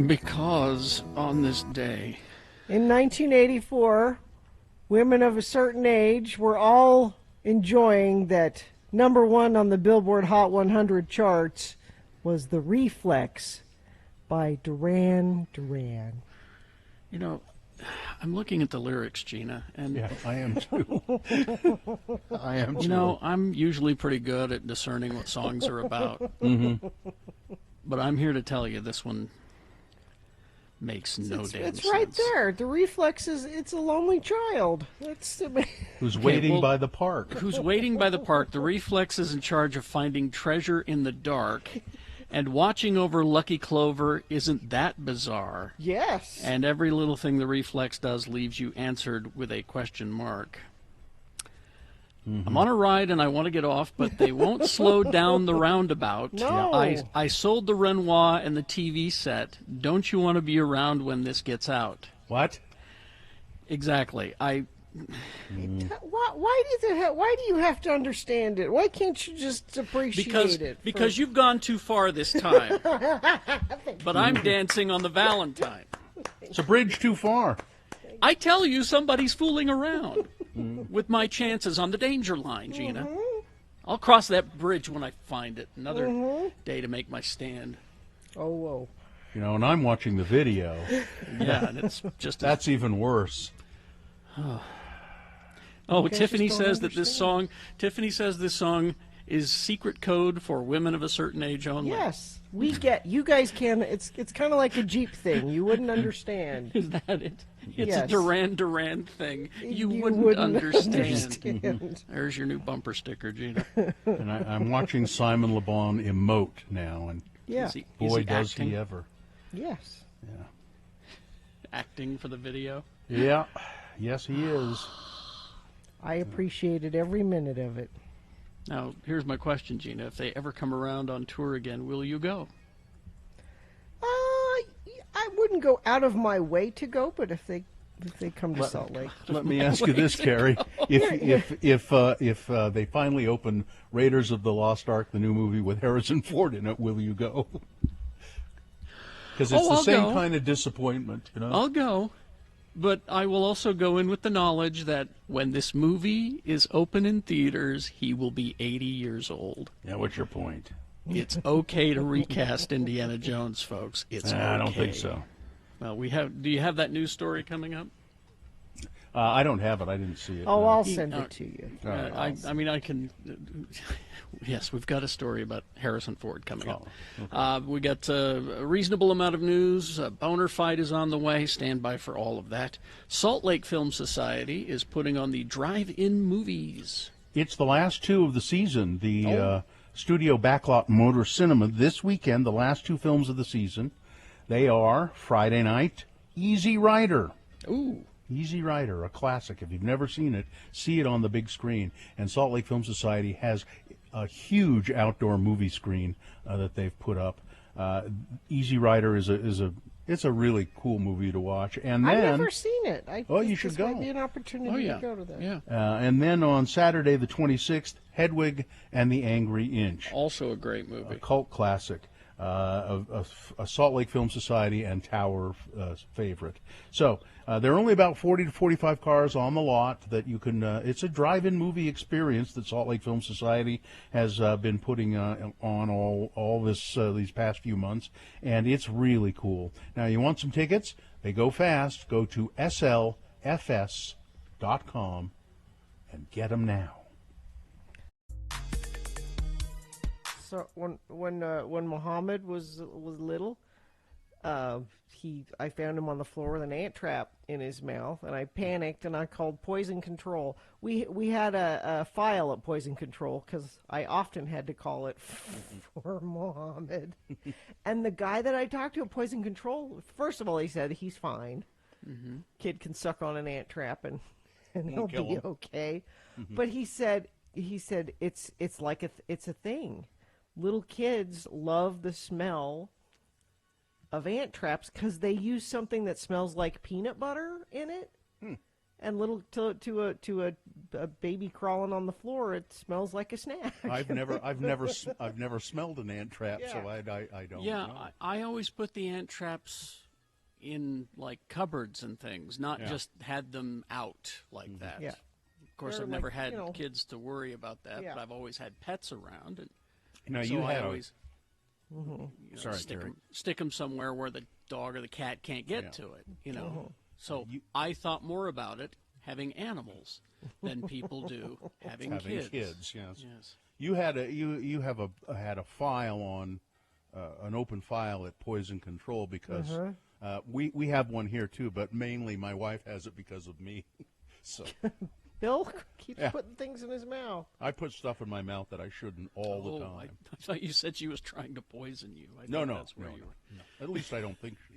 Because on this day, In 1984, women of a certain age were all enjoying that #1 on the Billboard Hot 100 charts was The Reflex by Duran Duran. you know, I'm looking at the lyrics, Gina, and Yeah, I am too. I am too. you know, I'm usually pretty good at discerning what songs are about. But I'm here to tell you this one makes no damn It's sense. right there. The Reflex is, it's a lonely child. That's Who's Okay, waiting well, by the park? Who's waiting by the park? The Reflex is in charge of finding treasure in the dark, and watching over Lucky Clover isn't that bizarre. Yes. And every little thing the Reflex does leaves you answered with a question mark. I'm on a ride and I want to get off, but they won't slow down the roundabout. No. I sold the Renoir and the TV set. Don't you want to be around when this gets out? What? Exactly. Why do you have to understand it? Why can't you just appreciate it? Because you've gone too far this time. But I'm dancing on the Valentine. It's a bridge too far. I tell you, somebody's fooling around with my chances on the danger line, Gina. I'll cross that bridge when I find it. Another day to make my stand. Oh, whoa. You know, and I'm watching the video. Yeah, and it's just that's even worse. Oh, You guys Tiffany just don't says that this song. Tiffany says this song is secret code for women of a certain age only. Yes, we get. You guys can. It's kind of like a Jeep thing. You wouldn't understand. Is that it? It's Yes. a Duran Thing. You wouldn't wouldn't understand. understand. There's your new bumper sticker, Gina. And I'm watching Simon Le Bon emote now, and Yeah. Is he boy, does acting? he ever. Yes. Yeah. Acting for the video. Yeah. Yes, he is. I appreciated every minute of it. Now, here's my question, Gina. If they ever come around on tour again, will you go? I wouldn't go out of my way to go, but if they come to Salt Lake, Let me ask you this, Carrie: if they finally open Raiders of the Lost Ark, the new movie with Harrison Ford in it, will you go? Because it's the I'll same go. kind of disappointment, you know. I'll go, but I will also go in with the knowledge that when this movie is open in theaters, he will be 80 years old. Yeah, what's your point? It's okay to recast Indiana Jones, folks. It's okay. I don't think so. Well, do you have that news story coming up? I don't have it. I didn't see it. oh, I'll send it to you. I mean, I can. Yes, we've got a story about Harrison Ford coming up. okay. We got a reasonable amount of news. A boner fight is on the way. Stand by for all of that. Salt Lake Film Society is putting on the drive-in movies. It's the last two of the season. The Studio Backlot Motor Cinema this weekend. The last two films of the season. They are Friday night, Easy Rider. Ooh. Easy Rider, a classic. If you've never seen it, see it on the big screen. And Salt Lake Film Society has a huge outdoor movie screen that they've put up. Easy Rider is a really cool movie to watch. And then I've never seen it. you should this go. Might be an opportunity to go to that. Yeah. And then on Saturday the 26th, Hedwig and the Angry Inch. Also a great movie. A cult classic. A Salt Lake Film Society and Tower favorite. So there are only about 40 to 45 cars on the lot that you can. It's a drive-in movie experience that Salt Lake Film Society has been putting on all these past few months, and it's really cool. Now, you want some tickets? They go fast. Go to slfs.com and get them now. So when Muhammad was little, I found him on the floor with an ant trap in his mouth, and I panicked and I called Poison Control. We had a file at Poison Control because I often had to call it for Muhammad. And the guy that I talked to at Poison Control, first of all, he said he's fine. Mm-hmm. Kid can suck on an ant trap and he'll Won't kill be him. okay. Mhm. But he said it's like it's a thing. Little kids love the smell of ant traps because they use something that smells like peanut butter in it. And little to a baby crawling on the floor, it smells like a snack. I've never smelled an ant trap, so I don't. Yeah, know. I always put the ant traps in like cupboards and things, not Yeah. just had them out like that. Yeah. Of course, They're I've never like, had you know, kids to worry about that, yeah. but I've always had pets around, and Now, so you I had a- always Mhm. Sorry, stick Terry. them somewhere where the dog or the cat can't get Yeah. to it. You know, Mhm. so I thought more about it having animals than people do having kids. Yes. You had had a file on an open file at Poison Control because we have one here too, but mainly my wife has it because of me. So Bill keeps Yeah. putting things in his mouth. I put stuff in my mouth that I shouldn't all the I time. thought you said she was trying to poison you. I No, thought no, that's where no, you no, were. no. At least I don't think she